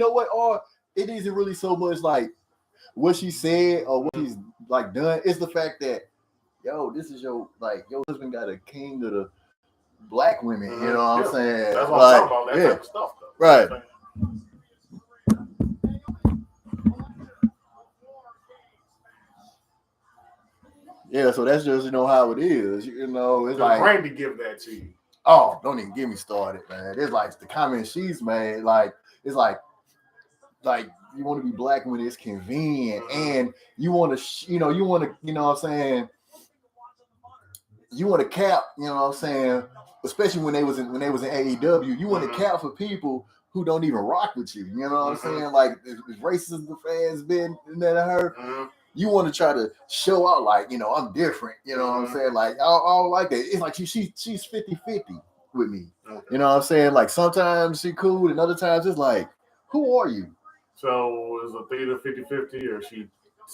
know what? Or it isn't really so much like what she said or what she's like done. It's the fact that, yo, this is your husband got a king of the black women. You know what I'm saying? That's what I'm talking about. That type of stuff, though. Right. Yeah, so that's just how it is. It's like Brandy give that to you. Oh, don't even get me started, man. It's like the comments she's made. Like it's like you want to be black when it's convenient, and you want to, you want to, what I'm saying. You want to cap, what I'm saying. Especially when they was in AEW, you want to cap for people who don't even rock with you. You know what I'm saying? Like as racist as the fans been that I heard. You want to try to show out like, I'm different. You know what I'm saying? Like, I don't like that. It's like she's 50-50 with me. You know what I'm saying? Like, sometimes she cool, and other times it's like, who are you? So, is Athena 50-50, or is she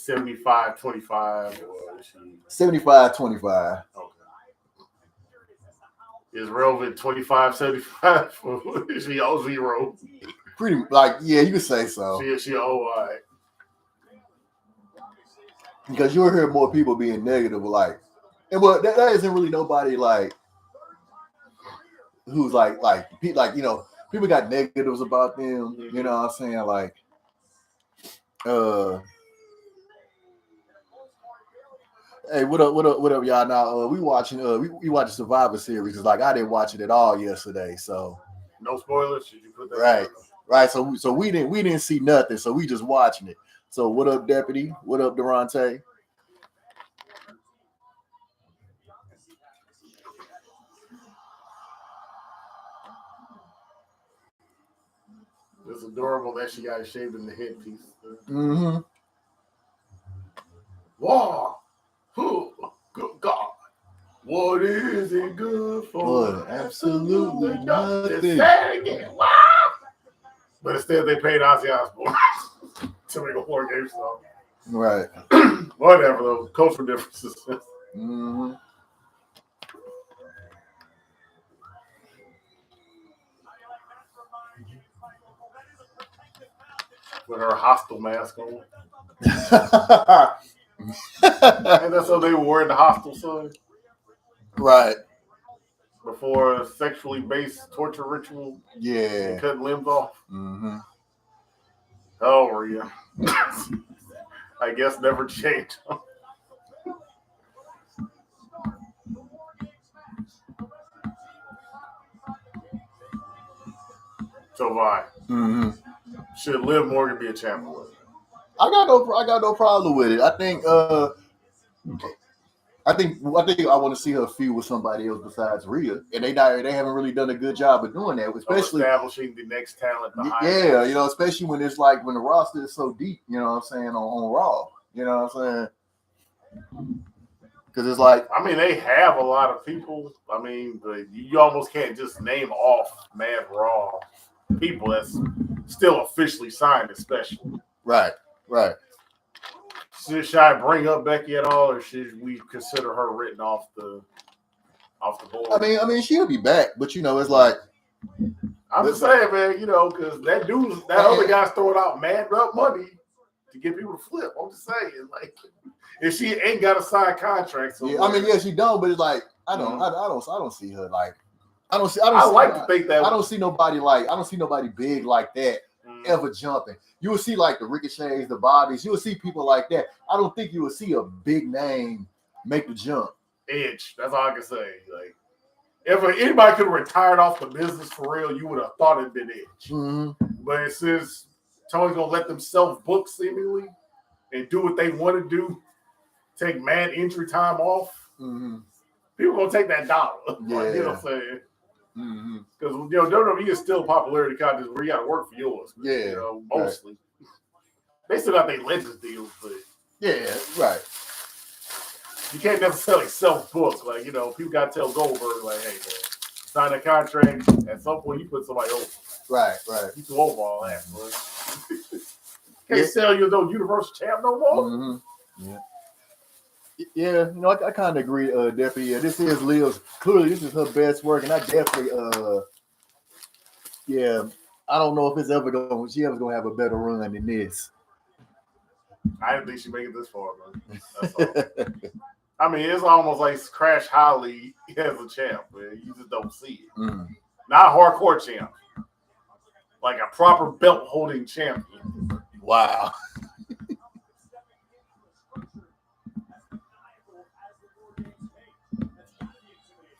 75-25, or is she... 75-25. Okay. Is Velvet 25-75, or is she all zero? Pretty, like, yeah, you could say so. She all right. Because you'll hear more people being negative, like, and well, that isn't really nobody like who's like people got negatives about them. You know what I'm saying? Like, hey, what up, y'all? Now we watching we watching Survivor Series. Cause like I didn't watch it at all yesterday, so no spoilers. Did you put that right? So we didn't see nothing, so we just watching it. So what up, Deputy? What up, Durante? It's adorable that she got shaved in the headpiece. Wow. Good God. What is it good for? Absolutely nothing. Say it again. Wow. But instead they paid Ozzy Osbourne to make a 4-game song. Right. Whatever, though. Cultural differences. With her hostile mask on. And that's how they were wearing the hostile sign. Right. Before a sexually based torture ritual. Yeah. And cutting limbs off. How were you? I guess never changed. So why? Should Liv Morgan be a champion? I got no problem with it. I think I want to see her feud with somebody else besides Rhea, and they haven't really done a good job of doing that, especially establishing the next talent behind. Yeah, especially when it's like when the roster is so deep. You know what I'm saying on Raw. You know what I'm saying? Because it's like, I mean, they have a lot of people. I mean, you almost can't just name off Mad Raw people that's still officially signed, especially. Right. Should I bring up Becky at all, or should we consider her written off the board? I mean, she'll be back, but it's like I'm just saying, man. Because that other guy's throwing out mad up money to get people to flip. I'm just saying, like, if she ain't got a signed contract, so yeah, I mean, yeah, she don't, but it's like I don't see her like I don't see nobody big like that ever jumping. You will see like the Ricochets, the Bobbies. You will see people like that. I don't think you will see a big name make the jump. Edge. That's all I can say. Like, if anybody could have retired off the business for real, you would have thought it'd been Edge. But since Tony's gonna let them self-book seemingly and do what they want to do, take mad injury time off, people gonna take that dollar. Yeah. Like, you know what I'm saying? Because WWE is still a popularity contest where you got to work for yours. Yeah, mostly. Right. They still got their Legends deals, but yeah, right. You can't necessarily self-book. Like, people got to tell Goldberg, like, hey, man, sign a contract. At some point, you put somebody over. Right. You too over all that, bro. Can't sell you no Universal Champ no more. Yeah, I kind of agree, definitely. Yeah, this is Liv's. Clearly, this is her best work, and I definitely, I don't know if she ever gonna have a better run than this. I didn't think she'd make it this far, man. That's all. I mean, it's almost like Crash Holly as a champ, man. You just don't see it. Mm. Not a hardcore champ. Like a proper belt-holding champion. Wow.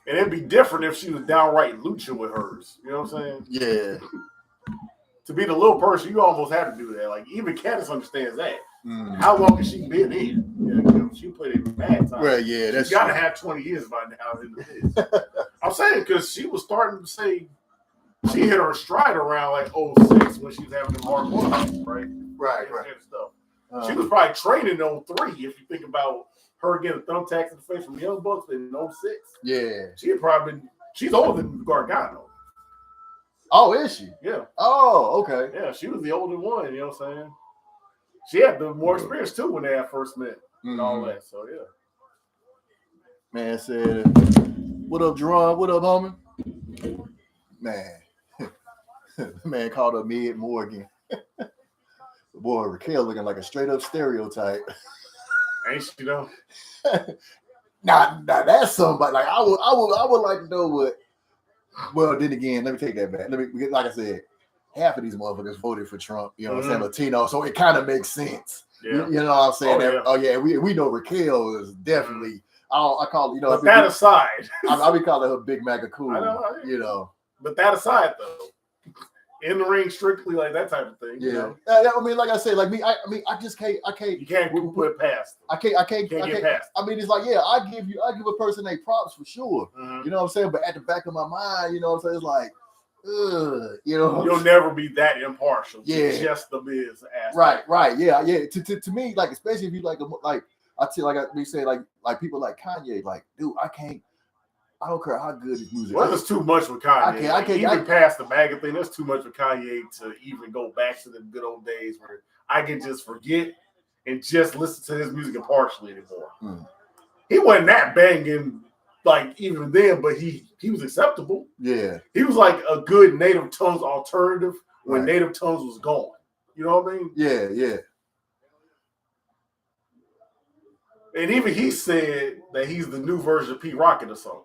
And it'd be different if she was downright lucha with hers. You know what I'm saying? Yeah. To be the little person, you almost have to do that. Like, even Candice understands that. Mm. How long has she been in? You know, she put in bad time. Well, yeah, that's got to have 20 years by now in the biz. I'm saying because she was starting to say she hit her stride around like 06 when she was having them hard work, right? Right. Stuff. She was probably training on 03 if you think about her getting thumbtacks in the face from Young Bucks in 06. Yeah. She had probably been, she's older than Gargano. Oh, is she? Yeah. Oh, okay. Yeah, she was the older one, you know what I'm saying? She had the more experience too when they had first met and all that. So yeah. Man said, "What up, Jerron? What up, homie?" Man called her Mid Morgan. Boy, Raquel looking like a straight up stereotype. Ain't she though? Nah, that's somebody. Like I would like to know what. Well, then again, let me take that back. Like I said, half of these motherfuckers voted for Trump. You know what I'm saying? Latino, so it kind of makes sense. Yeah. You know what I'm saying? We know Raquel is definitely. I call it. But that aside, I'll be calling her Big Mac cool. I know. You know. But that aside, though, in the ring, strictly like that type of thing. Yeah. You know? I mean, like I said, like me, I just can't. You can't put it past. I can't get past. I mean, it's like, yeah, I give a person their props for sure. Mm-hmm. You know what I'm saying? But at the back of my mind, you know what I'm saying? It's like, you know, you'll never be that impartial. Yeah. Just the biz aspect. Right. Yeah. To me, like, especially if you like I tell like we say like people like Kanye, like, dude, I don't care how good his music is. Well, there's too much with Kanye. I can't past the MAGA thing. There's too much with Kanye to even go back to the good old days where I can just forget and just listen to his music impartially anymore. Mm. He wasn't that banging like even then, but he was acceptable. Yeah. He was like a good Native Tongues alternative when Native Tongues was gone. You know what I mean? Yeah. And even he said that he's the new version of Pete Rock in the song.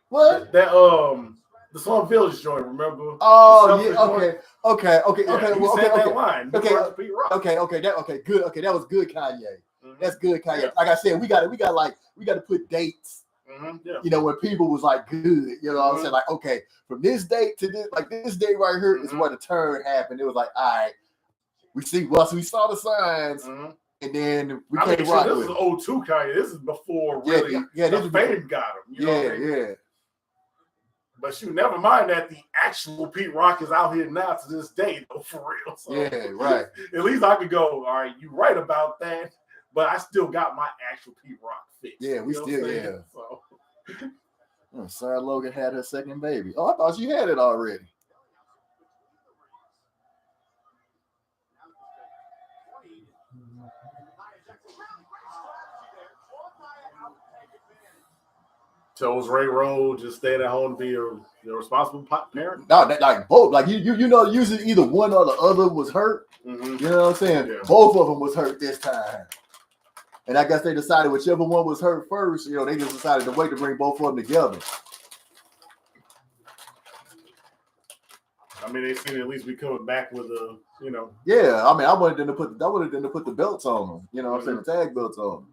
What? That the song Village joint, remember? Oh yeah, okay. That line. Okay, good. Okay, that was good, Kanye. Mm-hmm. That's good, Kanye. Yeah. Like I said, we got to put dates. Mm-hmm. Yeah. You know, when people was like good, you know what I'm saying? Like, okay, from this date to this day right here is where the turn happened. It was like, all right, we saw the signs. Mm-hmm. And then we came rock this with is 02 Kanye. This is before really the fame got him. You know what I mean? Yeah. But shoot, never mind that the actual Pete Rock is out here now to this day, though, for real. So, yeah, right. At least I could go, all right, you're right about that, but I still got my actual Pete Rock fix. Yeah, we still, yeah. So. Sarah Logan had her second baby. Oh, I thought she had it already. So was Ray Rowe just staying at home to be a responsible parent? No, like both. Like you know, usually either one or the other was hurt. Mm-hmm. You know what I'm saying? Yeah. Both of them was hurt this time. And I guess they decided whichever one was hurt first, you know, they just decided to wait to bring both of them together. I mean, they seem to at least be coming back with a, you know. Yeah, I mean, I wanted them to put the belts on them. You know what I'm saying? The tag belts on them.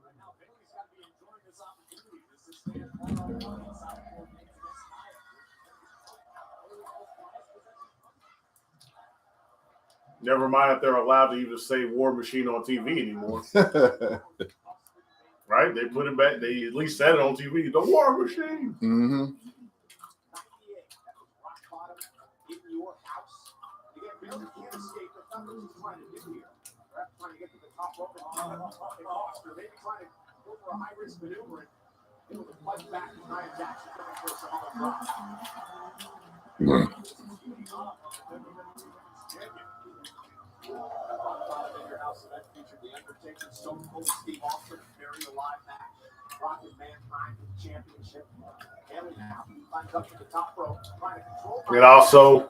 Never mind if they're allowed to even say War Machine on TV anymore. Right? They put it back. They at least said it on TV. The War Machine. Mm-hmm. And also,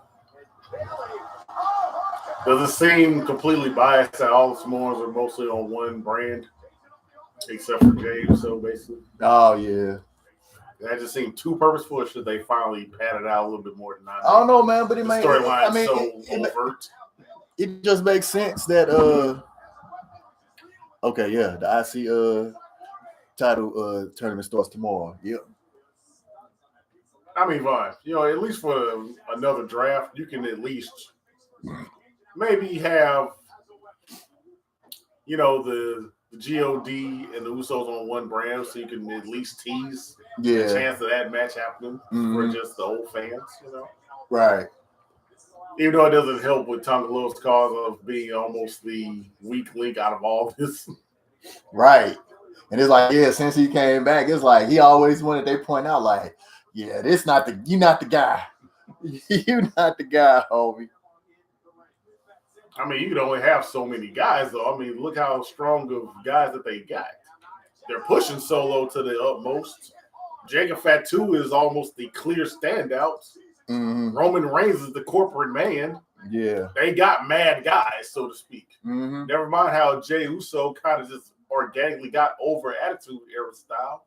Does it seem completely biased that all the Samoans are mostly on one brand, except for James? So basically, Oh yeah. that just seemed too purposeful. Or should they finally pad it out a little bit more than that? I don't know, man, but the storyline is so overt. It just makes sense that okay, yeah, the IC title tournament starts tomorrow. Yep. I mean, Vaughn, at least for another draft, you can at least maybe have, the God and the Usos on one brand, so you can at least tease the chance of that match happening for just the old fans, Right. Even though it doesn't help with Tongalo's cause of being almost the weak link out of all this. Right. And it's like, yeah, since he came back, it's like he always wanted, they point out, like, yeah, you're not the guy. You're not the guy, homie. I mean, you can only have so many guys, though. I mean, look how strong of guys that they got. They're pushing Solo to the utmost. Jacob Fatu is almost the clear standout. Mm-hmm. Roman Reigns is the corporate man. Yeah. They got mad guys, so to speak. Mm-hmm. Never mind how Jey Uso kind of just organically got over Attitude Era style.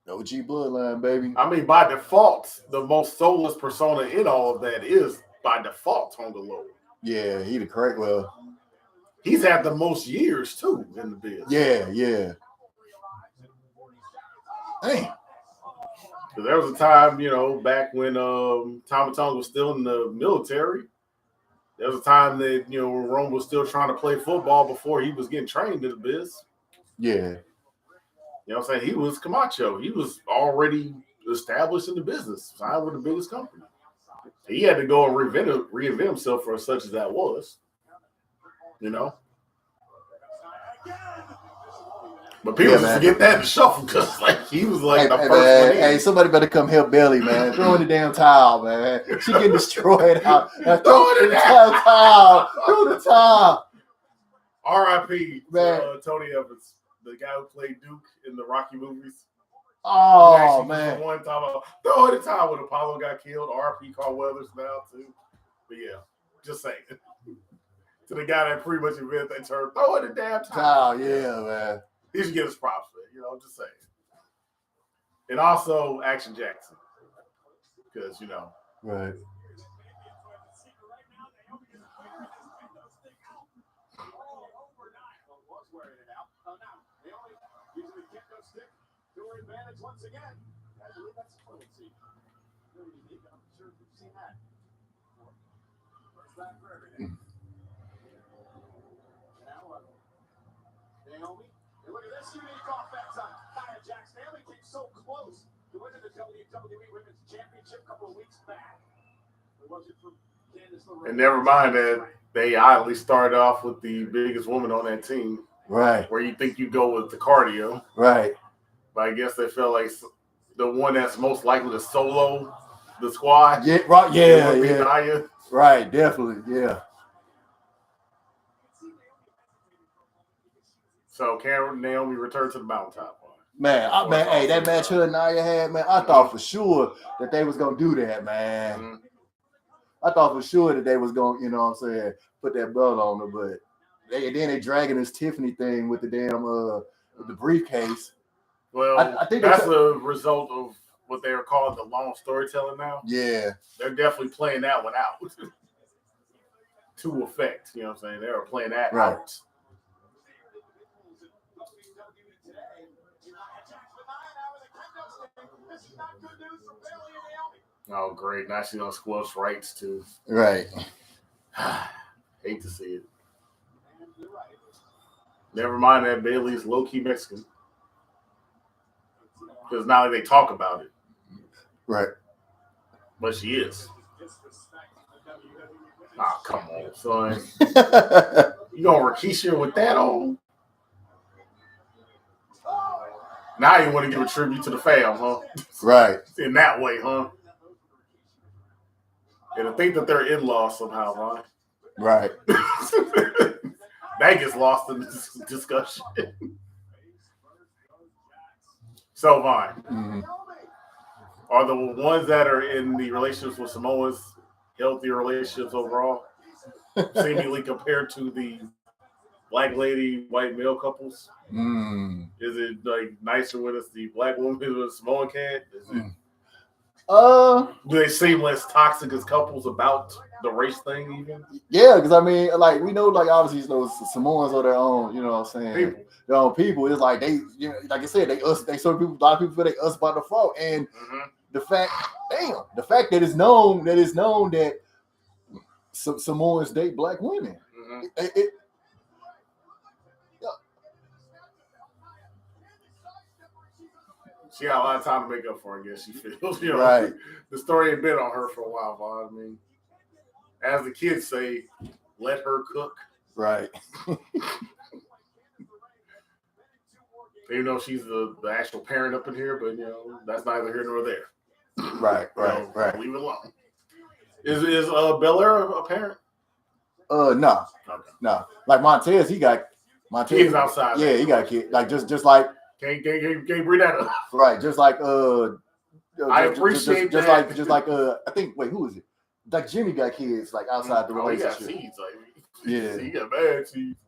OG bloodline, baby. I mean, by default, the most soulless persona in all of that is by default Tongalo. Yeah, he the correct. Well, he's had the most years too in the biz. Yeah. Hey. There was a time, back when Tama Tonga was still in the military. There was a time that, when Rome was still trying to play football before he was getting trained in the biz. Yeah. You know what I'm saying? He was Camacho. He was already established in the business, signed with the biggest company. He had to go and reinvent himself for such as that was. But people just forget that in the shuffle because he was the first one. Hey, somebody better come help Belly, man. Throw in the damn towel, man. She getting destroyed out. Throw in the damn towel. Throw the towel. R.I.P. Tony Evans, the guy who played Duke in the Rocky movies. Oh, man. One time about throw in the towel when Apollo got killed. R.I.P. Carl Weathers now, too. But yeah, just saying. To the guy that pretty much invented that term, throw in the damn towel. Yeah, man. He should get his props for it, I'm just saying. And also Action Jackson. Because, Right. Look at this unique offense on Nia Jax. Naomi came so close to winning the WWE Women's Championship a couple of weeks back. And never mind that they oddly started off with the biggest woman on that team. Right. Where you think you go with the cardio. Right. But I guess they felt like the one that's most likely to solo the squad. Yeah, right. Yeah. Nia. Right, definitely. Yeah. So can Naomi return to the mountaintop? Man, hey, that match her and Nia had, man, I thought for sure that they was gonna do that, man. Mm-hmm. I thought for sure that they was gonna, put that belt on her, but they dragging this Tiffany thing with the damn with the briefcase. Well, I think that's a result of what they were calling the long storytelling now. Yeah, they're definitely playing that one out to effect. You know what I'm saying? They were playing that out. Oh, great. Now she's on squash rights, too. Right. Hate to see it. Never mind that Bailey's low-key Mexican. Because now they talk about it. Right. But she is. Ah, come on, son. You gonna Rikishi with that on? Now you want to give a tribute to the fam, huh? Right. In that way, huh? And I think that they're in-laws somehow, right? Right. That gets lost in this discussion. So, Vaughn, Are the ones that are in the relationships with Samoans healthier relationships overall, seemingly compared to the black lady, white male couples? Is it like nicer when it's the black woman with a Samoan cat? Is it? Do they seem less toxic as couples about the race thing even? Yeah, because I mean, like we know, like obviously, Samoans are their own. You know what I'm saying? People. Their own people. It's like they, like I said, they us. They some people. A lot of people feel they us by default, and the fact that it's known that Samoans date black women. She got a lot of time to make up for it, I guess she feels. Right. The story ain't been on her for a while, Vaughn. I mean, as the kids say, let her cook. Right. Even though she's the actual parent up in here, but that's neither here nor there. Right. Leave it alone. Is Belair a parent? No. Okay. No. Like Montez, he got kids outside. Yeah, he got kids. Like just like can't bring that up. Right. Just like I appreciate that. Just like I think who is it? Like Jimmy got kids like outside the relationship. He got seeds, yeah. He got bad seeds.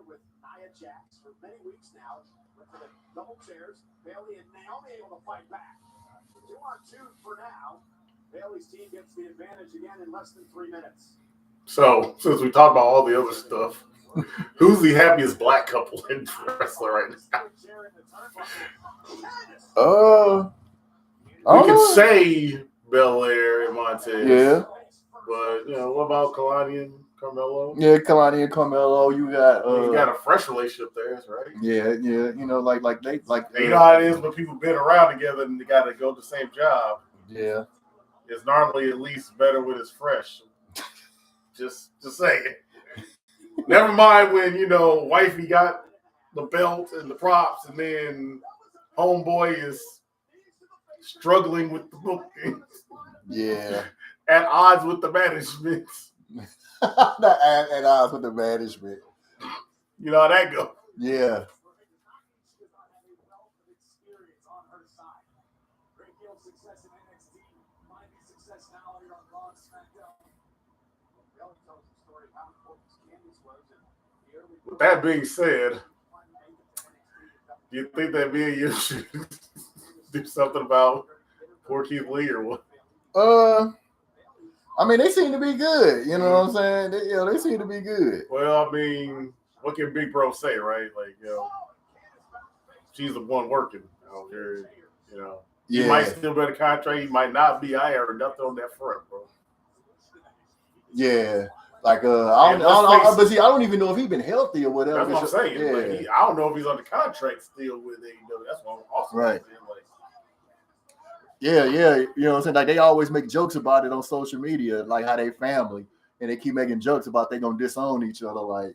With Nia Jax for many weeks now. For the double chairs, Bayley and Naomi able to fight back. 2-on-2 for now. Bayley's team gets the advantage again in less than 3 minutes. So, since we talked about all the other stuff, who's the happiest black couple in wrestling right now? We can say Belair and Montez. Yeah. But what about Kalani and Carmelo? Yeah, Kalani and Carmelo. You got a fresh relationship there, right? Yeah. Like they you know how it is when people been around together and they got to go to the same job. Yeah. It's normally at least better when it's fresh. Just saying. Never mind when wifey got the belt and the props, and then homeboy is struggling with the booking. Yeah. At odds with the management. Not at odds with the management. You know how that go. Yeah. With that being said, do you think that me and you should do something about poor Keith Lee or what? I mean, they seem to be good. You know what I'm saying? They seem to be good. Well, I mean, what can Big Bro say, right? Like, she's the one working out here. Yeah. He might still be in a contract. He might not be. I heard nothing on that front, bro. Yeah. Like, I don't even know if he's been healthy or whatever. That's what I'm saying. Yeah. Like, I don't know if he's on the contract still with AEW. That's what I'm also right. saying. Like, yeah. You know what I'm saying? Like, they always make jokes about it on social media, like how they family, and they keep making jokes about they gonna disown each other. Like,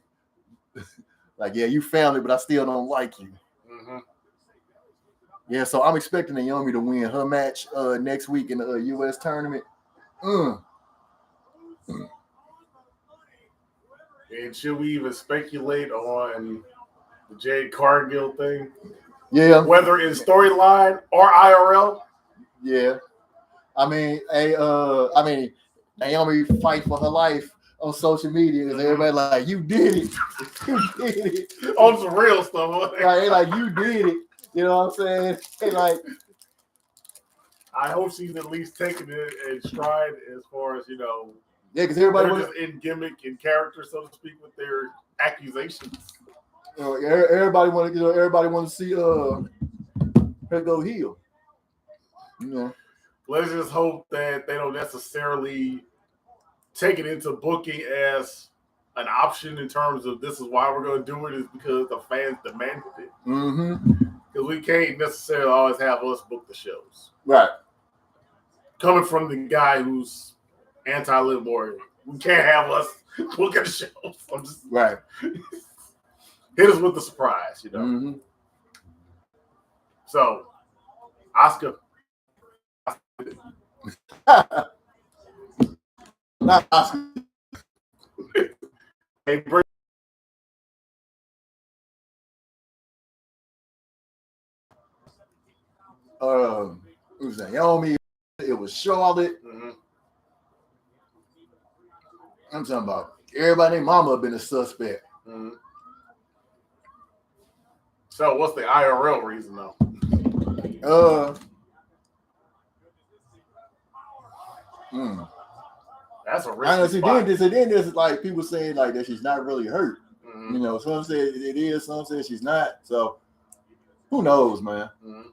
yeah, you family, but I still don't like you. Mm-hmm. Yeah, so I'm expecting Naomi to win her match next week in the U.S. tournament. And should we even speculate on the Jade Cargill thing? Yeah. Whether in storyline or IRL? Yeah. I mean, Naomi fight for her life on social media because everybody like, you did it. You did it. On some real stuff. Right? Like, you did it. You know what I'm saying? Hey, like, I hope she's at least taking it in stride as far as, yeah, because everybody they're just in gimmick and character, so to speak, with their accusations. Everybody want to see her go heel. Let's just hope that they don't necessarily take it into booking as an option in terms of this is why we're going to do it is because the fans demanded it. Because we can't necessarily always have us book the shows. Right. Coming from the guy who's anti-Liv Morgan, we can't have us book the shows. Right. Hit us with the surprise, So, Asuka. Not Asuka. Hey, it was Naomi. It was Charlotte. Mm-hmm. I'm talking about everybody. Mama have been a suspect. Mm-hmm. So what's the IRL reason though? That's a risky spot. Then there's like people saying like that she's not really hurt. Mm-hmm. You know, some say it is, some say she's not. So who knows, man? Mm-hmm.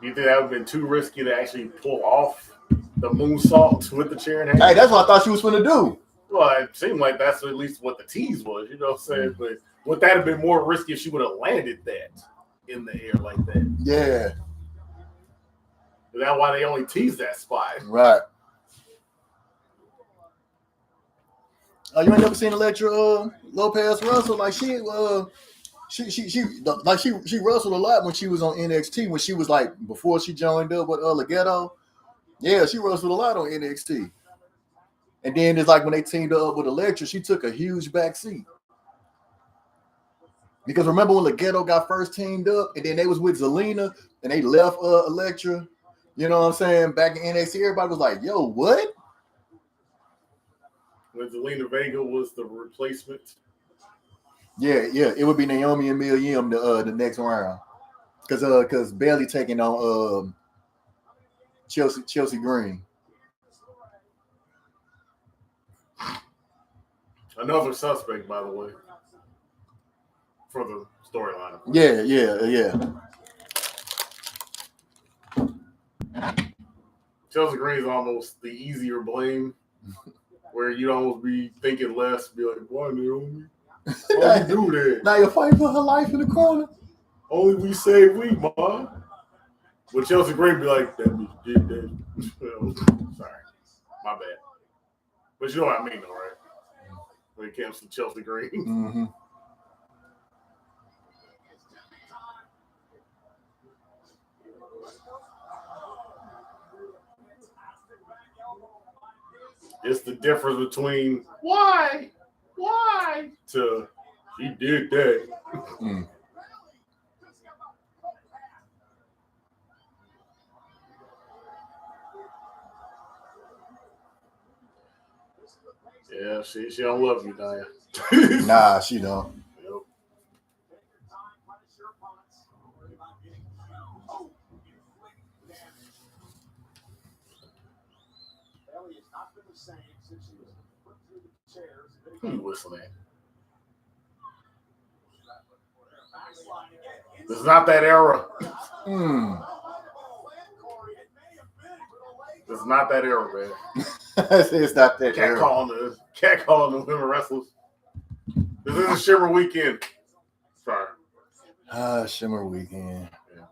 Do you think that would have been too risky to actually pull off the moonsault with the chair in hand? Hey, that's what I thought she was going to do. Well, it seemed like that's at least what the tease was, you know what I'm saying? But would that have been more risky if she would have landed that in the air like that? Yeah. Is that why they only tease that spot? Right. You ain't never seen Electra Lopez wrestle? Like she wrestled a lot when she was on NXT, when she was like before she joined up with Legado. Yeah, she wrestled a lot on NXT. And then it's like when they teamed up with Electra, she took a huge back seat. Because remember when Legado got first teamed up and then they was with Zelina and they left Electra, you know what I'm saying, back in NXT, everybody was like, yo, what? When Zelina Vega was the replacement. Yeah, it would be Naomi and Mia Yim the next round. Because Bayley taking on Chelsea Green. Another suspect, by the way, for the storyline. Yeah. Chelsea Green is almost the easier blame, where you'd almost be thinking less, be like, why Naomi? Why you do that? Now you're fighting for her life in the corner. Only we save we, ma. But Chelsea Green be like, that bitch did that. Sorry. My bad. But you know what I mean, though, right? When it comes to Chelsea Green. Mm-hmm. It's the difference between why to he did that. Yeah, she don't love you, Nia. Nah, she don't. Yep. Who you whistling at? This is not that era. This is not that era, man. It's not that era. Cat calling the women wrestlers. This is a Shimmer weekend. Sorry. Shimmer weekend. Yeah.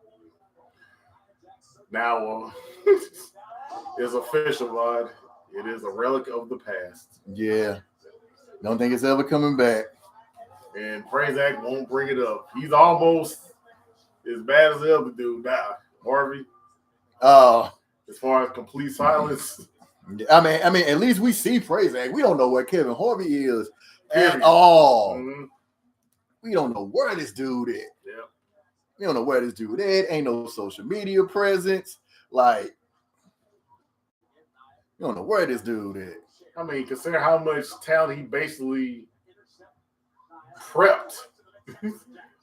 Now, it's official, Vod. It is a relic of the past. Yeah. Don't think it's ever coming back. And Prazak won't bring it up. He's almost as bad as the other dude now, Harvey. As far as complete silence. I mean, at least we see Prazak. We don't know where Kevin Harvey is at all. Mm-hmm. We don't know where this dude is. Yeah. We don't know where this dude is. Ain't no social media presence. Like, we don't know where this dude is. I mean, consider how much talent he basically prepped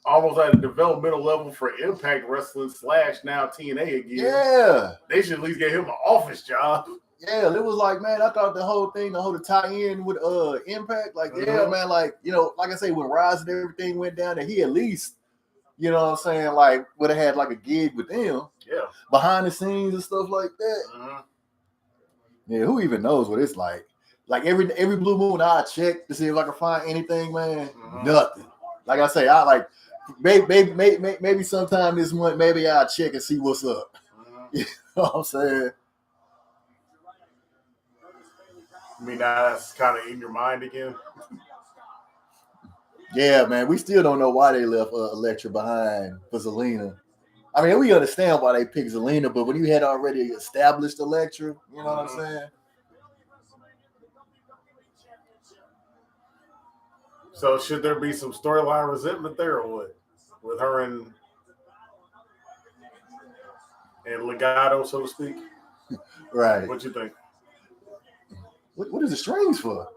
almost at a developmental level for Impact Wrestling / now TNA again. Yeah. They should at least get him an office job. Yeah, it was like, man, I thought the whole tie-in with Impact, like, yeah, man, like, you know, like I say, when Rise and everything went down, that he at least, you know what I'm saying, like, would have had like a gig with them. Yeah. Behind the scenes and stuff like that. Yeah, who even knows what it's like? Like every blue moon I check to see if I can find anything, man. Nothing. Like I say, I like maybe sometime this month, maybe I'll check and see what's up. You know what I'm saying? I mean, that's kind of in your mind again. Yeah, man. We still don't know why they left Electra behind for Zelina. I mean, we understand why they picked Zelina, but when you had already established Elektra, you know what I'm saying? So should there be some storyline resentment there or what? With her and Legato, so to speak? Right. What you think? What is the strings for?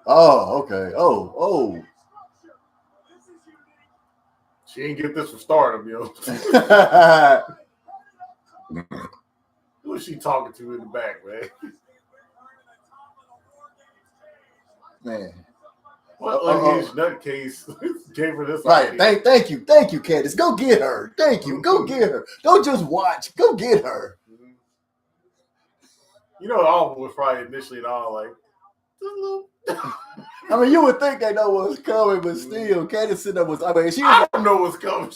Oh, okay. Oh. She ain't get this from Stardom, yo. Who is she talking to in the back, man? Man. What unhinged nutcase gave her this right. idea? Thank you, Candace. Go get her. Thank you. Go get her. Don't just watch. Go get her. You know, all of them was probably initially and all like, I mean, you would think they know what's coming, but still, Candace sitting there was. I mean, she was. I don't know what's coming.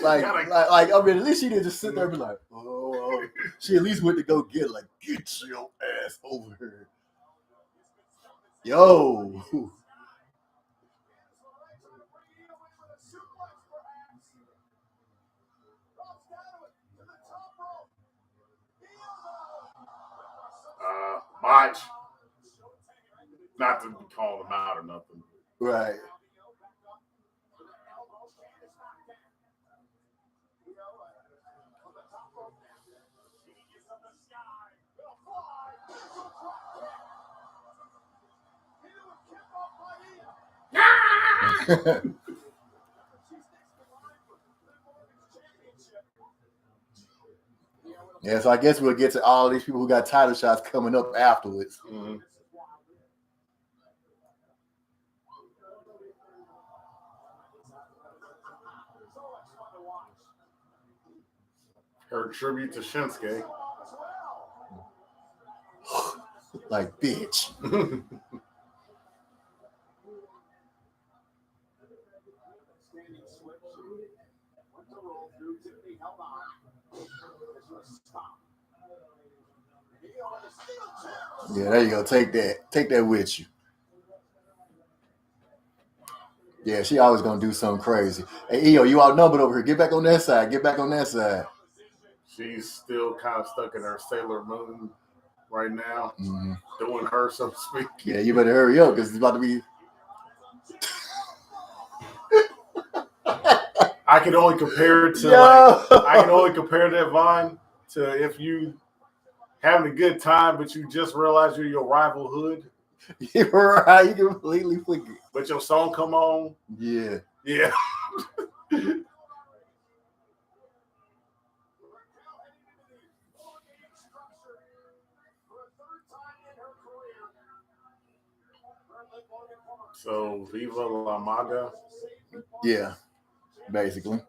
like, I mean, at least she didn't just sit there and be like, oh. She at least went to go get her, like, get your ass over here. Yo. Botch. Not to call them out or nothing. Right. Yeah, so I guess we'll get to all these people who got title shots coming up afterwards. Mm-hmm. Her tribute to Shinsuke. Like, bitch. Yeah, there you go. Take that with you. Yeah, she always gonna do something crazy. Hey, Io, you outnumbered over here. Get back on that side. Get back on that side. She's still kind of stuck in her Sailor Moon right now, Mm-hmm. doing her, so to speak. Yeah, you better hurry up because it's about to be. I can only compare it to I can only compare that Vine to if you having a good time, but you just realize you're your rival hood. You're right. You completely forget. But your song come on. Yeah. Yeah. So Viva La Maga. Yeah. Basically.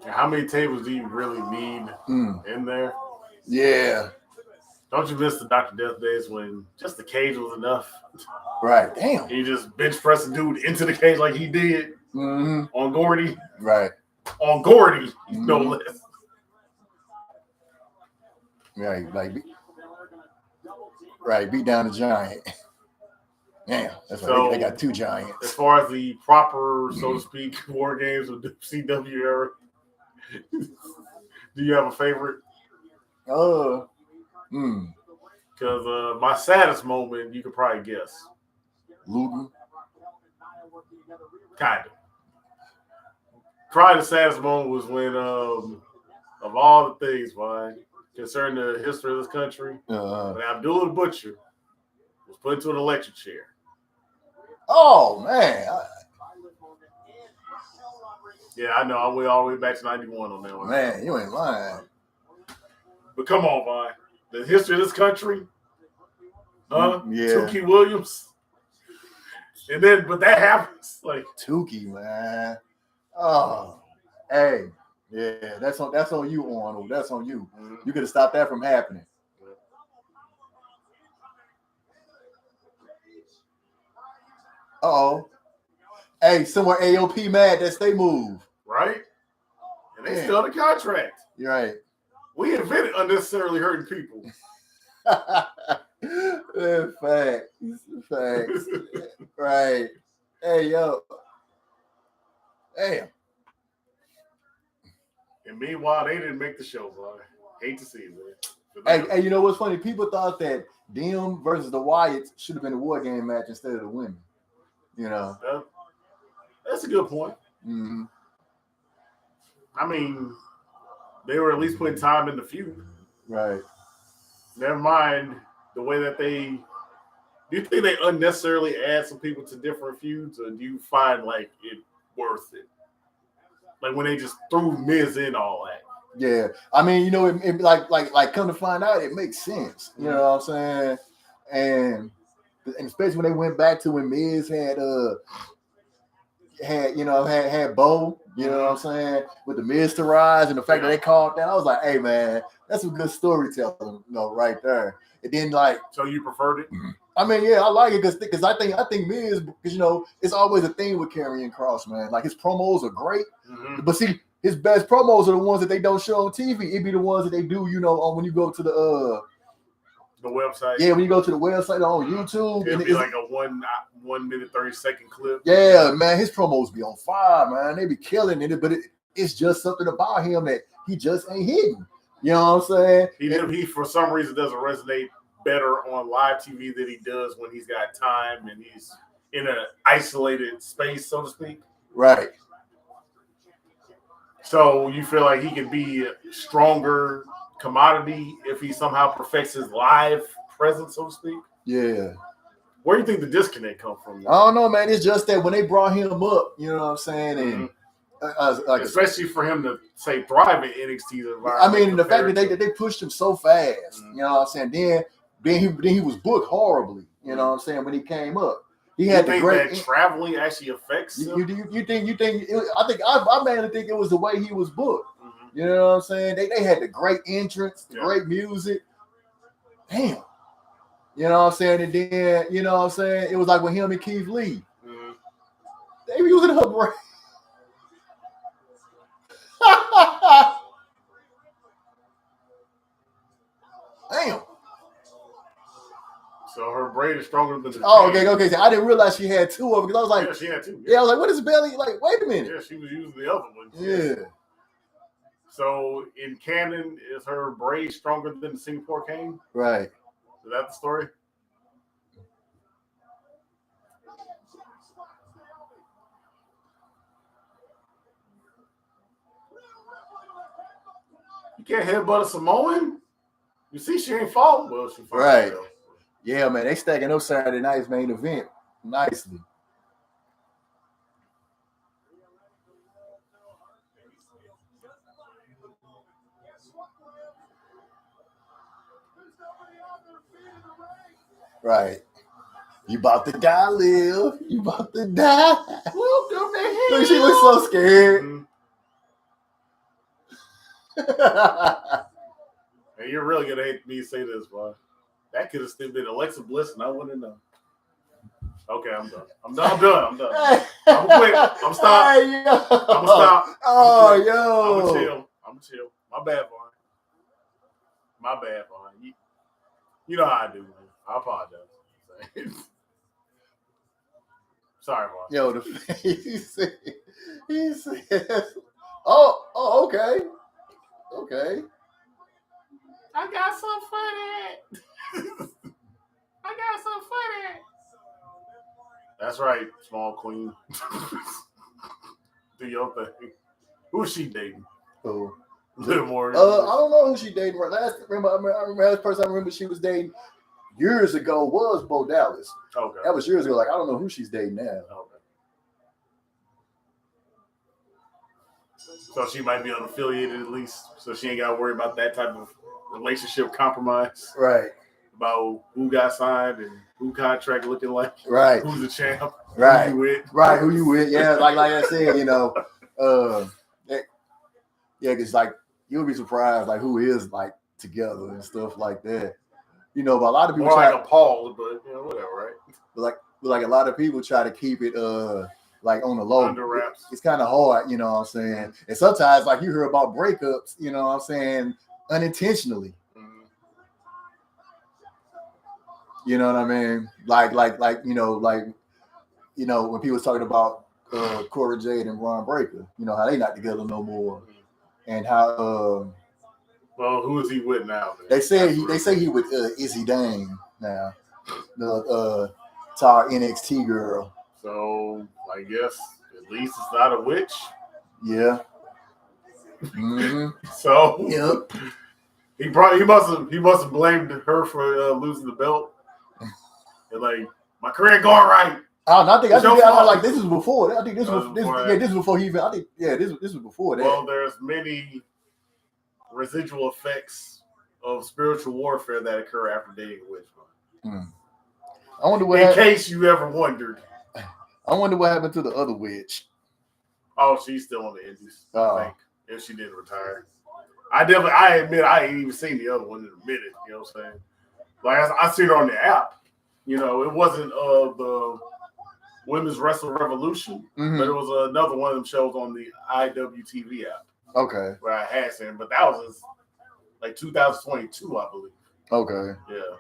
How many tables do you really need in there? Yeah. Don't you miss the Dr. Death days when just the cage was enough? Right. Damn. You just bench press a dude into the cage like he did on Gordy. Right. On Gordy, no less. Right. Like, right. Beat down the giant. Damn. That's So, right. They got two giants. As far as the proper, so to speak, war games of the CW era, do you have a favorite? Because my saddest moment, you could probably guess. Luger? Kind of. Probably the saddest moment was when, of all the things, concerning the history of this country, when Abdullah the Butcher was put into an electric chair. Oh, man. Yeah, I know. I went all the way back to 91 on that one. Man, you ain't lying. But come on, Vine. The history of this country, Yeah. Tukey Williams. And then, but that happens. Like Tukey, man. Oh, hey, yeah, that's on you, Arnold. That's on you. You could have stopped that from happening. Uh-oh. Hey, somewhere AOP mad that's they move. Right? And they still in the contract. You're right. We invented unnecessarily hurting people. Facts. Right. Hey, yo. Damn. And meanwhile, they didn't make the show, boy. Hate to see it, man. Hey, you know what's funny? People thought that them versus the Wyatts should have been a war game match instead of the women. You know. That's a good point. Mm-hmm. I mean, they were at least putting time in the feud. Right. Never mind the way that they. Do you think they unnecessarily add some people to different feuds, or do you find like it worth it? Like when they just threw Miz in all that. Yeah, I mean, you know, it like come to find out, it makes sense. You know what I'm saying? And especially when they went back to when Miz had Bo, you know what I'm saying, with the Miz to rise and the fact that they called that, I was like, hey man, that's some good storytelling, you know, right there. And then like, so you preferred it? I mean, yeah, I like it because I think Miz, because you know, it's always a thing with Karrion Kross, man. Like his promos are great, but see, his best promos are the ones that they don't show on TV. It'd be the ones that they do, you know, when you go to the website. Yeah, when you go to the website on YouTube, it'll be like a 1 minute 30-second clip. Yeah, man, his promos be on fire, man. They be killing it, but it's just something about him that he just ain't hitting. You know what I'm saying? He for some reason doesn't resonate better on live TV than he does when he's got time and he's in an isolated space, so to speak. Right. So you feel like he could be a stronger commodity if he somehow perfects his live presence, so to speak? Yeah. Where do you think the disconnect come from? I don't know, man. It's just that when they brought him up, you know what I'm saying, and like especially for him to say thrive in NXT's environment. I mean, the fact that they pushed him so fast, you know what I'm saying. Then he was booked horribly, you know what I'm saying, when he came up. He had the great that traveling actually affects him? You think I mainly think it was the way he was booked. You know what I'm saying? They had the great entrance, the great music. Damn. You know what I'm saying? And then, you know what I'm saying? It was like with him and Keith Lee. They were using her brain. Damn. So her braid is stronger than the okay. So I didn't realize she had two of them because I was like, she had two. Yeah, I was like, what is belly? Like, wait a minute. Yeah, she was using the other one. Yeah. So in canon, is her braid stronger than the Singapore Cane? Right. Is that the story? You can't headbutt a Samoan? You see, she ain't falling. Well, she falling. Right. Yeah, man, they stacking up Saturday night's main event nicely. Right. You about to die, Liv. You about to die. Look, she looks so scared. Hey, you're really gonna hate me to say this, boy. That could have still been Alexa Bliss, and I wouldn't know. Okay, I'm done. I'm done. I'm quit. I'm stop. Hey, yo. I'm stop. Oh, yo. I'm chill. My bad, boy. My bad, boy. You know how I do, man. I apologize. Sorry, boy. Yo, he said, oh, okay. Okay. I got some funny. That's right, small queen. Do your thing. Who is she dating? Who? Liv Morgan. I don't know who she dating. I remember last person I remember she was dating years ago was Bo Dallas. Okay. That was years ago. Like, I don't know who she's dating now. Okay. So she might be unaffiliated at least, so she ain't got to worry about that type of relationship compromise. Right. about who got signed and who contract looking like. Right. Who's the champ? Right. Who you with? Right. Who you with? Yeah. Like I said, yeah, because like you'll be surprised like who is like together and stuff like that. But a lot of people More like a pause, but whatever, right? But like a lot of people try to keep it like on the low. Under wraps. It's kind of hard, you know what I'm saying? And sometimes like you hear about breakups, you know what I'm saying, unintentionally. Mm-hmm. You know what I mean? Like when people was talking about Cora Jade and Ron Breaker, how they not together no more. And how well, who is he with now? Man? They say he with Izzy Dane now. The to our NXT girl. So I guess at least it's not a witch. Yeah. Mm-hmm. So yep. He must have blamed her for losing the belt. And like my career going right. I think like this was before. I think this was before he even. I think this was before that. Well, there's many residual effects of spiritual warfare that occur after dating a witch. I wonder what. In case you ever wondered. I wonder what happened to the other witch. Oh, she's still on the indies. I think if she didn't retire. I admit I ain't even seen the other one in a minute. You know what I'm saying? Like I seen her on the app. It wasn't the Women's Wrestling Revolution, but it was another one of them shows on the IWTV app. Okay. Where I had seen, but that was like 2022, I believe. Okay. Yeah.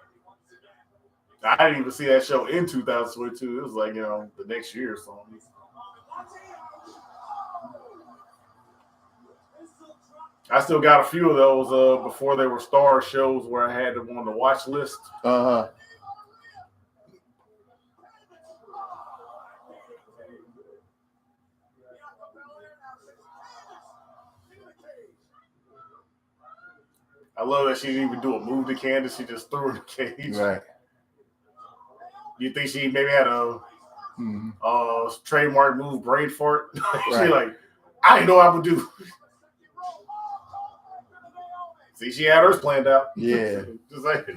I didn't even see that show in 2022. It was like, the next year or something. I still got a few of those before they were star shows where I had them on the watch list. Uh-huh. I love that she didn't even do a move to Candace. She just threw her in the cage. Right. You think she maybe had a trademark move, brain fart? She like, I didn't know what I would do. See, she had hers planned out. Yeah. Just like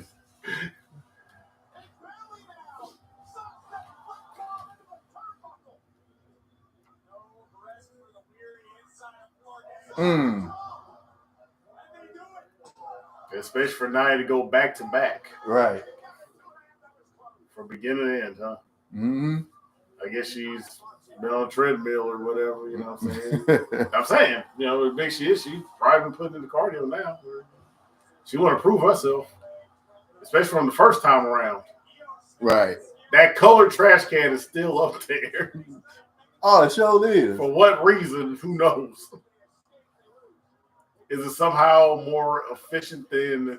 especially for Nia to go back to back. Right. From beginning to end, huh? Mm-hmm. I guess she's been on a treadmill or whatever, you know what I'm saying? I'm saying, the big she is, she's probably been putting in the cardio now. She want to prove herself, especially from the first time around. Right. That colored trash can is still up there. Oh, it sure is. For what reason? Who knows? Is it somehow more efficient than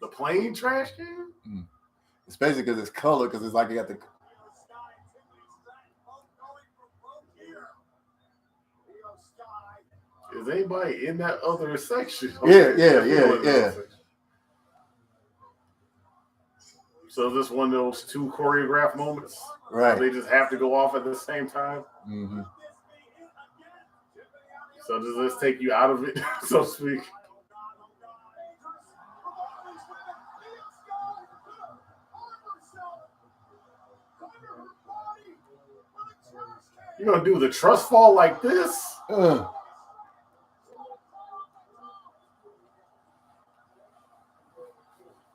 the plain trash can? Especially because it's colored, because it's like you got the. Is anybody in that other section? Yeah. So is this one of those two choreographed moments? Right. They just have to go off at the same time? Mm-hmm. So does this take you out of it, so to speak? You're going to do the trust fall like this? Man,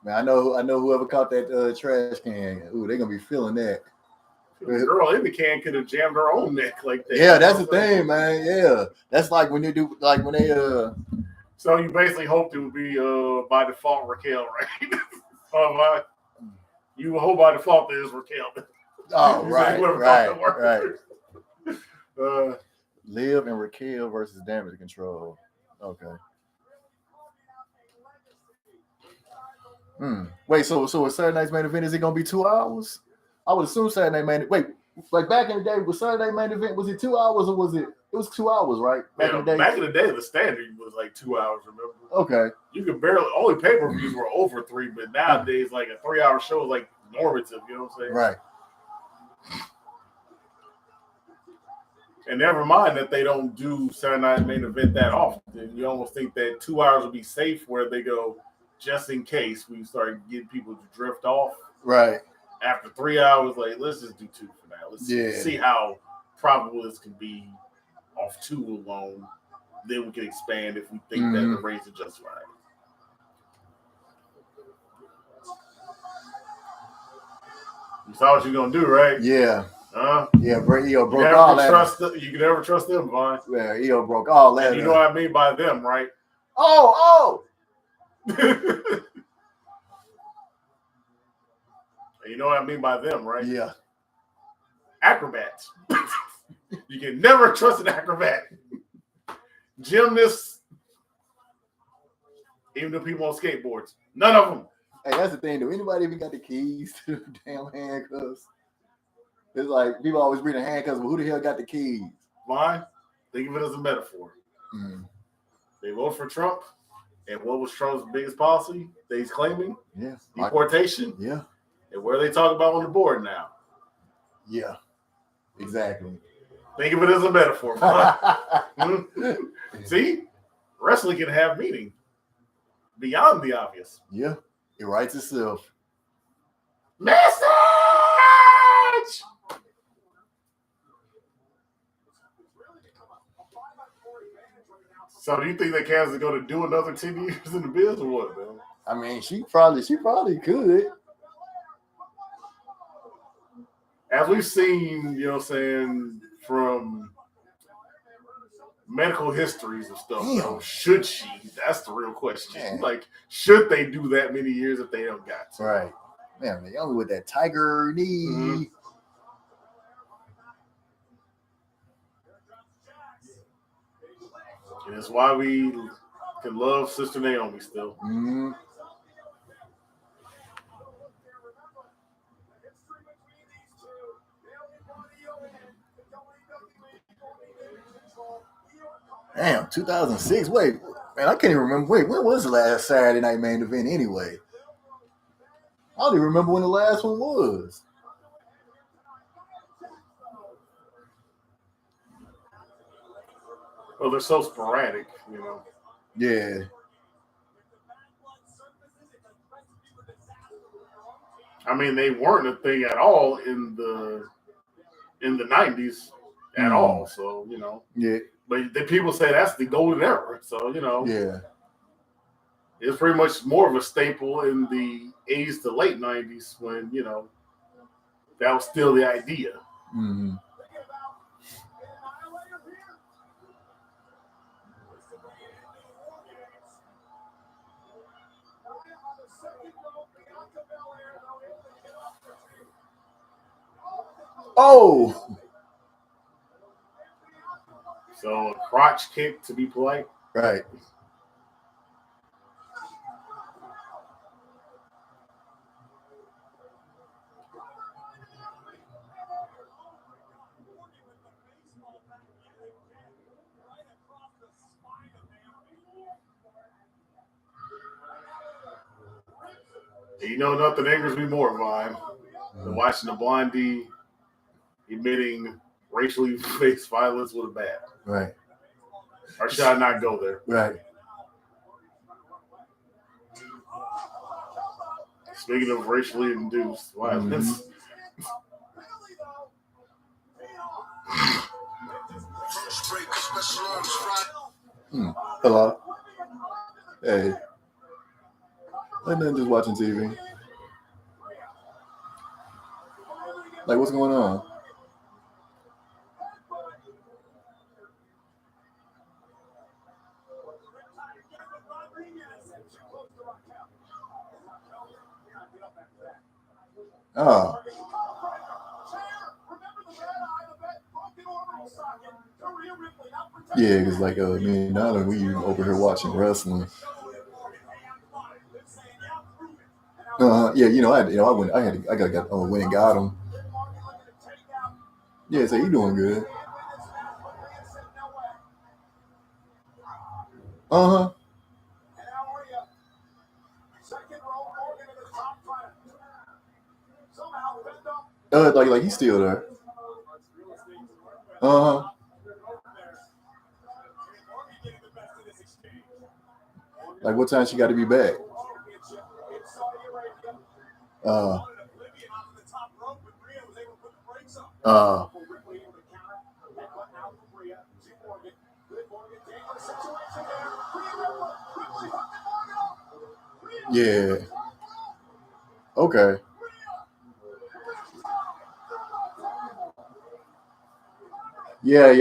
I know whoever caught that trash can. Ooh, they're gonna be feeling that. The girl in the can could have jammed her own neck like that. Yeah, that's the thing, man. Yeah, that's like when they do, like when they So you basically hoped it would be by default Raquel, right? You hope by default that it's Raquel. Oh, right. Liv and Raquel versus Damage Control. Okay. Wait, so a Saturday night's main event, is it gonna be 2 hours? I would assume Saturday night main. Wait, like back in the day, was Saturday main event? Was it 2 hours or was it? It was 2 hours, right? Back in the day, the standard was like 2 hours. Remember? Okay. You could barely only pay-per-views were over 3, but nowadays like a 3-hour show is like normative. You know what I'm saying? Right. And never mind that they don't do Saturday night main event that often. You almost think that 2 hours would be safe, where they go, just in case we start getting people to drift off. Right. After 3 hours, like, let's just do 2 for now. Let's see how probable this can be off 2 alone. Then we can expand if we think that the ratings are justified. You saw what you're gonna do, right? Yeah. Yeah, EO broke all that. You can never trust them, Vaughn. Yeah, EO broke all that. And you know what I mean by them, right? Oh. You know what I mean by them, right? Yeah. Acrobats. You can never trust an acrobat. Gymnasts, even the people on skateboards, none of them. Hey, that's the thing. Do anybody even got the keys to the damn handcuffs? It's like people always read the handcuffs, but who the hell got the keys? Fine. Think of it as a metaphor. They voted for Trump, and what was Trump's biggest policy that he's claiming? Yeah. Deportation. Yeah. And what are they talking about on the board now? Yeah. Exactly. Think of it as a metaphor. See? Wrestling can have meaning beyond the obvious. Yeah. It writes itself. Message! So do you think that Cass is going to do another 10 years in the biz or what, man? I mean, she probably could. As we've seen, you know what I'm saying, from medical histories and stuff, though, should she? That's the real question. Man. Like, should they do that many years if they don't got to? Right. Man, they only with that tiger knee. And that's why we can love Sister Naomi still. Damn, 2006. Wait, man, I can't even remember. Wait, when was the last Saturday night main event anyway? I don't even remember when the last one was. Well, they're so sporadic, you know. Yeah. I mean, they weren't a thing at all in the 90s at all. So, you know. Yeah. But the people say that's the golden era. So, you know. Yeah. It's pretty much more of a staple in the 80s to late 90s when, you know, that was still the idea. Oh. So a crotch kick to be polite. Right. You know, nothing angers me more, Vine, than watching a blondie emitting racially based violence with a bat. Right. Or should I not go there? Right. Speaking of racially induced violence. Hello. Hey. And then just watching TV. Like, what's going on? Oh. Yeah, because like me and Nana, we over here watching wrestling. Yeah, you know, I went and got him. Yeah, so you doing good. Like he's still there. Like what time she got to be back? Yeah. Okay. Yeah,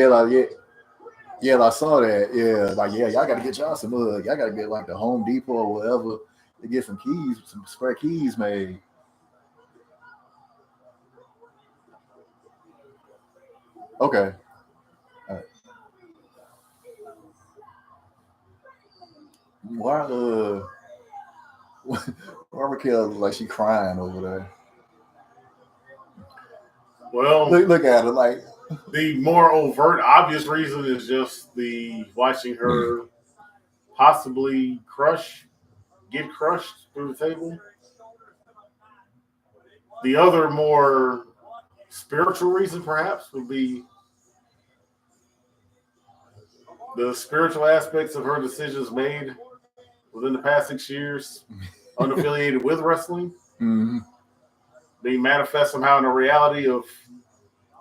I saw that. Yeah, like y'all got to get y'all some y'all got to get like the Home Depot or whatever to get some keys, some spare keys made. Okay. All right. Why why Raquel like she crying over there? Well, look at her like the more overt, obvious reason is just the watching her possibly get crushed through the table. The other more spiritual reason, perhaps, would be the spiritual aspects of her decisions made within the past 6 years, unaffiliated with wrestling, being manifest somehow in the reality of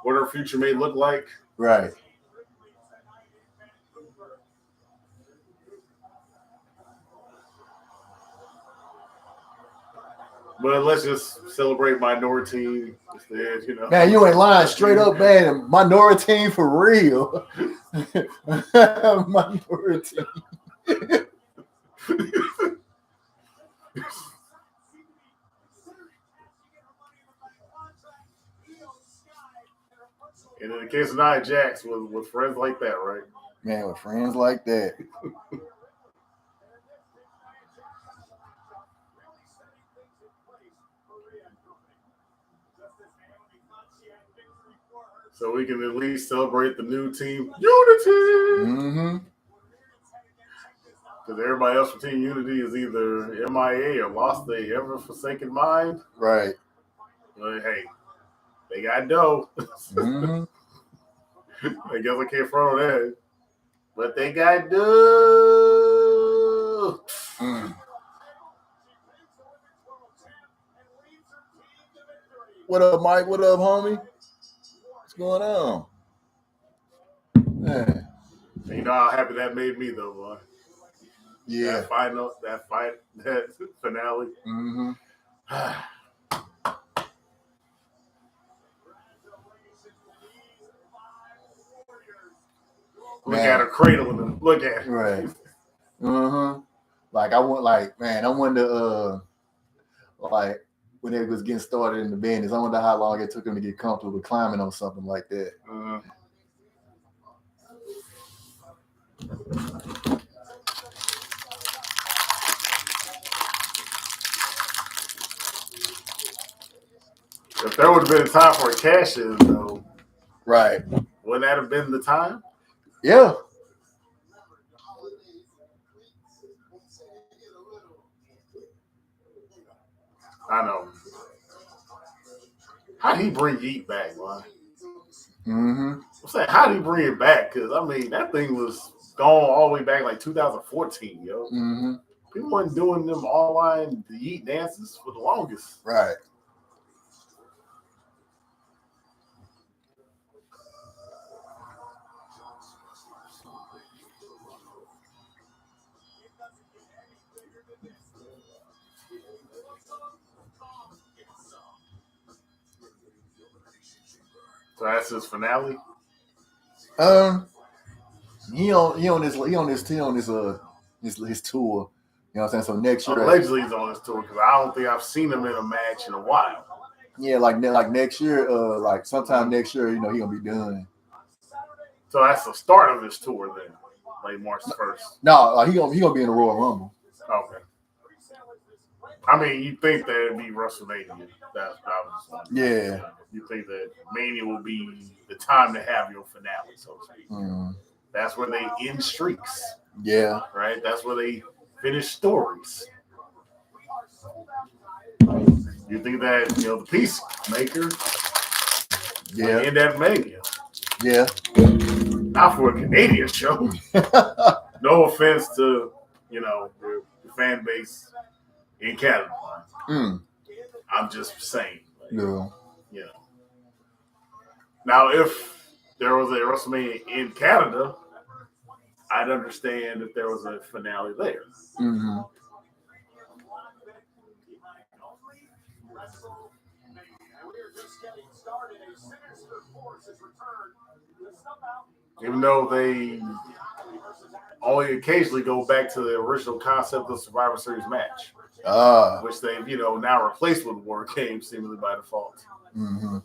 what her future may look like. Right. But let's just celebrate minority instead, you know. Man, you ain't lying, straight up, man. Minority for real. Minority. And in the case of Nia Jax, with friends like that, right? Man, with friends like that. So we can at least celebrate the new team Unity. Mm-hmm. Because everybody else from Team Unity is either MIA or lost their ever-forsaken mind. Right. But hey, they got dough. Mm-hmm. I guess I can't front on that. But they got dough. What up, Mike? What up, homie? What's going on? Man. You know how happy that made me, though, boy. Yeah. That finale. Mm-hmm. Look at her cradling them. Look at her. Right. Mm-hmm. Like I wonder like when it was getting started in the business, I wonder how long it took them to get comfortable with climbing on something like that. If there would have been time for a cash-in, though, right? Wouldn't that have been the time? Yeah. I know. How did he bring Yeet back, man? Mm-hmm. I'm saying, how did he bring it back? Because, I mean, that thing was gone all the way back like 2014, yo. Mm-hmm. People weren't doing them online Yeet dances for the longest. Right. So that's his finale. He on his tour. You know what I'm saying? So next year, allegedly he's on his tour because I don't think I've seen him in a match in a while. Yeah, like next year, like sometime next year, he gonna be done. So that's the start of his tour then, like March 1st. No, he gonna be in the Royal Rumble. Okay. I mean, you think that it'd be WrestleMania? That's obviously. Yeah. You think that Mania will be the time to have your finale, so to speak. That's where they end streaks. Yeah. Right? That's where they finish stories. You think that, the Peacemaker will end at Mania? Yeah. Not for a Canadian show. No offense to, the fan base in Canada. I'm just saying. Like, No. you know. Now, if there was a WrestleMania in Canada, I'd understand if there was a finale there. Mm-hmm. Even though they only occasionally go back to the original concept of Survivor Series match, which they've, now replaced with War Games seemingly by default. Mm-hmm.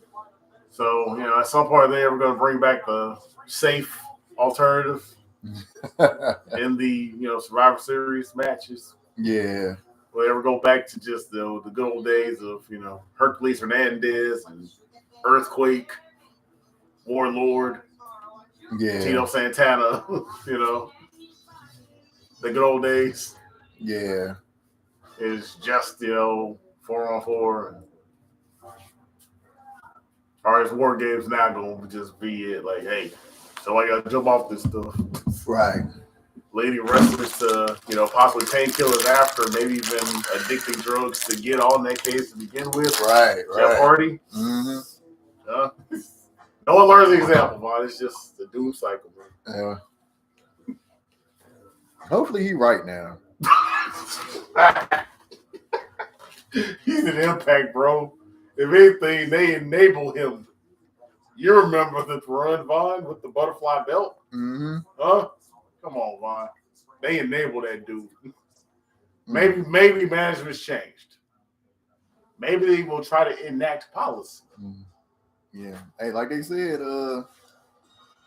So, at some point they're ever going to bring back the safe alternative in the, Survivor Series matches. Yeah. Will they ever go back to just the good old days of, Hercules Hernandez and Earthquake, Warlord, Tito Santana, the good old days? Yeah. Is just, 4-on-4. Or is War Games now going to just be it? Like, hey, so I got to jump off this stuff. Right. Lady wrestlers to, possibly painkillers after, maybe even addicting drugs to get on that case to begin with. Right. Jeff Hardy. Mm-hmm. No one learns the example, man. It's just the doom cycle, man. Yeah. Hopefully he right now. He's an Impact, bro. If anything, they enable him. You remember the run, Vaughn, with the butterfly belt? Mm-hmm. Huh? Come on, Vaughn. They enable that dude. Maybe management's changed. Maybe they will try to enact policy. Yeah. Hey, like they said, the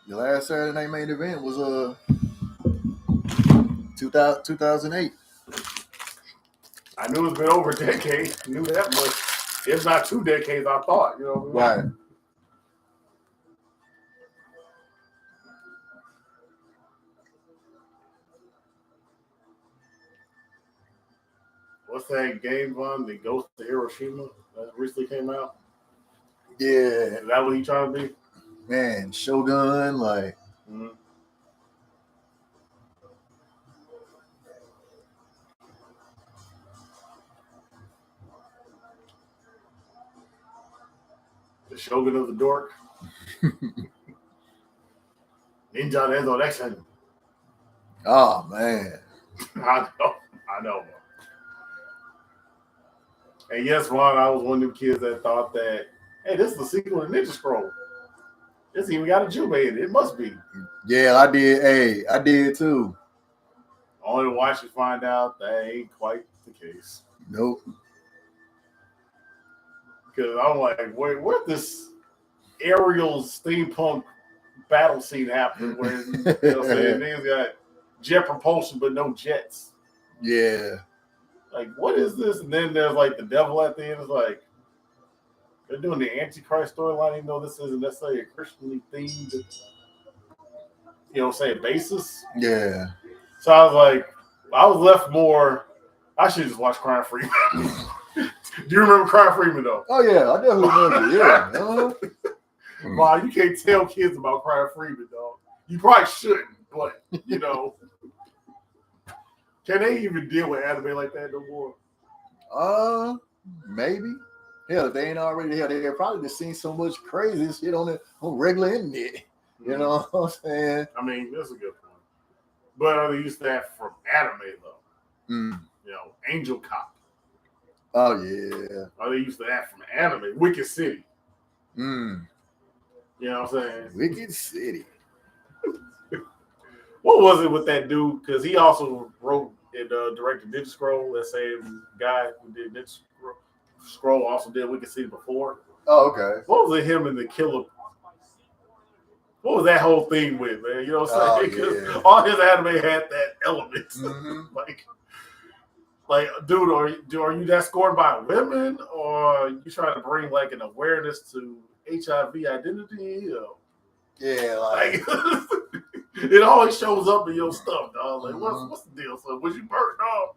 last Saturday Night main event was 2008. I knew it's been over a decade. I knew that much. If not 2 decades, I thought. Right. What's that game, Vaughn? The Ghost of Hiroshima that recently came out? Yeah. Is that what he trying to be? Man, Shogun, like. Mm-hmm. The Shogun of the Dork. Ninja Enzo Action. Oh, man. I know. And yes, Ron, I was one of them kids that thought that, hey, this is the sequel to Ninja Scroll. This even got a Juba in it. It must be. Yeah, I did. Hey, I did too. Only to watch you find out that ain't quite the case. Nope. Because I'm like, where'd this aerial steampunk battle scene happen where niggas got jet propulsion but no jets? Yeah. Like, what is this? And then there's like the devil at the end. It's like they're doing the Antichrist storyline, even though this isn't necessarily a Christianly themed, basis. Yeah. So I was like, I was left more. I should just watch Crying Freeman. Do you remember Crying Freeman though? Oh yeah, I definitely remember. Yeah. Wow, you can't tell kids about Crying Freeman, dog. You probably shouldn't, but can they even deal with anime like that no more? Maybe. Hell, if they ain't already here, they probably just seen so much crazy shit on regular internet. You know what I'm saying? I mean, that's a good point. But are they used to that from anime though? Angel Cop. Oh yeah. Are they used to that from anime? Wicked City. You know what I'm saying? Wicked City. What was it with that dude? Because he also wrote and directed Ninja Scroll. That same guy who did Ninja Scroll also did Wicked City before. Oh, okay. What was it him and the Killer? What was that whole thing with, man? You know what I'm saying? Because all his anime had that element. Like, dude, are you that scorned by women, or are you trying to bring like an awareness to HIV identity? Or, yeah, like it always shows up in your stuff, dog. Like, what's the deal? So, was you burnt, dog?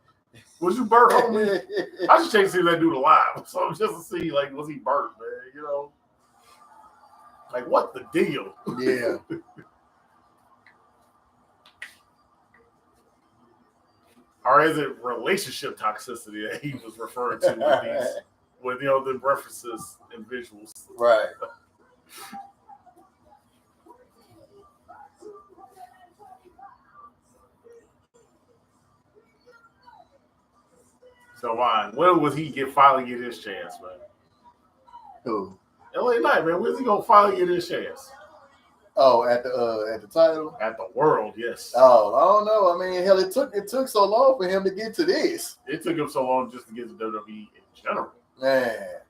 Was you burnt, homie? I just checked to see that dude alive, so just to see, like, was he burnt, man? Like, what the deal? Yeah. Or is it relationship toxicity that he was referring to with these with the references and visuals. Right. So, Ryan, when will he finally get his chance, man? Who? LA Knight, man. When's he gonna finally get his chance? Oh, at the title? At the world, yes. Oh, I don't know. I mean, hell, it took so long for him to get to this. It took him so long just to get to WWE in general. Man.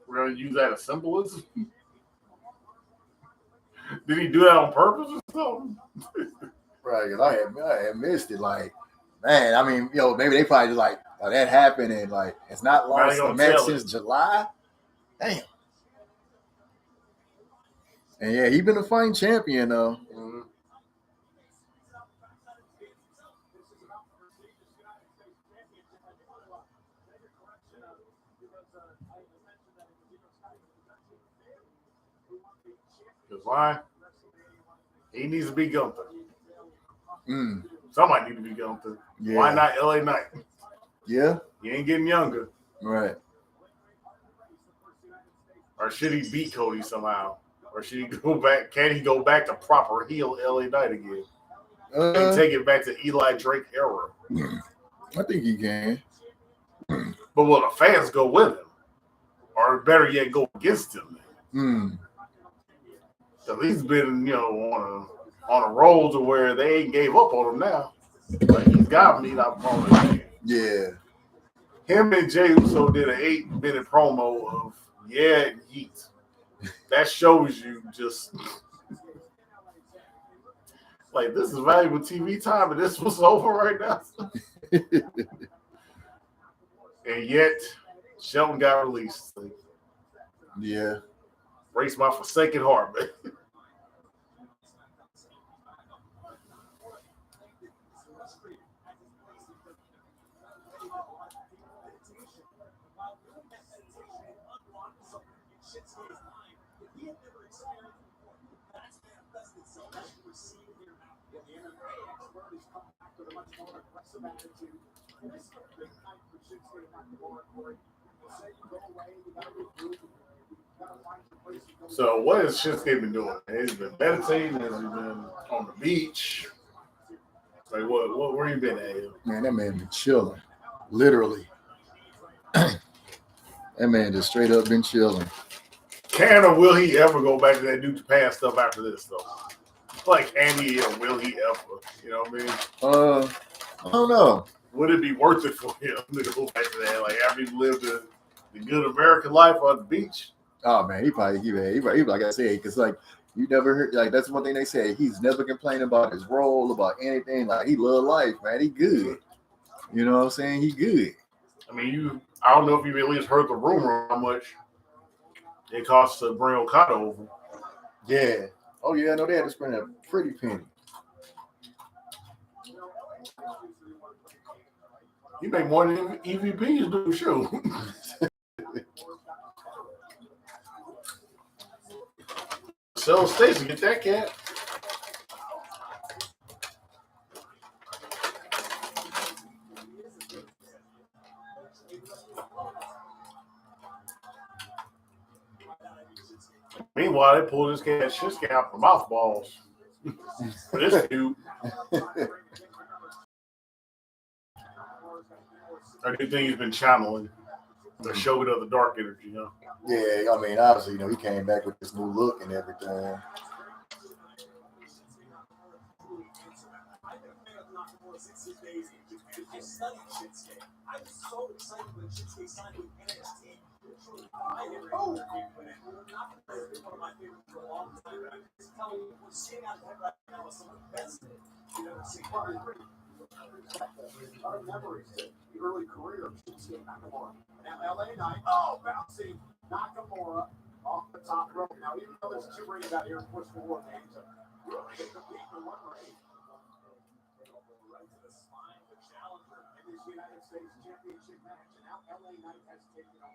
We're gonna use that as symbolism. Did he do that on purpose or something? Right, because I had missed it. Like, man, I mean, maybe they probably just like, oh, that happened and like it's not lost the match since July. Damn. And yeah, he's been a fighting champion though. Mm-hmm. Because why? He needs to be Gunther. Somebody need to be Gunther. Yeah. Why not LA Knight? Yeah. He ain't getting younger. Right. Or should he beat Cody somehow? Or should he go back? Can he go back to proper heel LA Knight again? And take it back to Eli Drake era? I think he can. But will the fans go with him? Or better yet, go against him? So he's been, on a roll to where they ain't gave up on him now. But he's got to meet up on it. Yeah. Him and Jey Uso did an 8-minute promo of and heat. That shows you just like this is valuable TV time and this was over right now. And yet Shelton got released. Yeah. Breaks my forsaken heart, man. So what has Shinsuke been doing? He's been meditating. Has he been on the beach? Like what? Where you been at? Man, that man been chilling, literally. That man just straight up been chilling. Can or will he ever go back to that New Japan stuff after this though? Like, can he or will he ever? You know what I mean? I don't know. Would it be worth it for him to go back to that? Like after he lived the good American life on the beach? Oh man, he like I said, because like you never heard, like that's one thing they say. He's never complaining about his role, about anything. Like he love life, man. He good. You know what I'm saying? He good. I mean, I don't know if you at least heard the rumor how much it costs to bring Okada over. Yeah. Oh yeah, I know they had to spend a pretty penny. You make more than EVPs do, shoot. Sell Stacy, get that cat. Meanwhile, they pulled this cat Shinsuke out for mothballs. This dude. I do think he's been channeling the Shogun of the Dark energy, huh? Yeah, I mean, obviously, he came back with this new look and everything. I was so excited when Shinsuke signed with NXT. I never not one of my favorites for a long time, but I'm just telling you, we're seeing out there right now with some of the best you've ever seen. Our memories, the early career of Shinsuke Nakamura. Now, LA Knight, bouncing Nakamura off the top rope. Now, even though there's 2 rings out here, of course, for war games, really complete the 1 ring. Right to the spine, the challenger.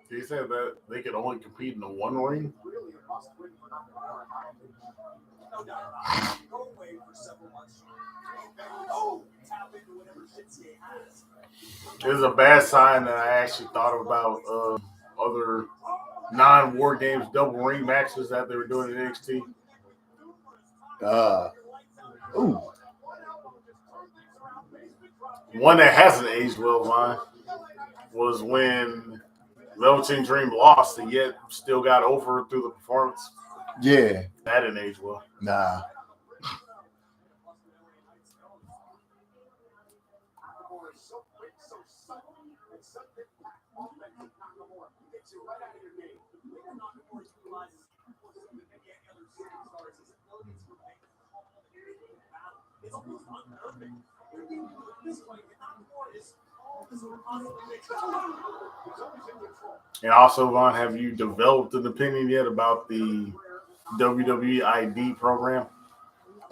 He said that they could only compete in the one ring. It's a bad sign that I actually thought about other non-war games double ring matches that they were doing in NXT. One that hasn't aged well, Vaughn, was when Velveteen Dream lost and yet still got over through the performance. Yeah. That didn't age well. Nah. And also, Vaughn, have you developed an opinion yet about the WWE ID program?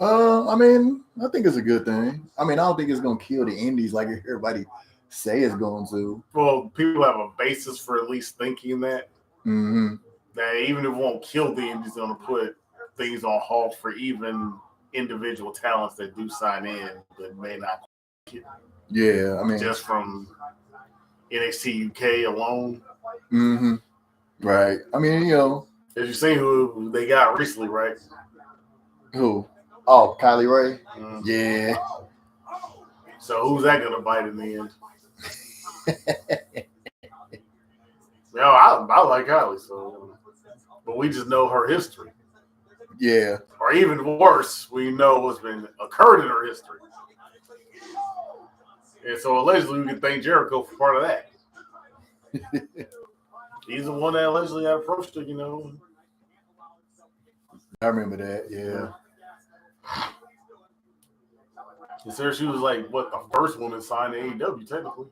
I mean, I think it's a good thing. I mean, I don't think it's gonna kill the indies like everybody say it's going to. Well, people have a basis for at least thinking that. Mm-hmm. That even if it won't kill the indies, going to put things on halt for even individual talents that do sign in but may not. Yeah, I mean, just from NXT UK alone. Mm-hmm. Right. I mean, you know. As you seen who they got recently, right? Who? Oh, Kylie Ray? Mm. Yeah. So who's that going to bite in the end? I like Kylie, so, but we just know her history. Yeah. Or even worse, we know what's been occurred in her history. And so allegedly we can thank Jericho for part of that. He's the one that allegedly approached her, you know. I remember that, yeah. Consider she was like, what, the first woman signed to AEW, technically.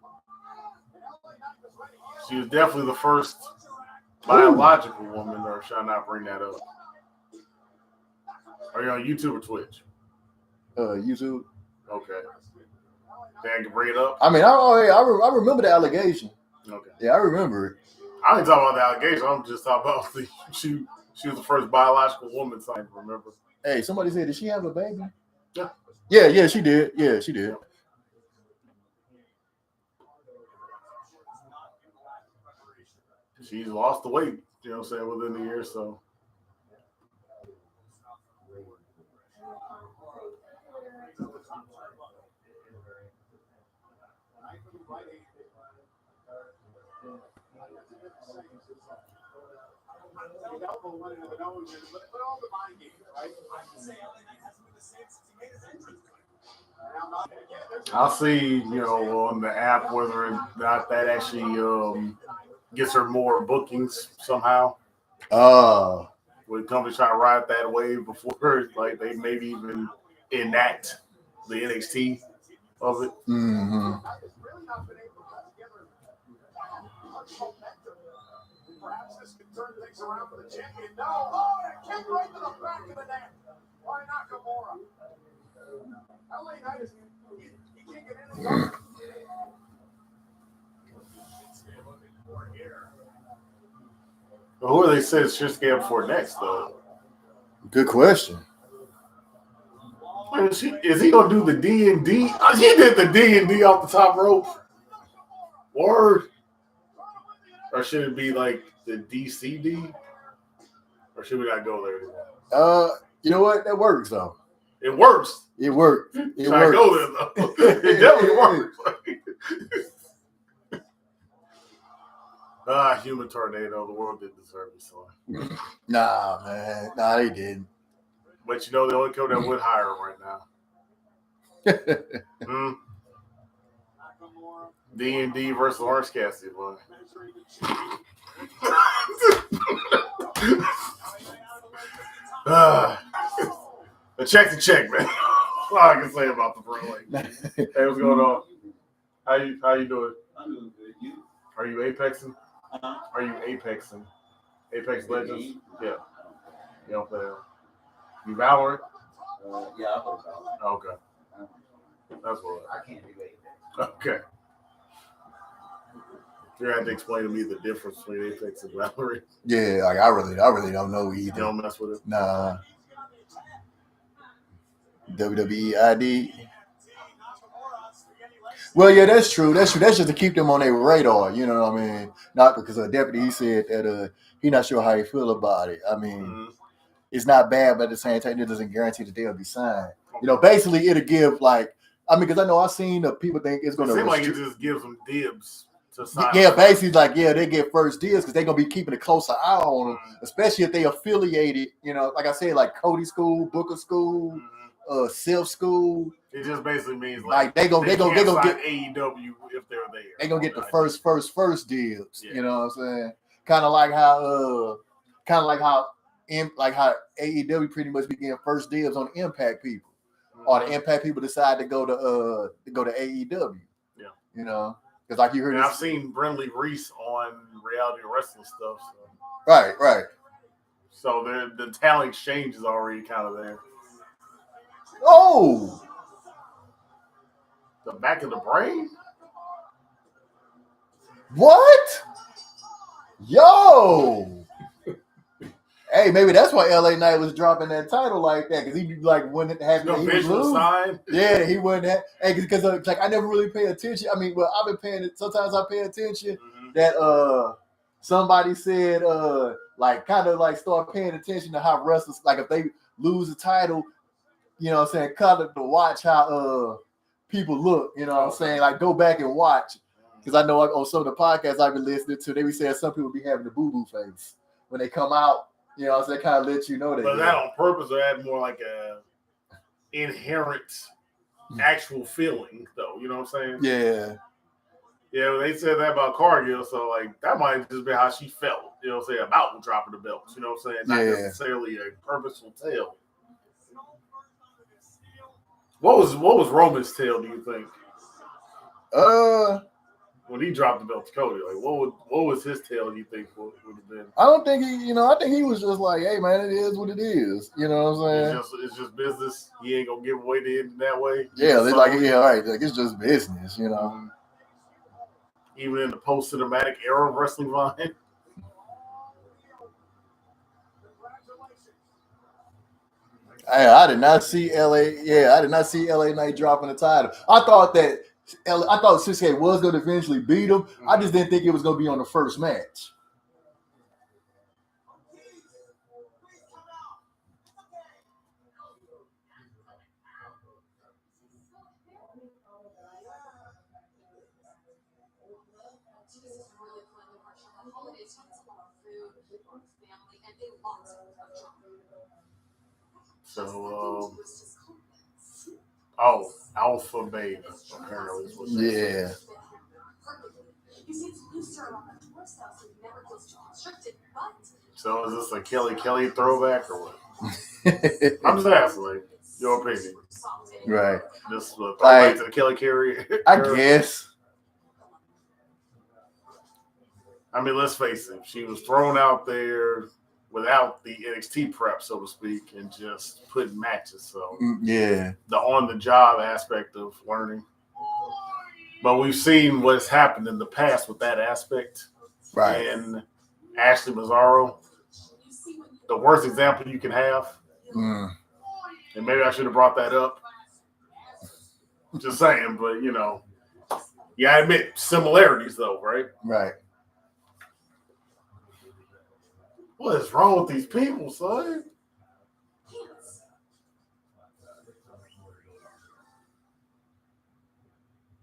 She was definitely the first biological woman, or should I not bring that up? Are you on YouTube or Twitch? YouTube. Okay. Then I can bring it up? I mean, I remember the allegation. Okay. Yeah, I remember it. I ain't talking about the allegation. I'm just talking about she was the first biological woman signed, remember? Hey, somebody said, did she have a baby? Yeah. Yeah, she did. Yeah, she did. She's lost the weight, you know what I'm saying, within the year, so. I'll see, you know, on the app whether or not that actually gets her more bookings somehow. When companies try to ride that wave before, like they maybe even enact the NXT of it. Mm-hmm. Perhaps this can turn things around for the champion. No, oh, that kick right to the back of the neck. Why Nakamura? LA Knight is he can't get anything. Well, who are they said Shinsuke up for next, though? Good question. I mean, is he gonna do the D&D? He did the D&D off the top rope. Word. Or should it be like the DCD? Or should we not go there anymore? You know what? That works though. It works. It worked. Should I go there though? It definitely works. Human tornado. The world didn't deserve it, so. Nah, man. Nah, they didn't. But you know the only coach that would hire him right now. D&D versus Orange Cassidy, boy. A check to check, man. That's all I can say about the pro league. Hey, what's going on? How you doing? I'm doing good. You? Are you apexing? Uh-huh. Are you apexing? Apex Legends? Yeah. You don't play that. You Valorant? Yeah, I play Valorant. Okay. That's what. I can't do Apex. Okay. You have to explain to me the difference between Apex and Valorant. Yeah, like I really don't know either. You don't mess with it. Nah. WWE ID. Well, yeah, that's true. That's just to keep them on their radar. You know what I mean? Not because a deputy he said that he not sure how he feel about it. I mean, it's not bad, but at the same time, it doesn't guarantee that they'll be signed. You know, basically, it'll give like because I know I've seen people think it's going to seem like it just gives them dibs to sign. Yeah, basically, like they get first deals because they're gonna be keeping a closer eye on them, especially if they affiliated. You know, like I said, like Cody School, Booker School, Silk School. It just basically means like they gonna get AEW if they're there. They gonna get the first deals. Yeah. You know what I'm saying? Kind of like how AEW pretty much be getting first deals on the Impact people, or the Impact people decide to go to AEW. Yeah, you know, because like you heard, I've seen Brentley Reese on reality wrestling stuff. So. Right. So the talent exchange is already kind of there. Oh. The back of the brain? What? Yo! Hey, maybe that's why LA Knight was dropping that title like that, because he like wouldn't have no visual sign. Yeah, he wouldn't have. Hey, because like I never really pay attention. I mean, well, I've been paying it. Sometimes I pay attention that somebody said like kind of like start paying attention to how wrestlers, like if they lose a title, you know what I'm saying, kind of to watch how people look, you know what I'm saying? Like, go back and watch. Because I know on some of the podcasts I've been listening to, they be saying some people be having the boo-boo face when they come out. You know what I'm saying? Kind of let you know that. But that on purpose, or that more like a inherent actual feeling, though. You know what I'm saying? Yeah. Yeah, they said that about Cargill, so like that might just be how she felt, you know what I'm saying, about dropping the belts. You know what I'm saying? Not necessarily a purposeful tale. What was Roman's tale, do you think? When he dropped the belt to Cody, like what was his tale, do you think would have been? I don't think I think he was just like, hey man, it is what it is. You know what I'm saying? It's just business. He ain't gonna give away the end that way. Yeah, it's like right. Like it's just business, you know. Even in the post cinematic era of wrestling Vine. I did not see LA Knight dropping the title. I thought Shinsuke was going to eventually beat him. I just didn't think it was going to be on the first match. So, Alpha Beta, apparently. Is what yeah. So is this a Kelly throwback or what? I'm just asking, like, your opinion. Right. This throwback to the Kelly Carey. I guess. I mean, let's face it. She was thrown out there without the NXT prep, so to speak, and just putting matches. So yeah, the on-the-job aspect of learning. But we've seen what's happened in the past with that aspect. Right. And Ashley Mazzaro, the worst example you can have. And maybe I should have brought that up. Just saying, but I admit similarities though, right? Right. What is wrong with these people, son?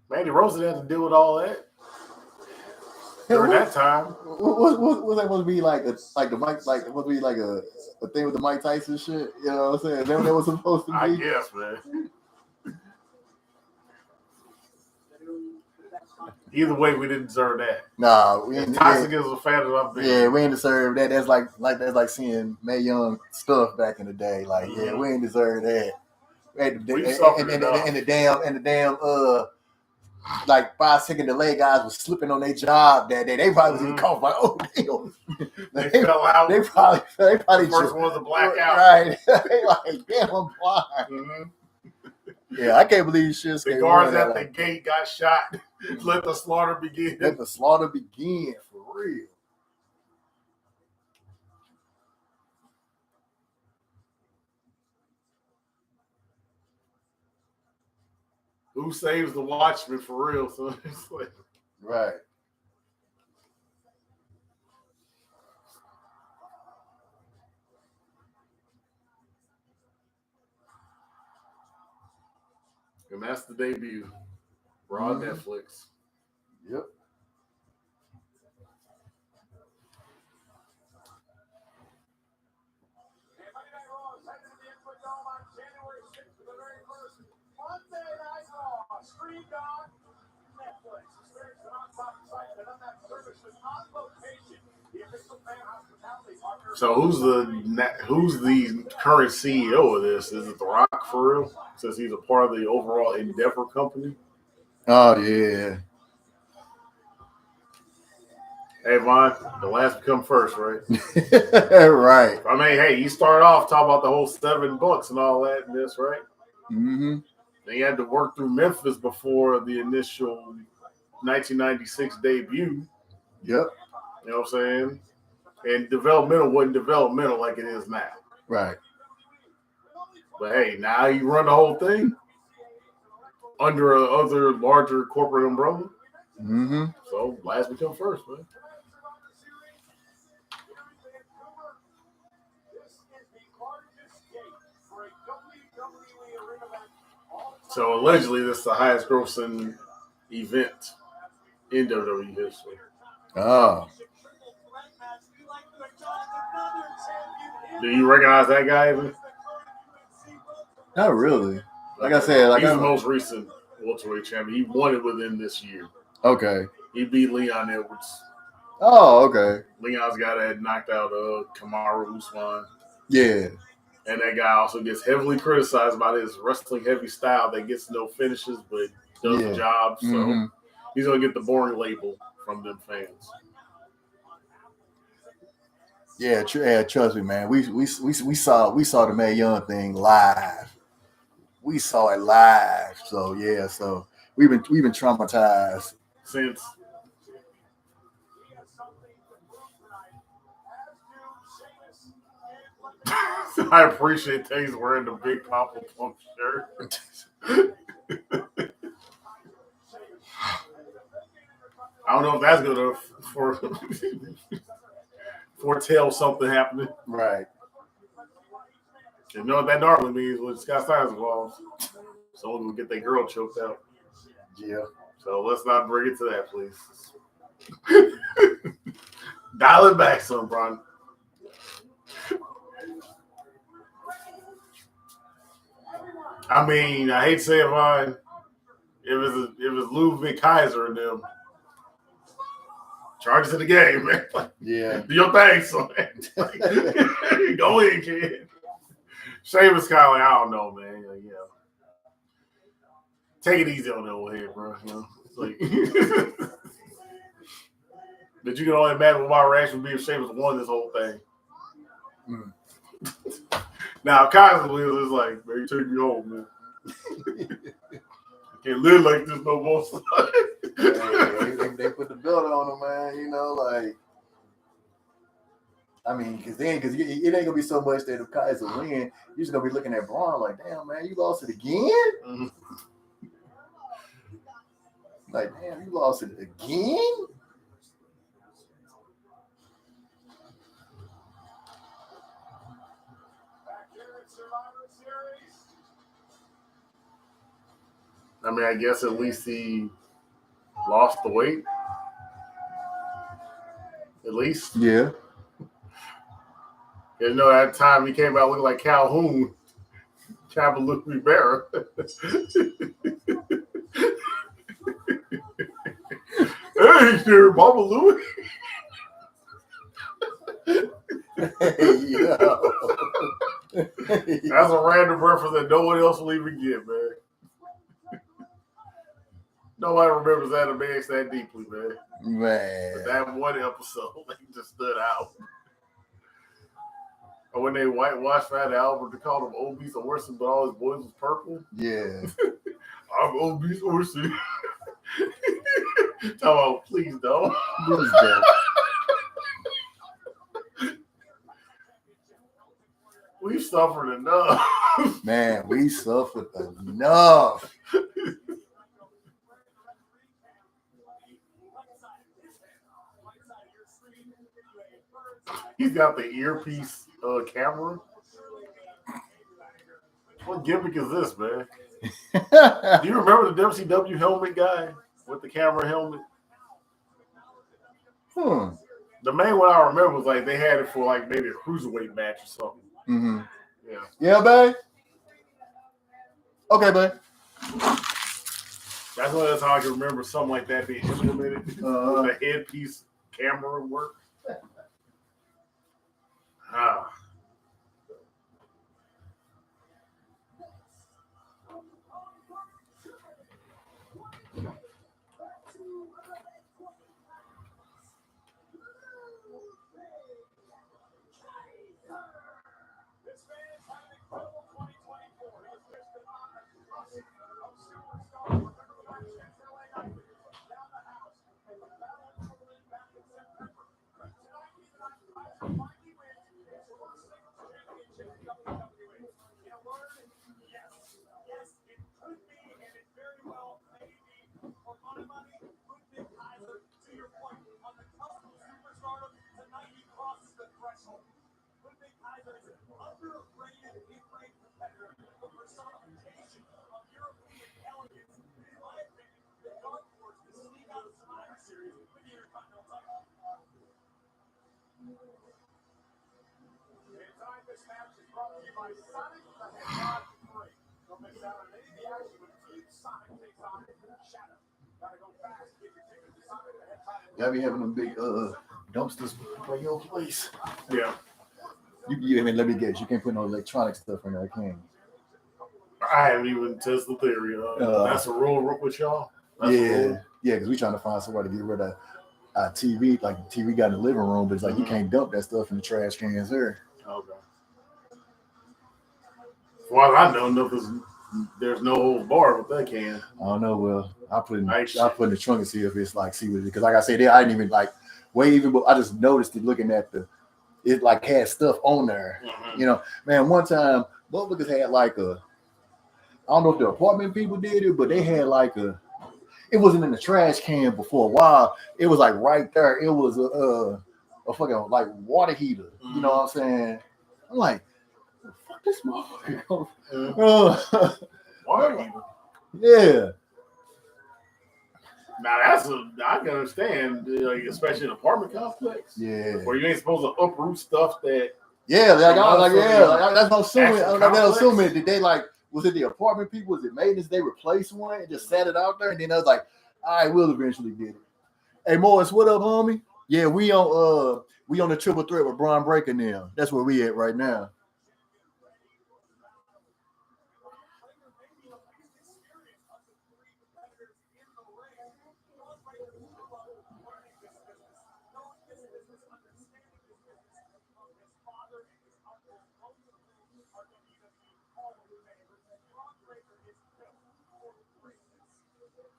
Mandy Rose had to deal with all that during that time. What's that supposed to be like? The Mike, like supposed to be like a thing with the Mike Tyson shit. You know what I'm saying? Is that what that was supposed to be? I guess, man. Either way, we didn't deserve that. Nah, we ain't. Toxic as a fan of our business. Yeah, we ain't deserve that. That's like seeing Mae Young stuff back in the day. Like, yeah, we ain't deserve that. And the damn like 5 second delay guys was slipping on their job that day. They probably was even caught like, oh damn. They fell out. They probably the first one was a blackout. Right. They like, damn, I'm blind. Yeah, I can't believe shit. The guards at the gate got shot. Let the slaughter begin. Let the slaughter begin for real. Who saves the Watchmen for real? So it's like, right. And that's the debut. Raw on Netflix. Yep. Monday Night Raw, streamed on Netflix. Experience the non-stop excitement of that service is on location. The official fan hospitality partner. So who's the current CEO of this? Is it The Rock for real? Since he's a part of the overall Endeavor company. Oh yeah. Hey, Vaughn, the last become first, right? Right. I mean, hey, you start off talking about the whole $7 and all that and this, right? Mm-hmm. They had to work through Memphis before the initial 1996 debut. Yep. You know what I'm saying? And developmental wasn't developmental like it is now. Right. But hey, now you run the whole thing under a other larger corporate umbrella. Mm-hmm. So last become first, man. So allegedly, this is the highest grossing event in WWE history. Oh. Do you recognize that guy even? Not really. Like I said, like he's the most recent welterweight champion. He won it within this year. Okay. He beat Leon Edwards. Oh, okay. Leon's guy that knocked out Kamaru Usman. Yeah. And that guy also gets heavily criticized about his wrestling heavy style that gets no finishes but does the job. So he's going to get the boring label from them fans. Yeah, trust me, man. We saw the Mae Young thing live. We saw it live. So yeah, so we've been traumatized since. I appreciate things wearing the big Papa Pump shirt. I don't know if that's gonna foretell something happening. Right. You know what that normally means when Scott Steiner's involved. Someone will get their girl choked out. Yeah. So let's not bring it to that, please. Dial it back some, Bron. I mean, I hate to say it, Vaughn. If it's Ludwig Kaiser and them, charge to the game, man. Like, yeah. Do your thing, son. Like, go in, kid. Sheamus kind of like, I don't know, man. Like, yeah. Take it easy on the old head, bro. You know, it's like but you can only imagine what my reaction would be if Sheamus won this whole thing. Mm. Now, Kaiser was like, man, you take me home, man. I can't live like this no more. They put the belt on him, man. You know, like, I mean, because it ain't gonna be so much that if Kaiser win, you're just gonna be looking at Braun like, damn, man, you lost it again. Mm-hmm. Like, damn, you lost it again. I mean, I guess at least he lost the weight. At least. Yeah. You know, that time he came out looking like Calhoun. Cavalier Rivera. Hey, there, Baba Louie. That's a random reference that no one else will even get, man. Nobody remembers that man that deeply, man. Man. But that one episode, he just stood out. Or when they whitewashed Fat Albert, they called him obese Orson, but all his boys was purple. Yeah. I'm obese Orson. Oh, please don't. Please don't. We've suffered enough. Man, we suffered enough. He's got the earpiece camera. What gimmick is this, man? Do you remember the WCW helmet guy with the camera helmet? The main one I remember was like they had it for like maybe a cruiserweight match or something. Mm-hmm. Yeah. Yeah, babe. Okay, babe. That's how I can remember something like that being implemented. With the headpiece camera work. Ah. Y'all be having them big dumpsters by your place. Yeah. I mean, let me guess. You can't put no electronic stuff in there, can you? I haven't even tested the theory. That's a rule with y'all? Yeah, because we're trying to find somewhere to get rid of TV. Like, the TV got in the living room, but it's like you can't dump that stuff in the trash cans there. Okay. Well, I know there's no whole bar with that can. I don't know. Well, I put in the trunk and see if it's like, see what it is. Because like I said, I didn't even like but I just noticed it looking at it like had stuff on there. Mm-hmm. You know, man, one time motherfuckers had like I don't know if the apartment people did it, but they had like it wasn't in the trash can before a while. It was like right there. It was a fucking like water heater. Mm-hmm. You know what I'm saying? I'm like, fuck this motherfucker. Mm-hmm. Water heater. Yeah. Now I can understand, like, especially in an apartment complex. Yeah. Where you ain't supposed to uproot stuff that. Yeah, like I was like, that's no assuming. Complex. Did they like? Was it the apartment people? Was it maintenance? They replaced one and just sat it out there, and then I was like, all right, we'll eventually get it. Hey, Morris, what up, homie? Yeah, we on the triple threat with Braun Breaker now. That's where we at right now.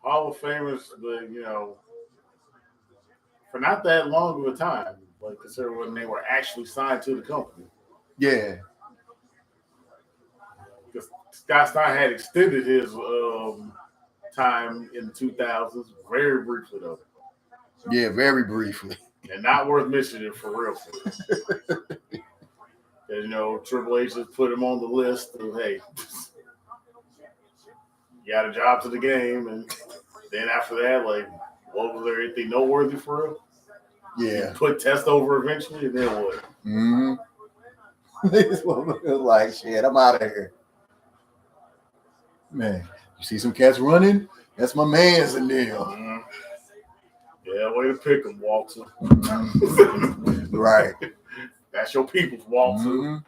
Hall of Famers, for not that long of a time, like consider when they were actually signed to the company. Yeah. Because Scott Stein had extended his time in the 2000s very briefly, though. Yeah, very briefly. And not worth mentioning for real. Because, Triple H just put him on the list of, hey, you got a job to the game. And then after that, like, what was there anything noteworthy for him? Yeah. You put Test over eventually, and then what? Mm-hmm. This woman was like, shit, I'm out of here. Man, you see some cats running? That's my man's in there. Mm-hmm. Yeah, way to pick them, Walter. Right. That's your people's, Walter.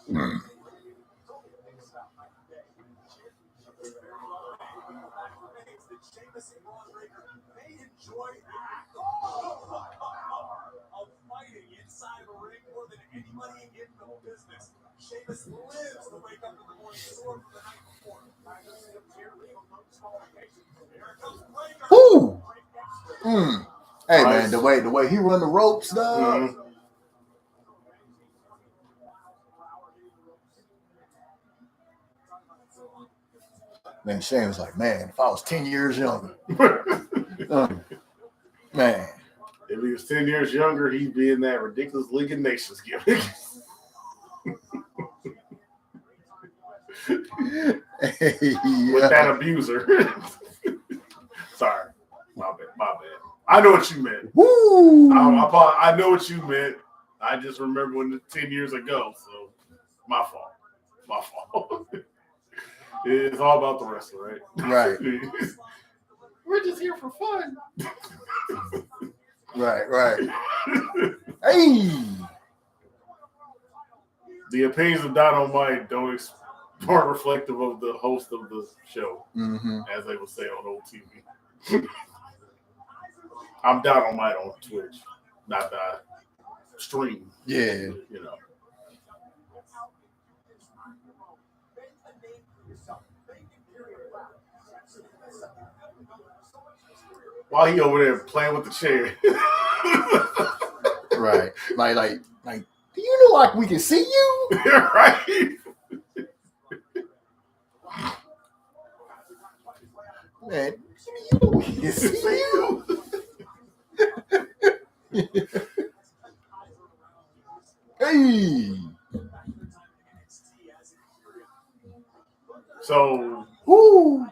Mm-hmm. Hey man, the way he run the ropes, dog. Mm-hmm. Man, Shane was like, man, if I was 10 years younger, man. If he was 10 years younger, he'd be in that ridiculous League of Nations gimmick. With that abuser. Sorry. My bad. I know what you meant. Woo! I know what you meant. I just remember when 10 years ago, so my fault. It's all about the wrestler, right? Right. We're just here for fun. Right. Hey! The opinions of Dynamite aren't reflective of the host of the show, as they would say on old TV. I'm Dynamite on Twitch, not the stream. Yeah. You know. While he over there playing with the chair. Right. Like, do you know like we can see you? Right. Man, you know we can see you. Hey. So, woo.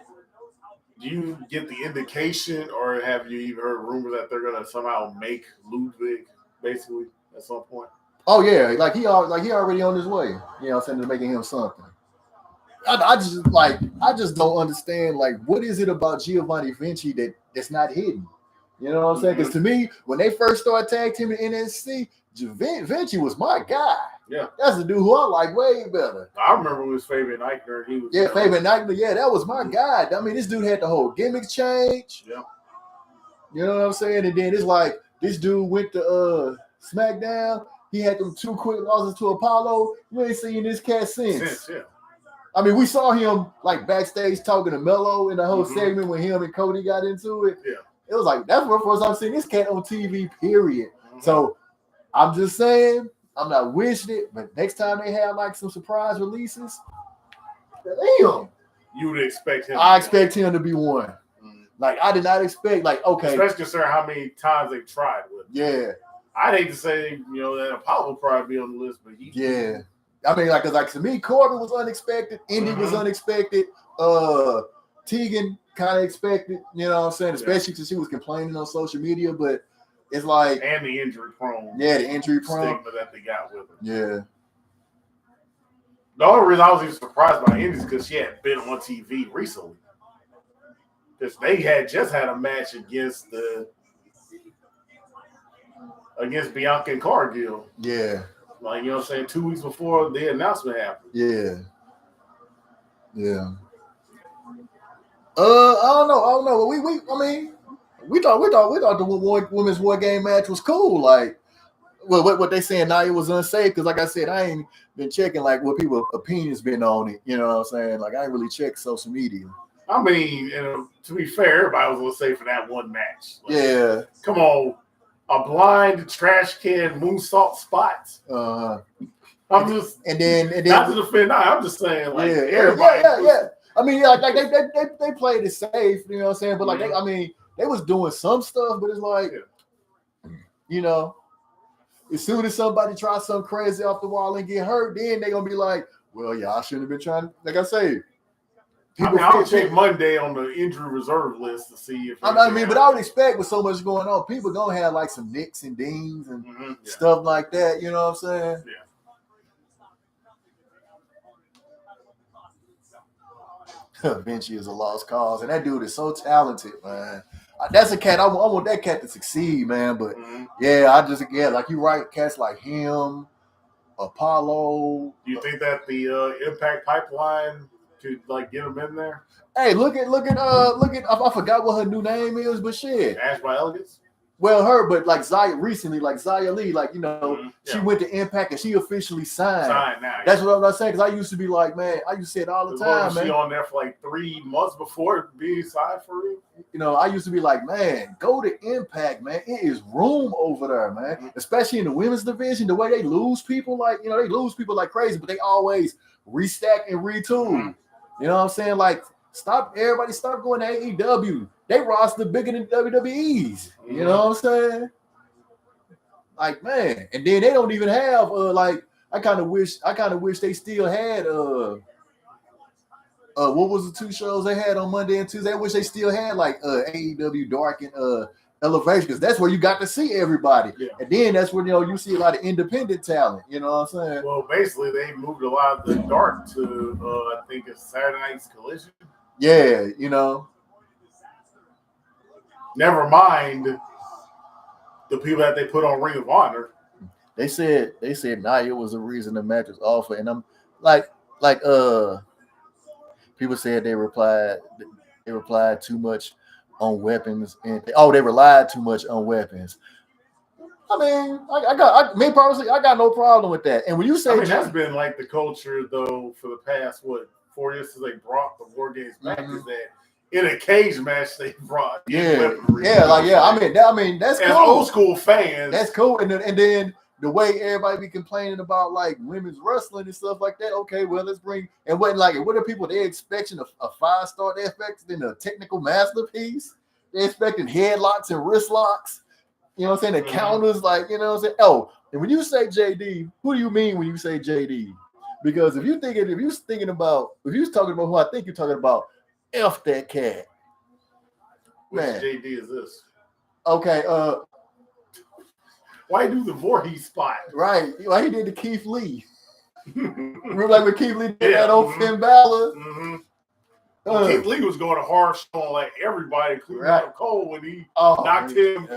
Do you get the indication, or have you even heard rumors that they're gonna somehow make Ludwig basically at some point? Oh yeah, like he already on his way. You know what I'm saying, to making him something. I just don't understand, like, what is it about Giovanni Vinci that's not hidden? You know what I'm saying? Because to me, when they first started tag teaming in NXT, Vinci was my guy. Yeah, that's the dude who I like way better. I remember it was Fabian Eichner. He was Fabian Eichner. Yeah, that was my guy. I mean, this dude had the whole gimmicks change. Yeah, you know what I'm saying? And then it's like this dude went to SmackDown. He had them 2 quick losses to Apollo. You ain't seen this cat since. Yeah. I mean, we saw him like backstage talking to Mello in the whole segment when him and Cody got into it. Yeah. It was like, that's the first time I've seen this cat on TV, period. So I'm just saying, I'm not wishing it, but next time they have like some surprise releases, damn. You would expect him. I expect him to be one. Like, I did not expect, like, okay. Especially considering how many times they've tried with him. Yeah. I'd hate to say, that Apollo would probably be on the list, but yeah. I mean, like, cause like to me, Corbin was unexpected. Indy was unexpected. Tegan kind of expected, you know what I'm saying? Especially because she was complaining on social media, but it's like, and the injury prone. Yeah, the injury prone stigma that they got with her. Yeah. The only reason I was even surprised by Indy is because she had been on TV recently. Because they had just had a match against Bianca and Cargill. Yeah. Like, you know what I'm saying? 2 weeks before the announcement happened. Yeah. Yeah. I don't know. We thought the women's war game match was cool. Like, well, what they saying now, it was unsafe because, like I said, I ain't been checking like what people's opinions been on it. You know what I'm saying? Like, I ain't really checked social media. I mean, to be fair, everybody was gonna say for that one match. Like, yeah. Come on, a blind trash can moonsault spot. I'm just and then not to defend. I'm just saying, like, everybody. Yeah. I mean, like they played it safe. You know what I'm saying? But like, they was doing some stuff, but it's like, as soon as somebody tries something crazy off the wall and get hurt, then they're gonna be like, well, yeah, I shouldn't have been trying. Like I say. I'll check Monday on the injury reserve list to see if. But I would expect with so much going on, people gonna have like some nicks and dings and stuff like that. You know what I'm saying? Yeah. Vinci is a lost cause, and that dude is so talented, man. That's a cat. I want that cat to succeed, man. But like you're right, cats like him, Apollo. Do you think that the Impact pipeline could like get him in there? Hey, look at I forgot what her new name is, but shit. Ash by Elegance? Well, but like Zaya recently, like Zaya Lee, like, she went to Impact and she officially signed. Signed now. That's what I'm saying, because I used to be like, man, I used to say it all the time, man. She on there for like 3 months before being signed for real? I used to be like, man, go to Impact, man. It is room over there, man. Especially in the women's division, the way they lose people, like, they lose people like crazy, but they always restack and retool. You know what I'm saying? Like, stop going to AEW. They roster bigger than WWE's. You know what I'm saying? Like, man, and then they don't even have like, I kind of wish they still had what was the two shows they had on Monday and Tuesday? I wish they still had like AEW Dark and Elevation, because that's where you got to see everybody. Yeah. And then that's where you see a lot of independent talent. You know what I'm saying? Well, basically they moved a lot of the Dark to I think it's Saturday Night's Collision. Yeah, Never mind the people that they put on Ring of Honor. They said Nia was the reason the match was awful, and I'm like people said they replied too much on weapons, and they relied too much on weapons. I mean, I got no problem with that. And when you say that's been like the culture though for the past 4 years since they brought the War Games back, is that in a cage match they brought weaponry. I mean that's cool. As old school fans, that's cool. And then the way everybody be complaining about like women's wrestling and stuff like that. Okay, well, let's bring and what are people they expecting a 5-star? They expecting a technical masterpiece. They expecting headlocks and wrist locks. You know what I'm saying? The counters, like, you know what I'm saying? Oh, and when you say JD, who do you mean when you say JD? Because if you're talking about who I think you're talking about, F that cat. Which JD is this? Okay, why do the Voorhees spot? Right. Why he did the Keith Lee. Remember like when Keith Lee did that old Finn Balor? Keith Lee was going to hard show on like everybody, including Adam Cole, when he knocked him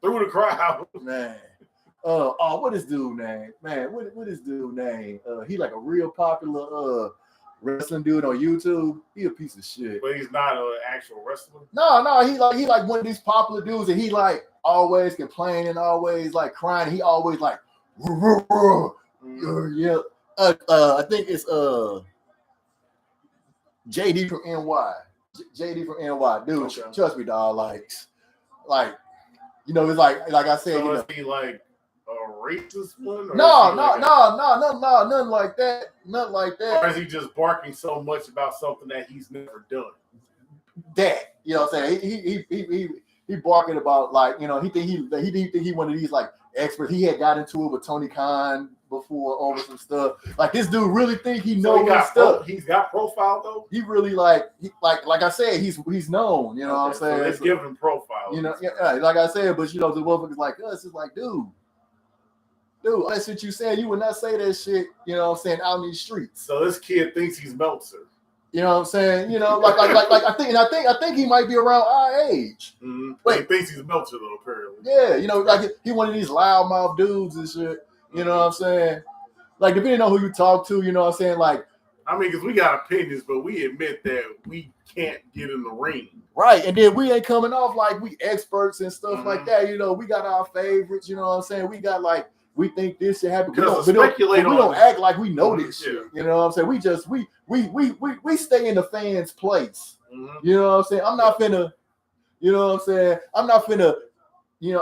through the crowd. Man. What is dude name? Man, what is dude name? He like a real popular wrestling dude on YouTube. He a piece of shit. But he's not an actual wrestler. No, he like one of these popular dudes, and he like always complaining, always like crying. He always like, yeah. I think it's JD from NY. JD from NY, dude. Okay. Trust me, dog. Like, it's like I said. So is he like a racist one? No, nothing like that. Nothing like that. Or is he just barking so much about something that he's never done? That, you know what I'm saying? He barking about, like, he think he one of these like experts. He had got into it with Tony Khan before over some stuff. Like, this dude really think he knows his stuff. He's got profile though. He really like I said, he's known. You know what I'm saying? So let's give him profile. Like I said, but the motherfuckers like us. It's like, dude, that's what you said. You would not say that shit. You know what I'm saying? Out in these streets. So this kid thinks he's Meltzer. You know what I'm saying? Like I think he might be around our age. Mm-hmm. But he thinks he's Meltzer though, apparently. Yeah, like he one of these loudmouth dudes and shit. You know what I'm saying? Like, depending on who you talk to, you know what I'm saying? Like, I mean, because we got opinions, but we admit that we can't get in the ring. Right, and then we ain't coming off like we experts and stuff like that. We got our favorites. You know what I'm saying? We got like, we think this should happen. We don't act like we know this shit. You know what I'm saying? We just we stay in the fans' place. You know what I'm saying? I'm not finna. You know what I'm saying? I'm not finna.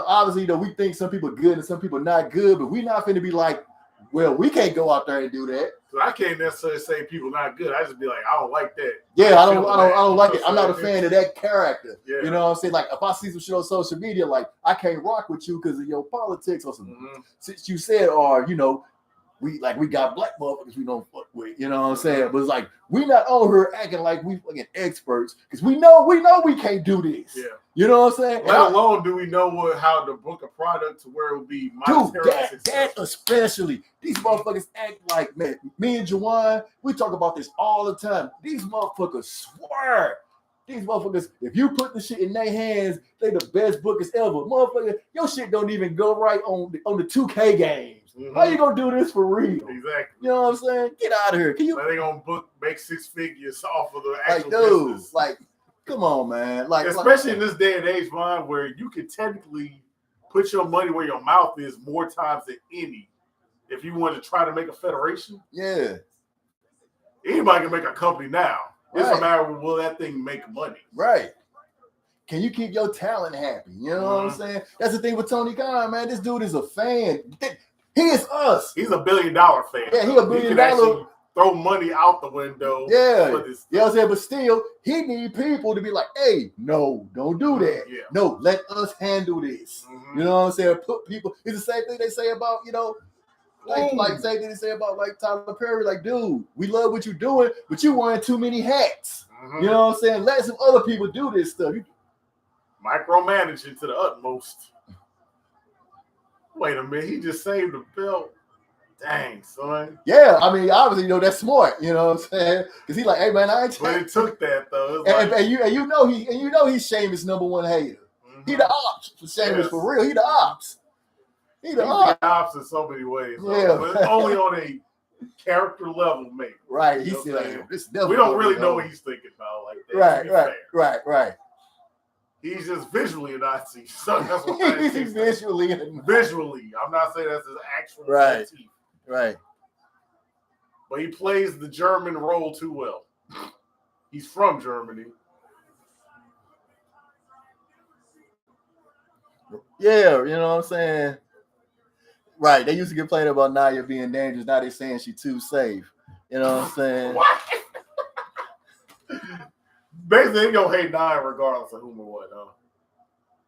Obviously, we think some people are good and some people are not good, but we not finna be like, well, we can't go out there and do that. So I can't necessarily say people not good. I just be like, I don't like that. Yeah, I don't like it. I'm not a fan of that character. Yeah. You know what I'm saying? Like, if I see some shit on social media, like, I can't rock with you because of your politics or some since you said, or we got black motherfuckers we don't fuck with. You know what I'm saying? But it's like, we not on here acting like we fucking experts because we know we can't do this. Yeah. You know what I'm saying? Let alone do we know how to book a product to where it will be monetary. Dude, that especially. These motherfuckers act like, man, me and Juwan, we talk about this all the time. These motherfuckers swear. These motherfuckers, if you put the shit in their hands, they the best bookers ever. Motherfucker, your shit don't even go right on the 2K games. How you gonna do this for real? Exactly. You know what I'm saying? Get out of here. Can you? They gonna make 6 figures off of the actual business. Like, come on, man. Like, especially in this day and age, Vaughn, where you can technically put your money where your mouth is more times than any. If you want to try to make a federation, anybody can make a company now. It's a matter of will that thing make money, right? can you keep your talent happy? You know what I'm saying? That's the thing with Tony Khan, man. This dude is a fan. He is us. He's $1 billion fan. Yeah, he $1 billion. Throw money out the window. Yeah, you know what I'm saying? But still, he need people to be like, hey, no, don't do that. Yeah. No, let us handle this. You know what I'm saying? Put people. It's the same thing they say about, like same thing they say about like Tyler Perry. Like, dude, we love what you're doing, but you wearing too many hats. You know what I'm saying? Let some other people do this stuff. Micromanaging to the utmost. Wait a minute, he just saved the belt. Dang, son. Yeah, I mean, obviously, that's smart. You know what I'm saying? Because he's like, hey man, I ain't. But it took that though. And you know he's Sheamus' #1 hater. He the ops for Sheamus for real. He the ops. He's the ops in so many ways. Yeah, but only on a character level, maybe. Right. He's like, we don't really know what he's thinking about like that. Right. He's just visually a Nazi. So that's what he's visually. I'm not saying that's his actual motif. Right. But he plays the German role too well. He's from Germany. Yeah, you know what I'm saying? Right. They used to complain about Nia being dangerous. Now they're saying she's too safe. You know what I'm saying? What? Basically, they're going to hate Nia regardless of whom or what, huh?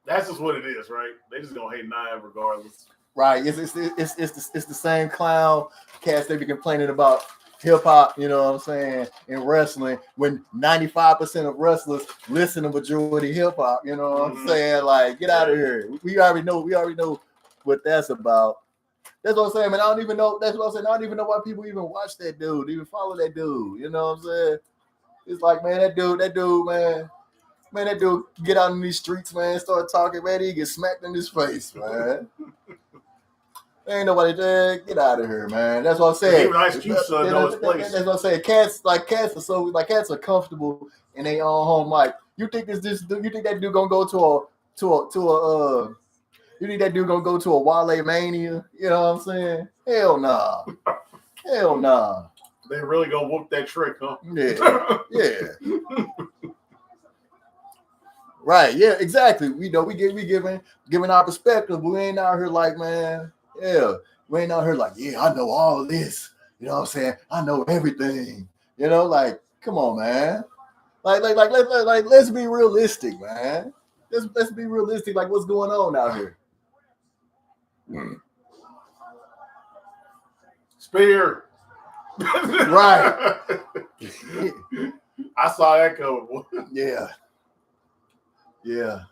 That's just what it is, right? They just going to hate Nia regardless. Right, it's the same clown cast they be complaining about hip hop, you know what I'm saying, in wrestling when 95% of wrestlers listen to majority hip hop, you know what I'm saying? Like, get out of here. We already know what that's about. That's what I'm saying, man. I don't even know. That's what I'm saying. I don't even know why people even watch that dude, even follow that dude. You know what I'm saying? It's like, man, that dude, man. Man, that dude get out in these streets, man, start talking, man, he get smacked in his face, man. Ain't nobody there. Get out of here, man. That's what I'm saying. Even Ice Cube son know his place. That's what I'm saying. Cats are comfortable in their own home. Like, you think that dude gonna go you think that dude gonna go to a Wale Mania? You know what I'm saying? Hell nah. Hell nah. They really gonna whoop that trick, huh? Yeah. Right. Yeah. Exactly. We giving our perspective. We ain't out here like, man. Yeah, we ain't out here like, yeah, I know all of this. You know what I'm saying? I know everything. You know, like, come on, man. Let's be realistic, man. Let's be realistic. Like, what's going on out here? Spear. Right. I saw that coming. Yeah. Yeah.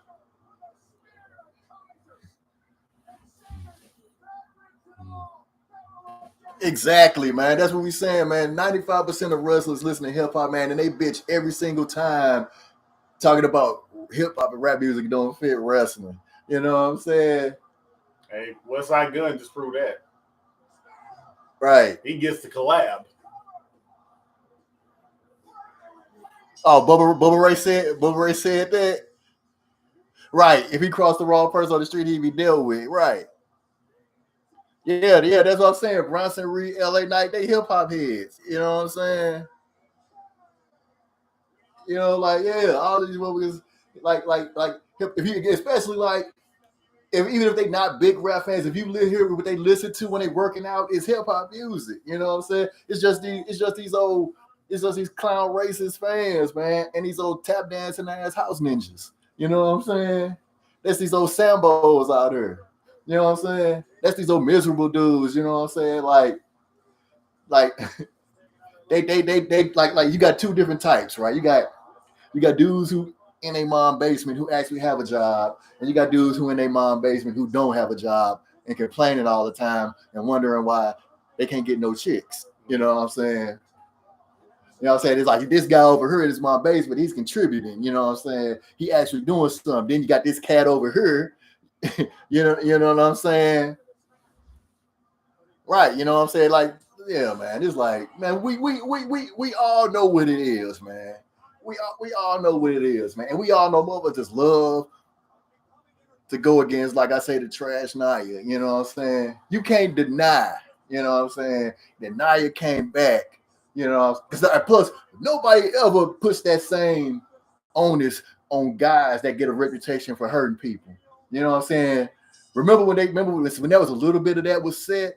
Exactly, man. That's what we saying, man. 95% of wrestlers listen to hip hop, man, and they bitch every single time talking about hip hop and rap music don't fit wrestling. You know what I'm saying? Hey, Westside Gunn just proved that. Right. He gets the collab. Oh, Bubba Ray said that. Right. If he crossed the wrong person on the street, he'd be dealt with. Right. Yeah, that's what I'm saying. Bronson Reed, LA Knight, they hip hop heads. You know what I'm saying? You know, like, yeah, all these movies, like, if you, especially like, even if they not big rap fans, if you hear what they listen to when they working out, it's hip hop music. You know what I'm saying? It's just these clown racist fans, man, and these old tap dancing ass house ninjas. You know what I'm saying? That's these old Sambos out there. You know what I'm saying? That's these old miserable dudes. You know what I'm saying? Like they like you got two different types, right? You got dudes who in a mom basement who actually have a job, and you got dudes who in a mom basement who don't have a job and complaining all the time and wondering why they can't get no chicks. You know what I'm saying? You know what I'm saying? It's like this guy over here is my basement. He's contributing. You know what I'm saying? He actually doing something. Then you got this cat over here. you know what I'm saying? Right. You know what I'm saying? Like, yeah, man. It's like, man, we all know what it is, man. We all know what it is, man. And we all know more just love to go against, like I say, the trash Nia. You know what I'm saying? You can't deny, you know what I'm saying, that Nia came back. You know, because plus nobody ever puts that same onus on guys that get a reputation for hurting people. You know what I'm saying? Remember when there was a little bit of that was said,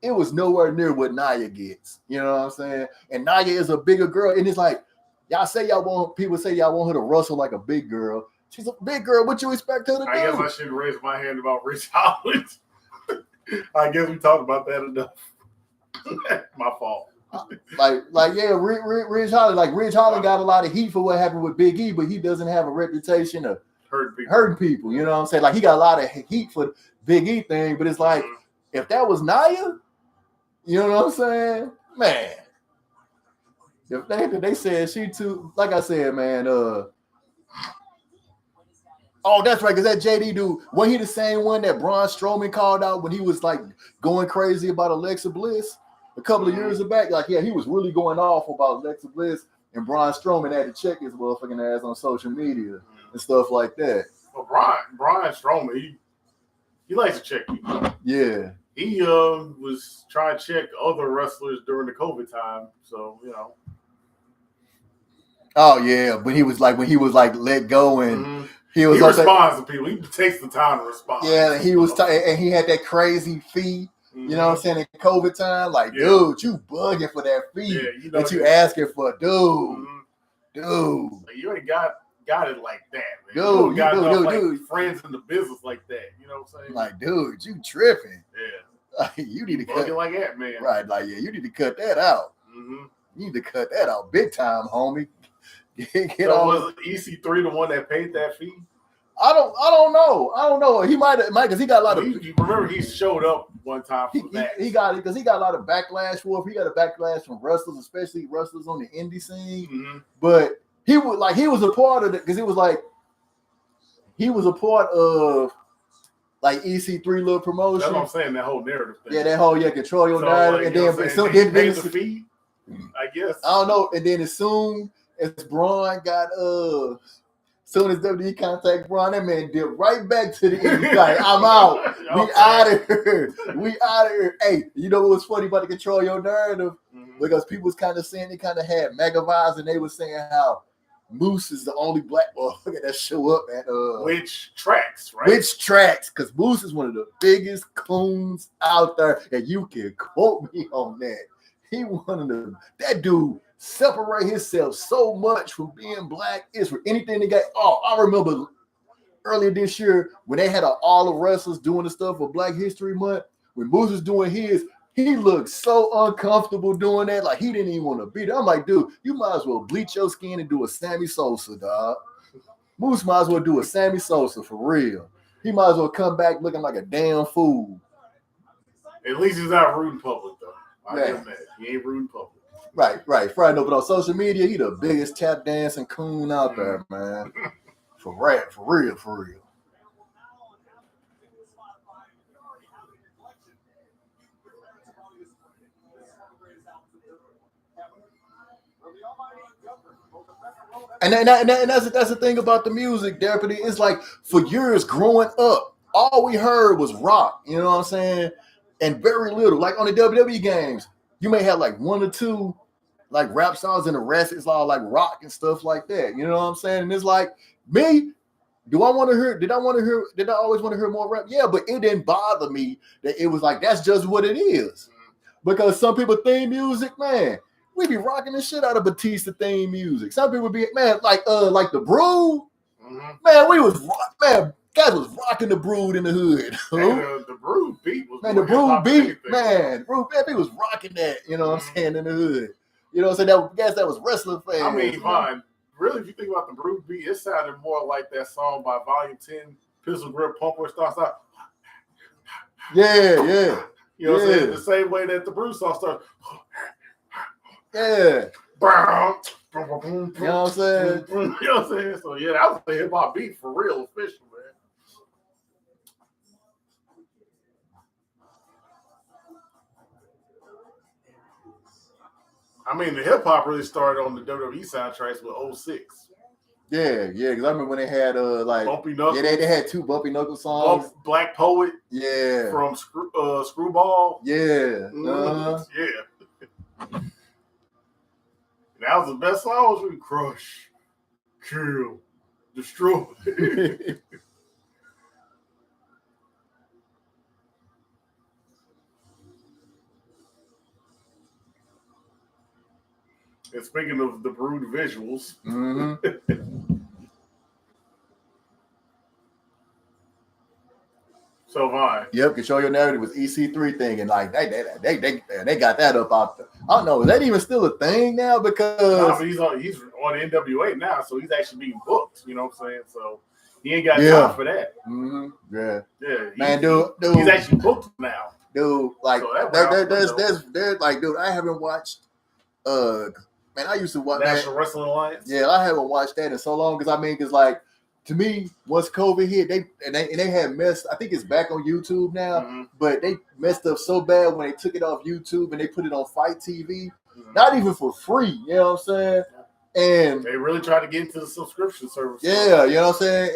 it was nowhere near what Nia gets. You know what I'm saying? And Nia is a bigger girl, and it's like people say y'all want her to wrestle like a big girl. She's a big girl. What you expect her to do? I guess I should raise my hand about Rich Holland. I guess we talked about that enough. My fault. Ridge Holland. Ridge Holland got a lot of heat for what happened with Big E, but he doesn't have a reputation of hurting people. You know what I'm saying? Like, he got a lot of heat for the Big E thing, but it's like, if that was Nia, you know what I'm saying? Man. If they said she too, like I said, man, oh, that's right, because that JD dude, wasn't he the same one that Braun Strowman called out when he was like going crazy about Alexa Bliss a couple of years back? Like, yeah, he was really going off about Alexa Bliss, and Braun Strowman had to check his motherfucking ass on social media and stuff like that. Well, Braun Strowman, he likes to check people. Yeah. He was trying to check other wrestlers during the COVID time, so, you know. Oh, yeah, but he was like, when he was like let go and he responds to people. He takes the time to respond. Yeah, and he was and he had that crazy fee. You know what I'm saying? In COVID time, like, dude, you bugging for that fee that you asking for, dude. Dude, like, you ain't got it like that, man. Dude, you got friends in the business like that. You know what I'm saying? Like, dude, you tripping? Yeah. Like, you need to cut like that, man. Right? Like, yeah, you need to cut that out. You need to cut that out big time, homie. Was EC3 the one that paid that fee? I don't know. He might because he got a lot of. Remember, he showed up one time for that. He got it because he got a lot of backlash for it. He got a backlash from wrestlers, especially wrestlers on the indie scene. But he was a part of it because it was like he was a part of like EC3 little promotion. That's what I'm saying. That whole narrative thing. Yeah, that whole control your narrative, and then the fee. I guess I don't know. And then as soon as Braun got soon as WWE contact Braun, that man dipped right back to the indie. Like, I'm out. We out of here. We out of here. Hey, you know what was funny about the control your narrative? Because people was kind of saying they kind of had mega vibes, and they were saying how Moose is the only black motherfucker that show up at Which tracks, right? Which tracks? Because Moose is one of the biggest coons out there, and you can quote me on that. He one of them. That dude separate himself so much from being black. Is for anything they got. Oh, I remember earlier this year when they had all the wrestlers doing the stuff for Black History Month. When Moose was doing his, he looked so uncomfortable doing that. Like, he didn't even want to be there. I'm like, dude, you might as well bleach your skin and do a Sammy Sosa, dog. Moose might as well do a Sammy Sosa for real. He might as well come back looking like a damn fool. At least he's not rude in public, though. I give him that. He ain't rude in public. Right. Friday, no, but on social media, he the biggest tap dancing coon out there, man. For real. And that's the thing about the music, Deputy. It's like for years growing up, all we heard was rock. You know what I'm saying? And very little. Like on the WWE games, you may have like one or two like rap songs, and the rest is all like rock and stuff like that. You know what I'm saying? And it's like, me, did I always want to hear more rap? Yeah, but it didn't bother me that it was like, that's just what it is. Because some people theme music, man, we be rocking the shit out of Batista theme music. Some people be, man, like the Brood. Man, guys was rocking the Brood in the hood. The Brood beat was the Brood beat was rocking that, you know what I'm saying, in the hood. You know what I'm saying? That was wrestling fans. I mean, fine. Really, if you think about the Brood beat, it sounded more like that song by Volume 10, Pistol Grip Pumper starts out. Yeah. You know what I'm saying? The same way that the Brood song starts. Yeah. You know what I'm saying? So, yeah, that was the hip hop beat for real, official, man. I mean, the hip hop really started on the WWE soundtracks with 06. Yeah, because I remember when they had Bumpy Knuckles. Yeah, they had two Bumpy Knuckles songs. Black Poet. Yeah. From Screwball. Yeah. Yeah. That was the best songs. We crush, kill, Destroy. And speaking of the Brood visuals, so fine. Yep, Control Your Narrative was EC3 thing, and like they got that up out there. I don't know, is that even still a thing now? Because but he's on NWA now, so he's actually being booked. You know what I'm saying? So he ain't got time for that. Yeah, man, dude, he's actually booked now. Dude, like so there's like, dude, I haven't watched. Man, I used to watch National Wrestling Alliance. Yeah, I haven't watched that in so long because like, to me, once COVID hit, they had messed. I think it's back on YouTube now, but they messed up so bad when they took it off YouTube and they put it on Fight TV, not even for free. You know what I'm saying? And they really tried to get into the subscription service. Yeah, you know what I'm saying?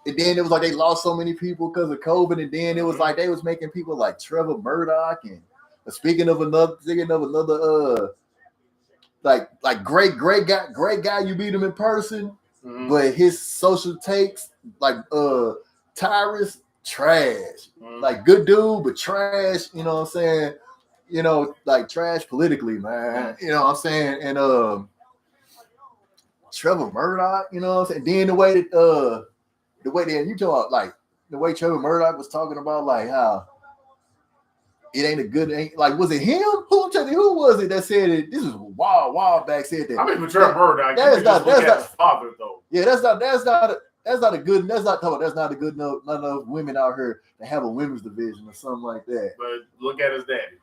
And then it was like they lost so many people because of COVID, and then it was like they was making people like Trevor Murdoch and speaking of another like great guy, you meet him in person, but his social takes like Tyrus trash, like good dude but trash. You know what I'm saying? You know, like trash politically, man. You know what I'm saying? And Trevor Murdoch, you know what I'm saying? Then the way that you talk, like the way Trevor Murdoch was talking about like how it ain't a good, like, was it him? Who was it that said it? This is wild back said that. I mean, with Trevor Murdoch, that's not his father though. Yeah, that's not a good enough none of women out here to have a women's division or something like that. But look at his daddy.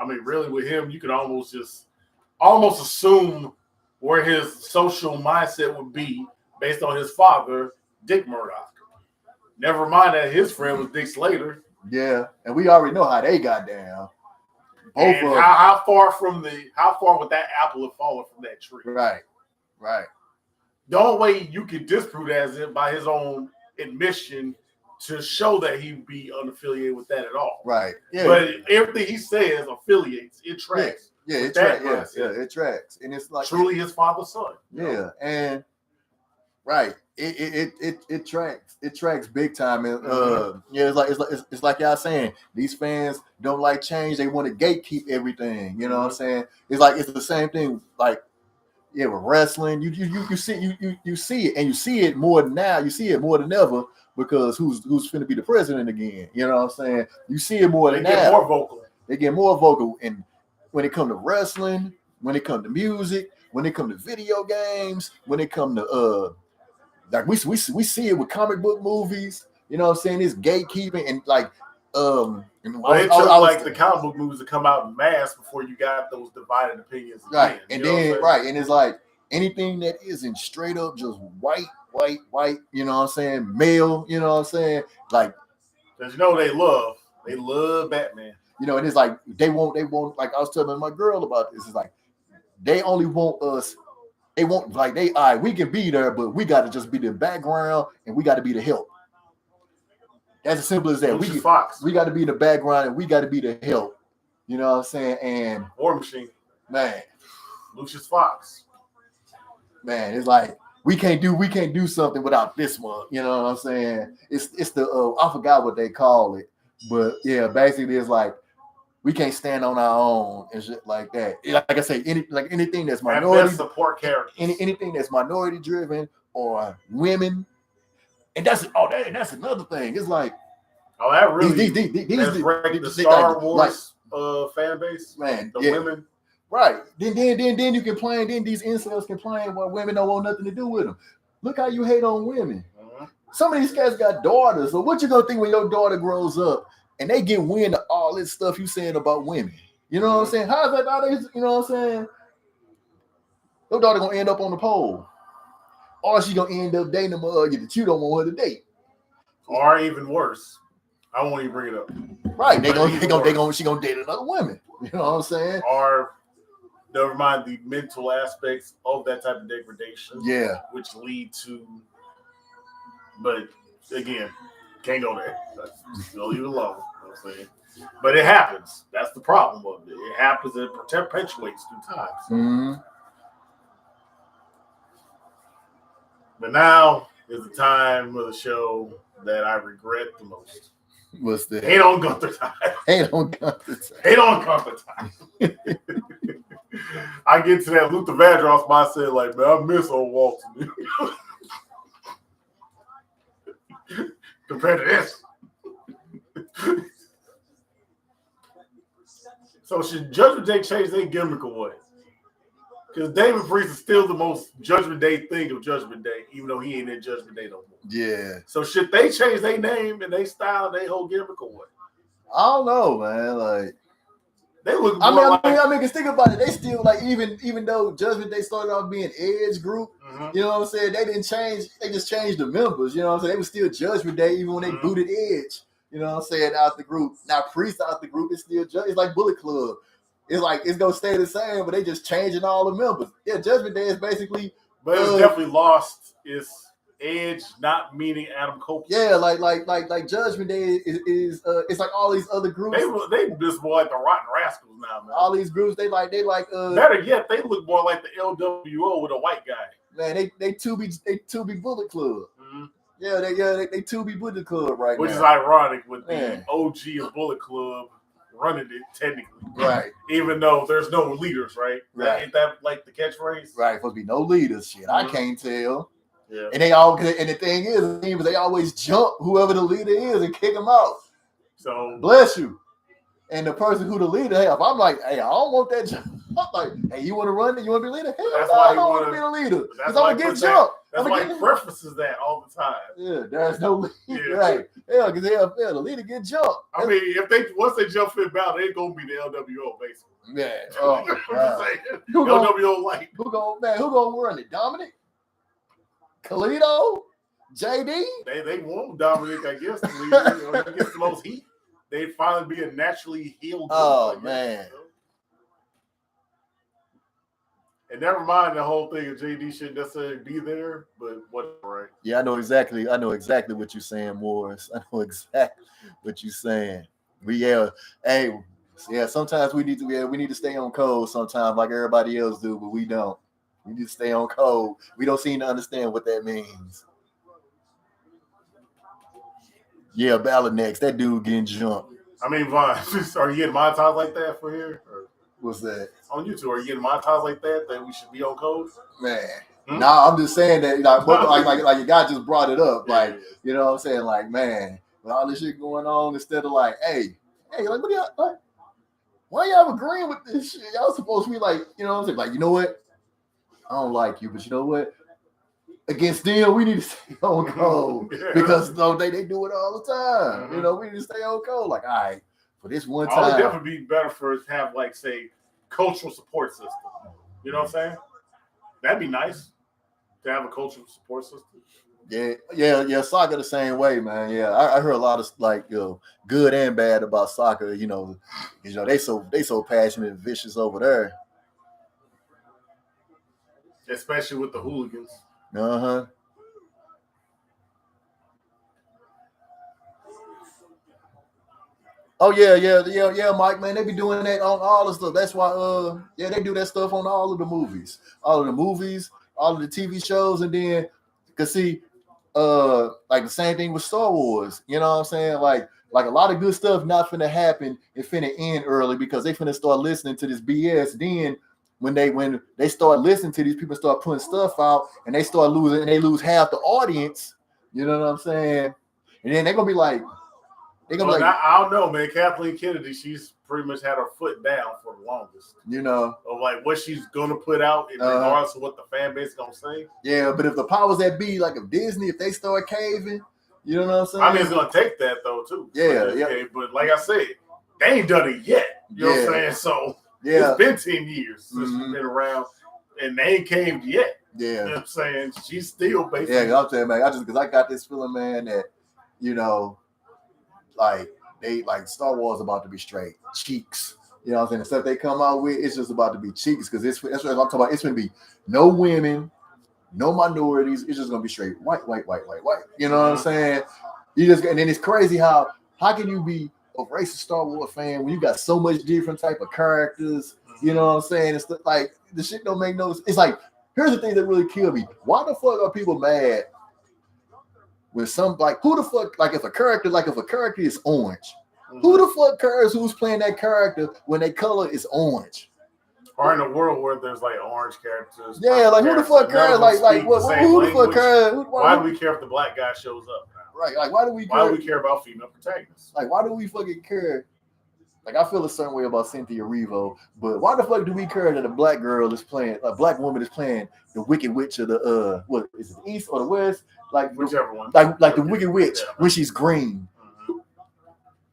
I mean, really, with him, you can almost assume where his social mindset would be based on his father, Dick Murdoch. Never mind that his friend was Dick Slater. Yeah, and we already know how they got down. And how far would that apple have fallen from that tree? Right. The only way you can disprove that is by his own admission to show that he'd be unaffiliated with that at all. Right. Yeah. But everything he says affiliates. It tracks. Yeah, it tracks. Yeah, it tracks. And it's like truly his father's son. Yeah, and right. It tracks. It tracks big time. And it's like y'all saying, these fans don't like change. They want to gatekeep everything. You know what I'm saying? It's the same thing. Like, yeah, with wrestling, you see it, and you see it more now. You see it more than ever because who's finna be the president again? You know what I'm saying? You see it more than now. They get more vocal, and when it comes to wrestling, when it comes to music, when it comes to video games, when it comes to like we see it with comic book movies. You know what I'm saying? It's gatekeeping and like like the comic book movies to come out in mass before you got those divided opinions. Right. And then and it's like anything that isn't straight up just white, you know what I'm saying? Male, you know what I'm saying? Like, because they love Batman. You know, and it's like they won't like I was telling my girl about this. It's like they only want us. They won't like we can be there, but we got to just be the background and we got to be the help. That's as simple as that. We got to be the background and we got to be the help. You know what I'm saying? And War Machine, man, Lucius Fox, man, it's like we can't do something without this one. You know what I'm saying? It's the I forgot what they call it, but yeah, basically it's like we can't stand on our own and shit like that. Like I say, anything that's minority support characters, anything that's minority driven or women, and that's another thing. It's like that really the Star Wars fan base, man, the women, right? Then you complain. Then these incels complain while women don't want nothing to do with them. Look how you hate on women. Some of these guys got daughters. So what you gonna think when your daughter grows up and they get wind of all this stuff you saying about women? You know what I'm saying? How's that daughter? You know what I'm saying? Your daughter gonna end up on the pole, or she gonna end up dating a mug that you don't want her to date, or even worse. I won't even bring it up. Right? She gonna date another woman. You know what I'm saying? Or never mind the mental aspects of that type of degradation. Yeah, which lead to. But again, can't go there. Go leave it alone. You know what I'm saying? But it happens. That's the problem of it. It happens and it perpetuates through time. So. But now is the time of the show that I regret the most. What's that? Hate on Gunther time. Hate on Gunther time. Hate on Gunther time. I get to that Luther Vandross mindset like, man, I miss old Walton. Compared to this. So should Judgment Day change their gimmick or what? Because David Priest is still the most Judgment Day thing of Judgment Day, even though he ain't in Judgment Day no more. Yeah. So should they change their name and their style and their whole gimmick or what? I don't know, man. Like they look. I mean, cause think about it. They still like even though Judgment Day started off being Edge group, you know what I'm saying? They didn't change. They just changed the members. You know what I'm saying? They was still Judgment Day even when they booted Edge. You know what I'm saying? Out the group. Now Priest out the group is still it's like Bullet Club. It's like it's gonna stay the same, but they just changing all the members. Yeah, Judgment Day is basically. But it's definitely lost its edge, not meaning Adam Copeland. Yeah, like Judgment Day is it's like all these other groups. They just more like the Rotten Rascals now, man. All these groups, they like better yet, they look more like the LWO with a white guy. Man, they 2B Bullet Club. Mm-hmm. Yeah, they 2B Bullet Club right Which now. Is ironic with the OG of Bullet Club running it technically. Right. Even though there's no leaders, right? Right. Ain't that like the catchphrase? Right, supposed to be no leaders. Shit, I can't tell. Yeah. And the thing is, they always jump whoever the leader is and kick them out. So bless you. And the person who the leader have, I'm like, hey, I don't want that jump. I'm like, hey, you want to run? You want to be leader? Hell no, I don't want to be the leader. Because I'm gonna get jumped. That's why he prefaces that all the time. Yeah, there's no leader. Yeah. Right. Yeah, because the leader get jumped. I mean, if once they jump Finn Balor, they're gonna be the LWO basically. Yeah. Oh, LWO light. Who gonna run it? Dominic? Kalisto? JD? They want Dominic, I guess. He gets the most heat. They'd finally be a naturally healed. Oh man. And never mind the whole thing of JD shouldn't necessarily be there, but whatever, right? Yeah, I know exactly what you're saying, Morris. I know exactly what you're saying. Sometimes we need to stay on code sometimes like everybody else do, but we don't. We need to stay on code. We don't seem to understand what that means. Yeah, Balor next. That dude getting jumped. I mean, Vaughn, are you getting monetized like that for here? Or? What's that? On YouTube, are you getting monetized like that we should be on code? Man. Nah, I'm just saying that like your guy just brought it up. Like, you know what I'm saying? Like, man, with all this shit going on, instead of like, hey, like what do y'all like? Why y'all agreeing with this shit? Y'all supposed to be like, you know what I'm saying? Like, you know what? I don't like you, but you know what? Against them, we need to stay on code because they do it all the time. Mm-hmm. You know, we need to stay on code. Like, all right, for this one time, it would definitely be better for us to have like, say, cultural support system. You know what I'm saying? That'd be nice to have a cultural support system. Yeah. Soccer the same way, man. Yeah, I heard a lot of like, good and bad about soccer. You know, they so passionate and vicious over there. Especially with the hooligans. Uh-huh. Oh yeah, Mike, man. They be doing that on all the stuff. That's why they do that stuff on all of the movies. All of the movies, all of the TV shows, and then see, like the same thing with Star Wars. You know what I'm saying? Like a lot of good stuff not finna happen and finna end early because they finna start listening to this BS. Then when they start listening to these people start putting stuff out and they start losing and they lose half the audience, you know what I'm saying? And then they're gonna be like, I don't know, man. Kathleen Kennedy, she's pretty much had her foot down for the longest. You know, of like what she's gonna put out, regardless of what the fan base is gonna say. Yeah, but if the powers that be, like if Disney, if they start caving, you know what I'm saying? I mean, it's gonna take that though too. Yeah. But like I said, they ain't done it yet. You know what I'm saying? So it's been 10 years since she's been around, and they ain't caved yet. Yeah, you know what I'm saying? She's still basically. Yeah, I'm saying, man, because I got this feeling, man, that like they like Star Wars about to be straight cheeks. You know what I'm saying? The stuff they come out with, it's just about to be cheeks because that's what I'm talking about. It's gonna be no women, no minorities. It's just gonna be straight white. You know what I'm saying? And then it's crazy how can you be a racist Star Wars fan when you got so much different type of characters? You know what I'm saying? It's like the shit don't make no sense. It's like Here's the thing that really killed me. Why the fuck are people mad with some like who the fuck like if a character is orange? Who the fuck cares who's playing that character when their color is orange? Or in a world where there's like orange characters. Yeah, like who the fuck cares? Like what? Who the fuck cares? Why do we care if the black guy shows up now? Right, like why do we care? Why do we care about female protagonists? Like why do we fucking care? Like I feel a certain way about Cynthia Erivo, but why the fuck do we care that a black woman is playing the Wicked Witch of the what is it, the East or the West? Like whichever one. Like the Wicked Witch when she's green.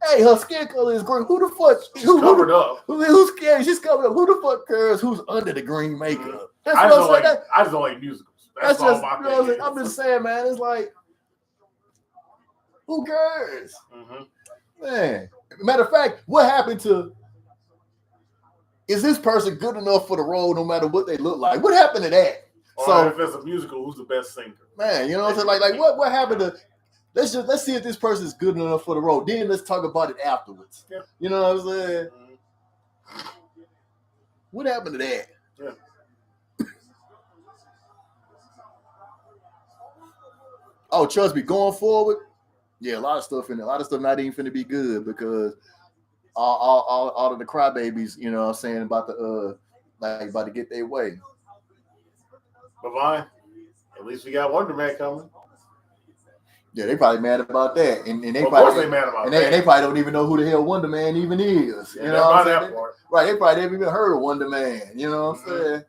Hey, her skin color is green. Who the fuck? She's covered up. Who's scared? She's covered up. Who the fuck cares who's under the green makeup? That's I what I'm saying. I just don't like musicals. That's all my thing. I'm just saying, man. It's like, who cares? Man. Matter of fact, what happened to? Is this person good enough for the role, no matter what they look like? What happened to that? Or so if it's a musical, who's the best singer? Man, you know what I'm saying? Like what happened to? Let's see if this person is good enough for the role. Then let's talk about it afterwards. Yeah. You know what I'm saying? What happened to that? Yeah. Oh, trust me, going forward, yeah, a lot of stuff not even finna be good because all of the crybabies, you know what I'm saying, about to get their way. But fine. At least we got Wonder Man coming. Yeah, they probably mad about that, and they of probably course they mad about that. They probably don't even know who the hell Wonder Man even is. Yeah, you know what I'm saying? Right, they probably never even heard of Wonder Man. You know what I'm saying?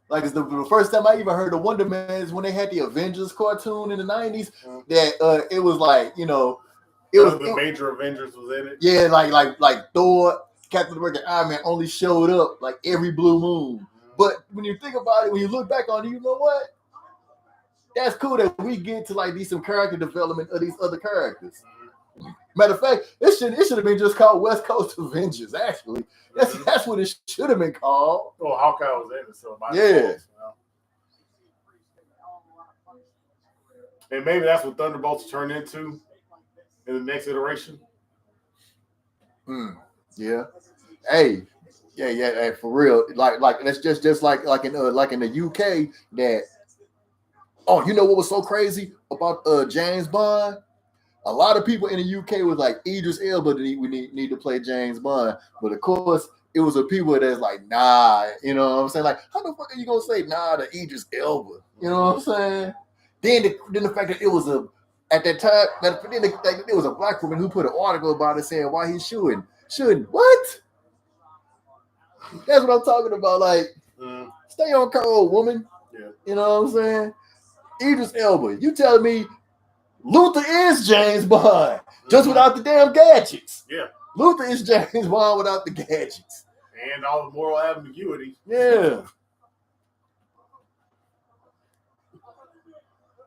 Like it's the first time I even heard of Wonder Man is when they had the Avengers cartoon in the 90s. That it was like, you know, the major Avengers was in it. Yeah, like Thor, Captain America, Iron Man only showed up like every blue moon. But when you think about it, when you look back on it, you know what? That's cool that we get to like some character development of these other characters. Matter of fact, it should have been just called West Coast Avengers. Actually, that's what it should have been called. Oh, Hawkeye was in it, so yeah. And maybe that's what Thunderbolts turn into in the next iteration. Yeah. Hey. Yeah, for real. Like that's just like in the UK that. Oh, you know what was so crazy about James Bond? A lot of people in the UK was like Idris Elba we need to play James Bond, but of course it was a people that's like nah. You know what I'm saying? Like how the fuck are you gonna say nah to Idris Elba? You know what I'm saying? Then the fact that it was at that time that it was a black woman who put an article about it saying why he shouldn't what? That's what I'm talking about. Like, stay on code, woman. Yeah. You know what I'm saying? Idris Elba. You telling me Luther is James Bond just without the damn gadgets? Yeah. Luther is James Bond without the gadgets and all the moral ambiguity. Yeah.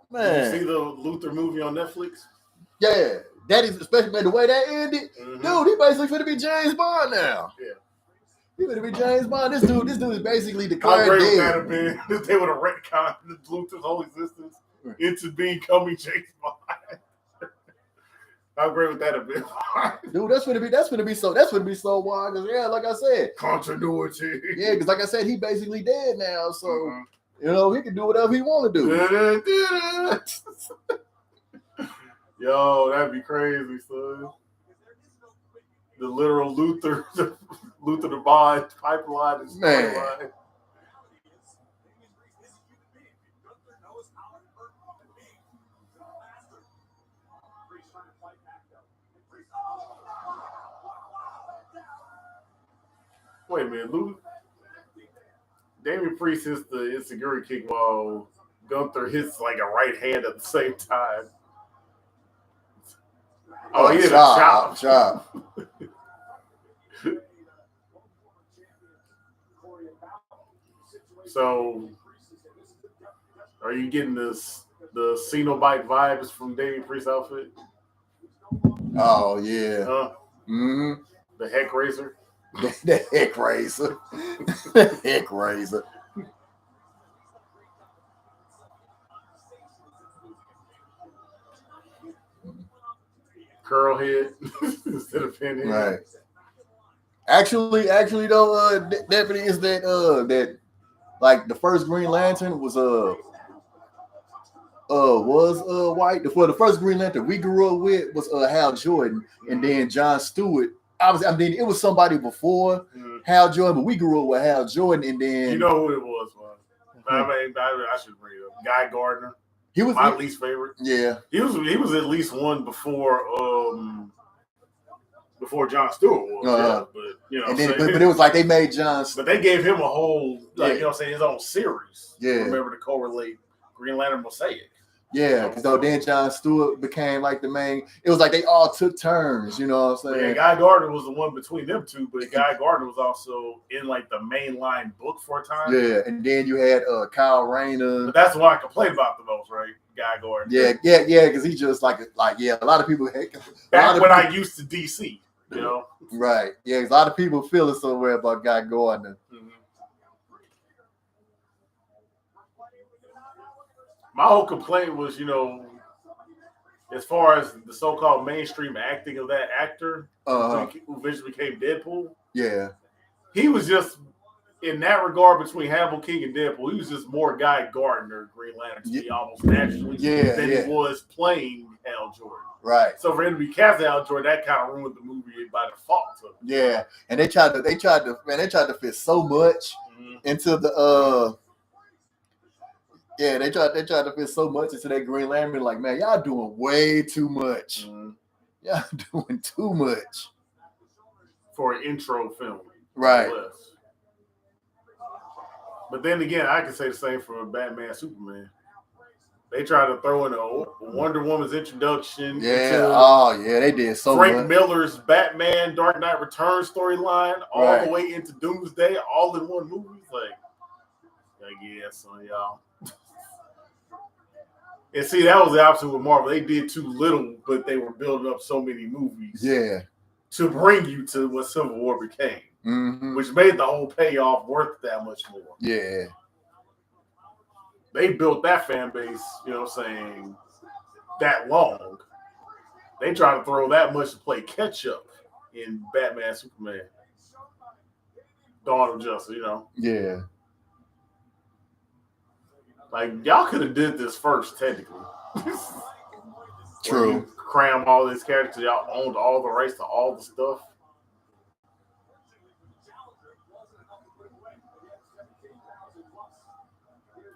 Man. Did you see the Luther movie on Netflix? Yeah. That is especially the way that ended. Dude, he basically finna be James Bond now. Yeah. He would be James Bond. This dude is basically declared How great dead. would that have been if they would have retconned Luther's whole existence into becoming James Bond? How great would that have been? Dude, that's gonna be so wild. Cause yeah, like I said, continuity. Yeah, because like I said, he basically dead now. So you know he can do whatever he want to do. Yo, that'd be crazy, son. The literal Luther the Bond pipeline is man. Wait a minute, Damien Priest hits the insecurity kick while Gunther hits like a right hand at the same time. Oh, he did a chop. So, are you getting the Cenobite vibes from Damien Priest's outfit? Oh yeah. The heck razor. The heck razor. The heck razor. Curl head instead of pin head. Right. Actually, though, Deputy, is that like the first Green Lantern was white. For the first Green Lantern we grew up with was Hal Jordan, and then John Stewart. I mean, it was somebody before Hal Jordan, but we grew up with Hal Jordan, and then you know who it was. I mean, I should bring it up. Guy Gardner. He was my least favorite. Yeah, he was at least one before John Stewart was. But you know, and then but it was like they made John. But they gave him a whole you know, saying his own series. Yeah, remember to correlate Green Lantern Mosaic. Yeah, because then John Stewart became like the main. It was like they all took turns, you know what I'm saying? Yeah, Guy Gardner was the one between them two, but Guy Gardner was also in like the mainline book for a time. Yeah, and then you had Kyle Rayner. But that's the one I complained about the most, right? Guy Gardner. Yeah, because he just like a lot of people hate. Back when I used to DC, you know. Right. Yeah, because a lot of people feel it somewhere about Guy Gardner. Mm-hmm. My whole complaint was, you know, as far as the so-called mainstream acting of that actor who eventually became Deadpool. Yeah. He was just, in that regard, between Hannibal King and Deadpool, he was just more Guy Gardner, Green Lantern, to me almost naturally than he was playing Hal Jordan. Right. So for him to be cast as Hal Jordan, that kind of ruined the movie by default. So. Yeah, and they tried to fit so much into the Yeah, they tried to fit so much into that Green Lantern. Like, man, y'all doing way too much. Y'all doing too much for an intro film, right? But then again, I can say the same for Batman, Superman. They tried to throw in a Wonder Woman's introduction. Yeah, they did so Frank much. Miller's Batman Dark Knight Returns storyline, all the way into Doomsday, all in one movie. Like yeah, son, y'all. And see, that was the opposite with Marvel. They did too little, but they were building up so many movies. Yeah. To bring you to what Civil War became, which made the whole payoff worth that much more. Yeah. They built that fan base, you know what I'm saying, that long. They try to throw that much to play catch up in Batman, Superman, Dawn of Justice, you know. Yeah. Like, y'all could have did this first, technically. True. You cram all these characters, y'all owned all the rights to all the stuff.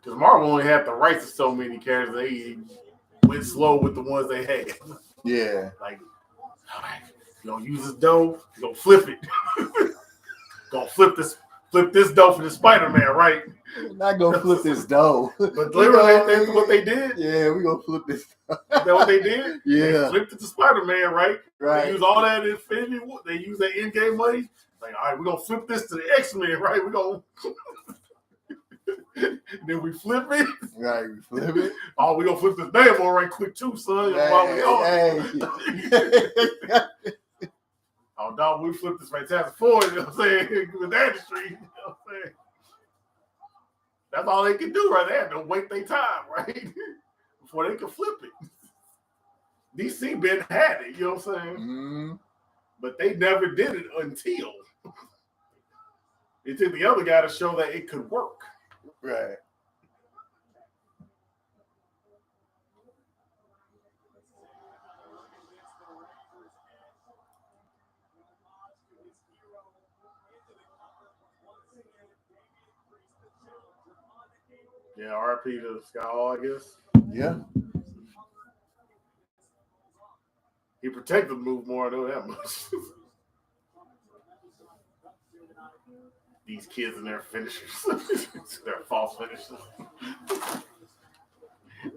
Because Marvel only had the rights to so many characters, they went slow with the ones they had. Yeah. Like, all right, you gonna use this dough, you gonna flip it. Gonna flip this dough for the Spider-Man, right? Not gonna flip this dough. But literally, that's what they did. Yeah, we gonna flip this. Is that what they did? Yeah. They flipped it to Spider-Man, right? Right. They use all that Infinity War. They use that in-game money. Like, all right, we're gonna flip this to the X-Men, right? We're gonna then we flip it. Right, we flip it. Oh, we're gonna flip this damn one right quick too, son. Oh, dog, we flipped this Fantastic Four, you know what I'm saying? With that industry, you know what I'm saying? That's all they can do right there. Don't wait their time, right? Before they can flip it. DC been had it, you know what I'm saying? Mm-hmm. But they never did it until it took the other guy to show that it could work. Right. Yeah, RP to Scott Hall, I guess. Yeah. He protected the move more, I know that much. These kids and their finishers. Their false finishers.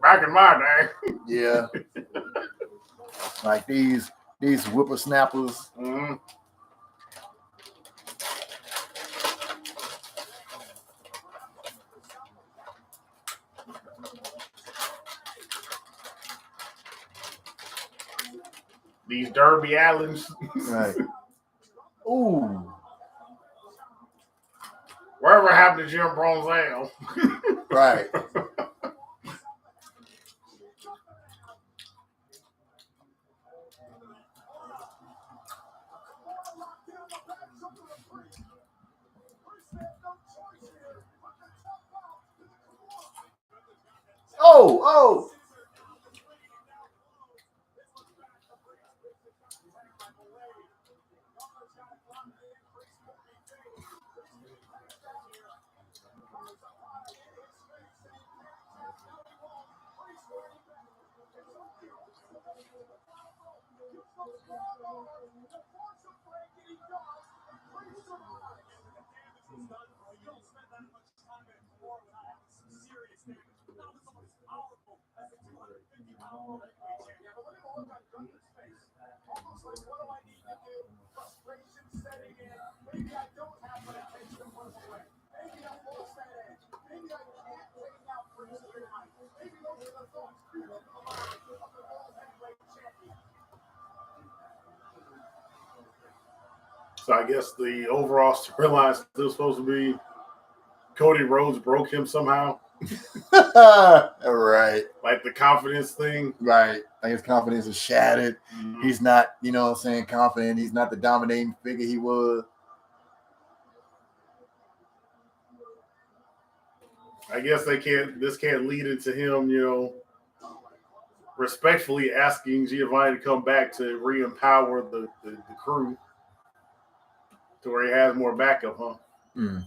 Back in my day. Yeah. Like these whippersnappers. Mm-hmm. These Derby Allens. Right. Ooh. Wherever happened to Jim Bronzale. Right. Oh. So I guess the overall storyline is still supposed to be Cody Rhodes broke him somehow. Right. Like the confidence thing. Right. Like his confidence is shattered. Mm-hmm. He's not, confident. He's not the dominating figure he was. I guess this can't lead into him, respectfully asking Giovanni to come back to re-empower the crew to where he has more backup, huh? Mm.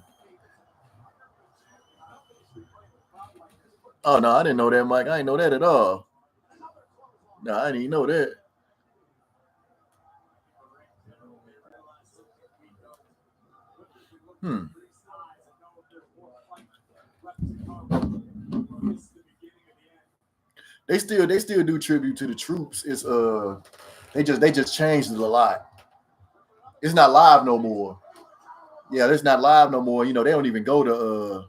Oh, no, I didn't know that, Mike. I didn't know that at all. No, I didn't even know that. They still do tribute to the troops. It's they just changed it a lot. It's not live no more. Yeah, it's not live no more. They don't even go to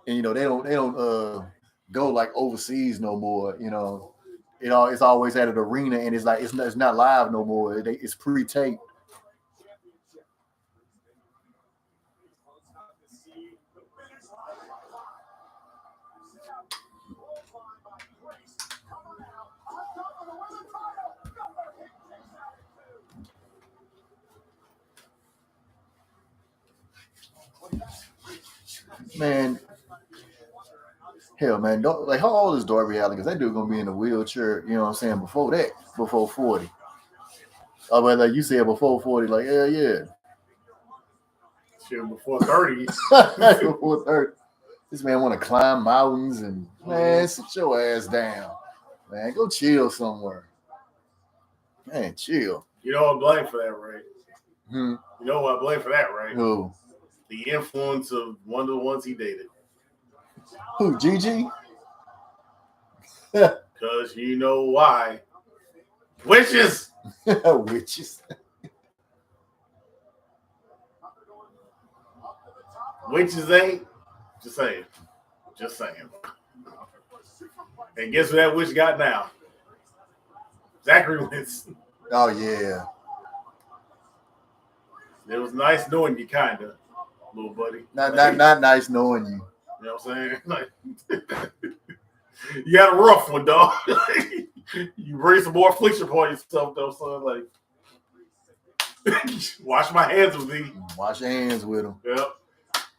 and they don't go like overseas no more. It's always at an arena, and it's like it's not live no more. It's pre-taped. Man, hell, man, don't like how old is Darby Allin? Because that dude gonna be in a wheelchair. You know what I'm saying? Before 40. Oh, well, like you said, before 40, like yeah. Shit, before 30. Before 30. This man want to climb mountains and man, sit your ass down, man. Go chill somewhere. Man, chill. You know what I blame for that, right? You know what I blame for that, right? Who? The influence of one of the ones he dated. Who, Gigi? Because you know why. Witches! Witches. Witches ain't. Just saying. And guess what that witch got now? Zachary Wentz. Oh, yeah. It was nice knowing you, kind of, little buddy. Not nice knowing you. You know what I'm saying? Like, you had a rough one, dog. You bring some more affliction upon yourself, though, son. Like, wash my hands with thee. Wash your hands with him. Yep.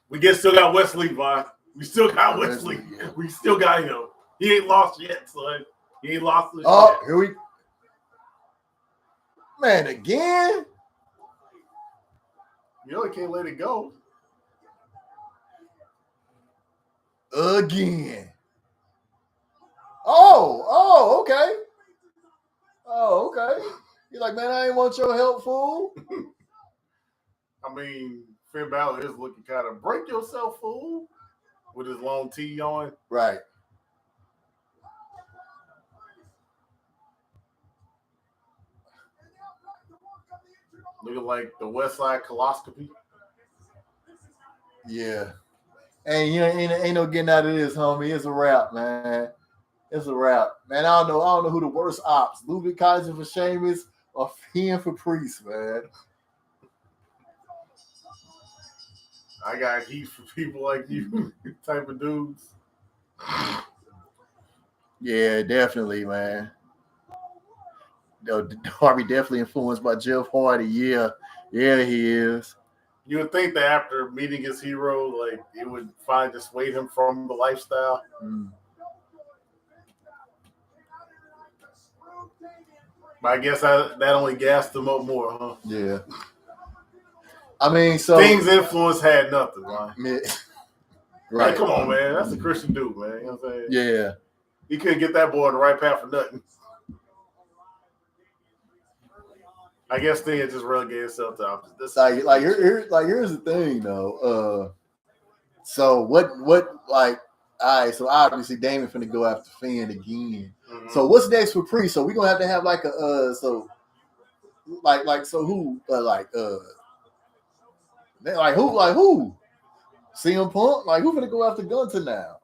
We still got Wesley, Vaughn. We still got Wesley. Yeah. We still got him. He ain't lost yet, son. He ain't lost yet. Oh, here we. Man, again? You can't let it go. Again. Oh, okay. Oh, okay. You're like, man, I ain't want your help, fool. I mean, Finn Balor is looking kind of break yourself, fool, with his long tee on. Right. Looking like the West Side coloscopy. Yeah. And ain't no getting out of this, homie. It's a wrap, man. It's a wrap. Man, I don't know who the worst ops. Ludwig Kaiser for Sheamus or Fiend for Priest, man. I got heat for people like you type of dudes. Yeah, definitely, man. Darby definitely influenced by Jeff Hardy. Yeah, he is. You would think that after meeting his hero, like it would finally dissuade him from the lifestyle. But I guess that only gassed him up more, huh? Yeah. I mean, so Things influence had nothing, man. Yeah. Right. Like, come on, man. That's a Christian dude, man. You know what I'm saying? Yeah. He couldn't get that boy on the right path for nothing. I guess Sting just relegated himself to opposite. This here's the thing though. So what like all right, so obviously Damon finna go after Finn again. Mm-hmm. So what's next for Priest? So we're gonna have to have like a so who who? CM Punk? Like who finna go after Gunther now?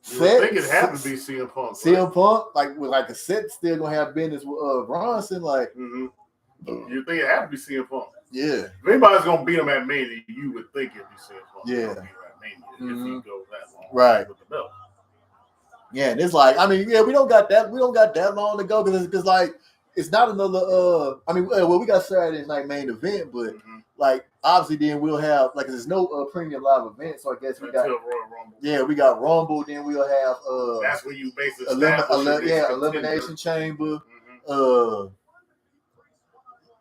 I think it had to be CM Punk. CM Punk, like with like a set still gonna have business with Bronson, like you think it had to be CM Punk? Yeah. If anybody's gonna beat him at Mania, you would think it'd be CM Punk. Yeah. Beat him at Mania if he goes that long. Right. With the belt. Yeah, and it's like, I mean, yeah, we don't got that long to go because like it's not another we got Saturday night main event, but like obviously then we'll have like there's no premium live event, so I guess we got Royal Rumble. Yeah, we got Rumble, then we'll have that's where you basically Elimination Chamber.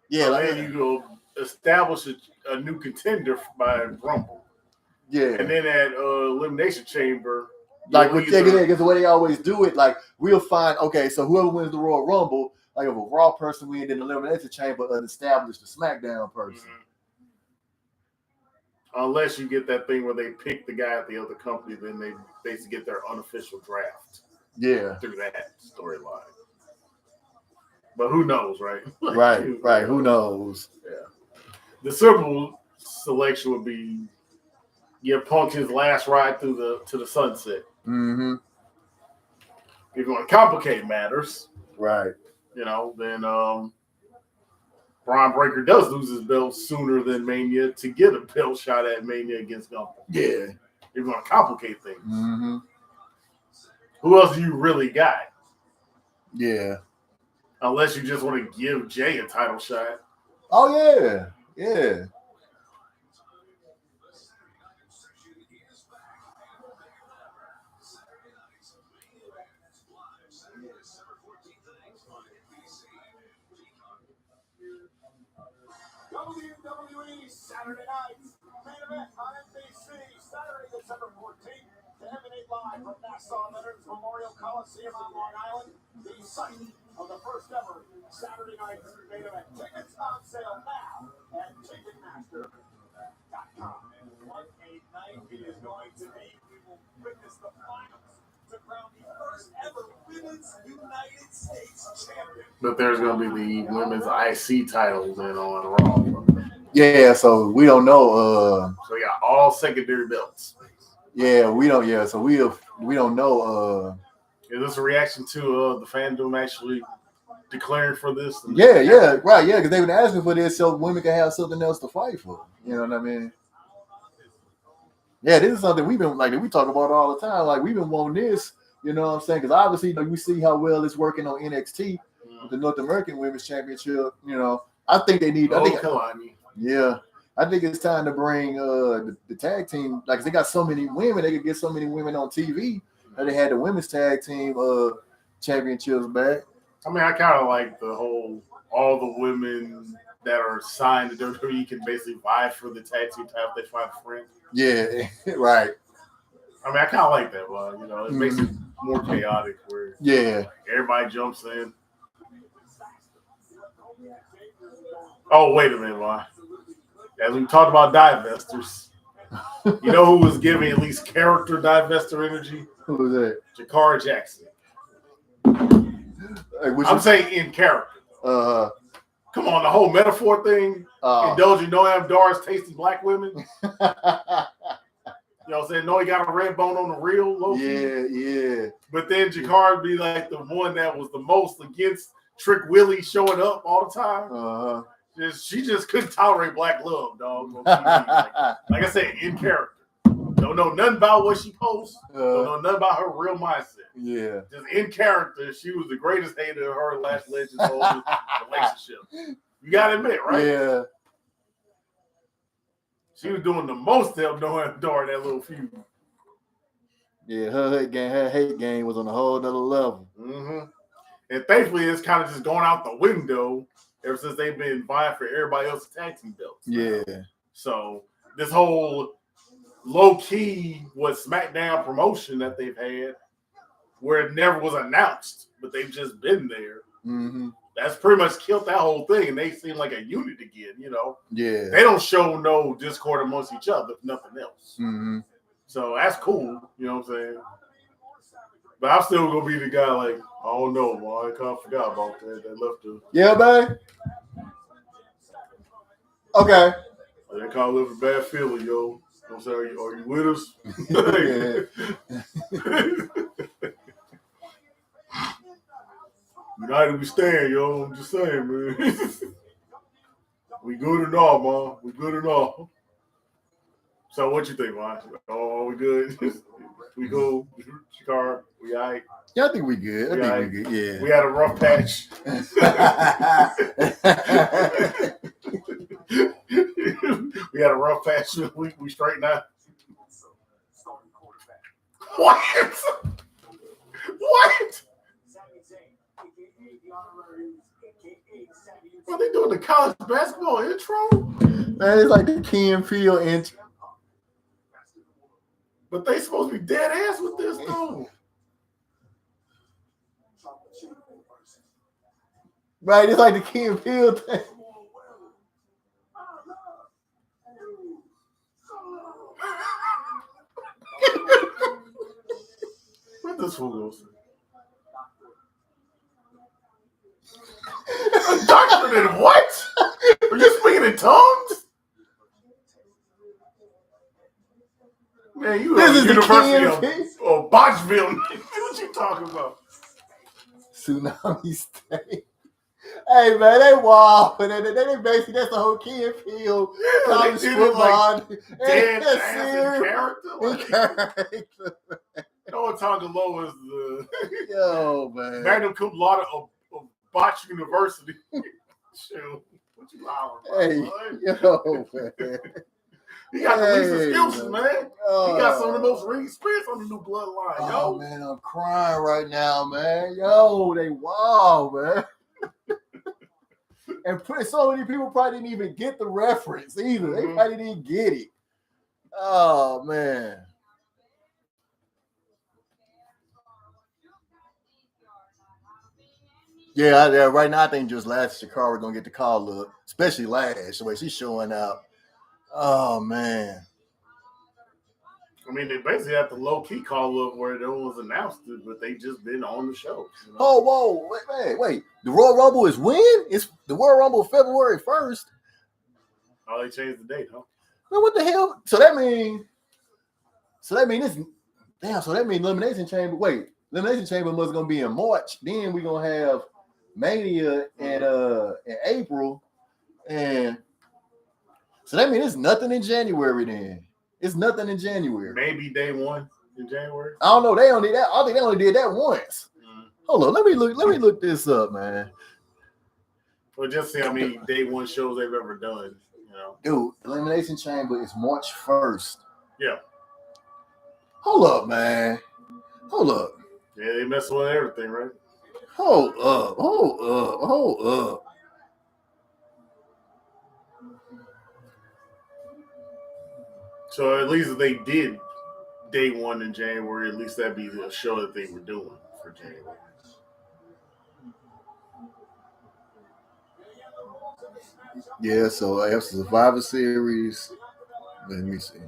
Yeah, then you go establish a new contender by Rumble. Yeah, and then at Elimination Chamber, like because the way they always do it, like we'll find so whoever wins the Royal Rumble, like if a Raw person wins, then the Elimination Chamber establish the SmackDown person. Unless you get that thing where they pick the guy at the other company, then they basically get their unofficial draft. Yeah, through that storyline. But who knows, right? Right. Who knows? Yeah. The simple selection would be give Punk his last ride to the sunset. Mm-hmm. If you want to complicate matters, right? Then Braun Breaker does lose his belt sooner than Mania to get a belt shot at Mania against Gunther. Yeah. If you want to complicate things. Mm-hmm. Who else do you really got? Yeah. Unless you just want to give Jay a title shot. Oh, yeah. Yeah. WWE Saturday night main event on NBC Saturday, December 14th. To emanate live from Nassau Veterans Memorial Coliseum on Long Island, the site of the first ever Saturday night main event. Tickets on sale now at Ticketmaster.com. What a night it is going to be. We will witness the finals to crown the first ever Women's United States Champion. But there's going to be the women's IC titles in on Raw. Yeah, so we don't know. So we got all secondary belts. Yeah, we don't. Yeah, so we don't know. Is this a reaction to the fandom actually declaring for this? Yeah, right. Yeah, because they've been asking for this so women can have something else to fight for. You know what I mean? Yeah, this is something we've been we talk about all the time. Like we've been wanting this. You know what I'm saying? Because obviously, we see how well it's working on NXT with the North American Women's Championship. I think they need. Yeah, I think it's time to bring the tag team. Like they got so many women, they could get so many women on TV. That they had the women's tag team championships back. I mean, I kind of like the whole all the women that are signed to WWE can basically vie for the tag team title if they find a friend. Yeah, right. I mean, I kind of like that, but it makes it more chaotic where everybody jumps in. Oh, wait a minute, Ron. As we talked about divestors, you know who was giving at least character divestor energy? Who was that? Jakara Jackson. I'm saying in character. Come on, the whole metaphor thing. Indulging Noam Dar's tasty black women. You know what I'm saying? No, he got a red bone on the real. Yeah. But then Jakara would be like the one that was the most against Trick Willie showing up all the time. She just couldn't tolerate black love, dog. Like I said, in character. Don't know nothing about what she posts. Don't know nothing about her real mindset. Yeah. Just in character, she was the greatest hater of her last Legends relationship. You gotta admit, right? Yeah. She was doing the most to help during that little feud. Yeah, her hate game was on a whole nother level. Mm-hmm. And thankfully, it's kind of just going out the window ever since they've been vying for everybody else's tag team belts. Yeah. So this whole low-key was SmackDown promotion that they've had, where it never was announced, but they've just been there. Mm-hmm. That's pretty much killed that whole thing, and they seem like a unit again, you know? Yeah. They don't show no discord amongst each other, if nothing else. Mm-hmm. So that's cool, you know what I'm saying? But I'm still going to be the guy like, I don't know, man. I kind of forgot about that. They left the... Yeah, babe? Okay. They kind of left a bad feeling, yo. You know what I'm saying? Are you with us? United we stand, yo. I'm just saying, man. We good and all, man. We good and all. So what you think, man? Oh, we good? We go, Shikar, we all right? Yeah, I think we good. I think we good, yeah. We had a rough patch. We had a rough patch this week. We straightened out. What? What? Are they doing the college basketball intro? Man, it's like the Key and Peele intro. But they supposed to be dead ass with this, though. Right, it's like the Key and Peele thing. Where this fool goes? Doctorate in what? Are you speaking in tongues? Man, you This at is the the University of Botchville. What you talking about? Tsunami State. Hey man, they wild. They basically that's the whole Key and Peele college football. Dead That's ass in character. No talking low is the Yo man. Magna cum laude of Botch University. Shoot, what you hollering about? Hey, yo man. He got the least excuses, man. Oh. He got some of the most ring experience on the new bloodline, Oh yo. man, I'm crying right now, man. Yo, they wild, man. And so many people probably didn't even get the reference either. They probably didn't get it. Oh man. Yeah, right now I think just last Shikara gonna get the call up, especially last the way she's showing out. Oh man. I mean, they basically have to low key call up where it was announced, but they just been on the show. You know? Oh, whoa, wait. The Royal Rumble is when? It's the Royal Rumble February 1st. Oh, they changed the date, huh? Man, what the hell? So that means it's damn. So that means Elimination Chamber. Wait, Elimination Chamber was gonna be in March. Then we're gonna have Mania in April, and so that means it's nothing in January. Then it's nothing in January. Maybe day one in January. I don't know. They only that. I think they only did that once. Hold on. Let me look this up, man. Well, just see how many day one shows they've ever done. You know, dude, Elimination Chamber is March 1st. Yeah. Hold up, man. Hold up. Yeah, they mess with everything, right? Hold up. So at least if they did day one in January, at least that'd be the show that they were doing for January. Yeah, so I have Survivor Series. Let me see.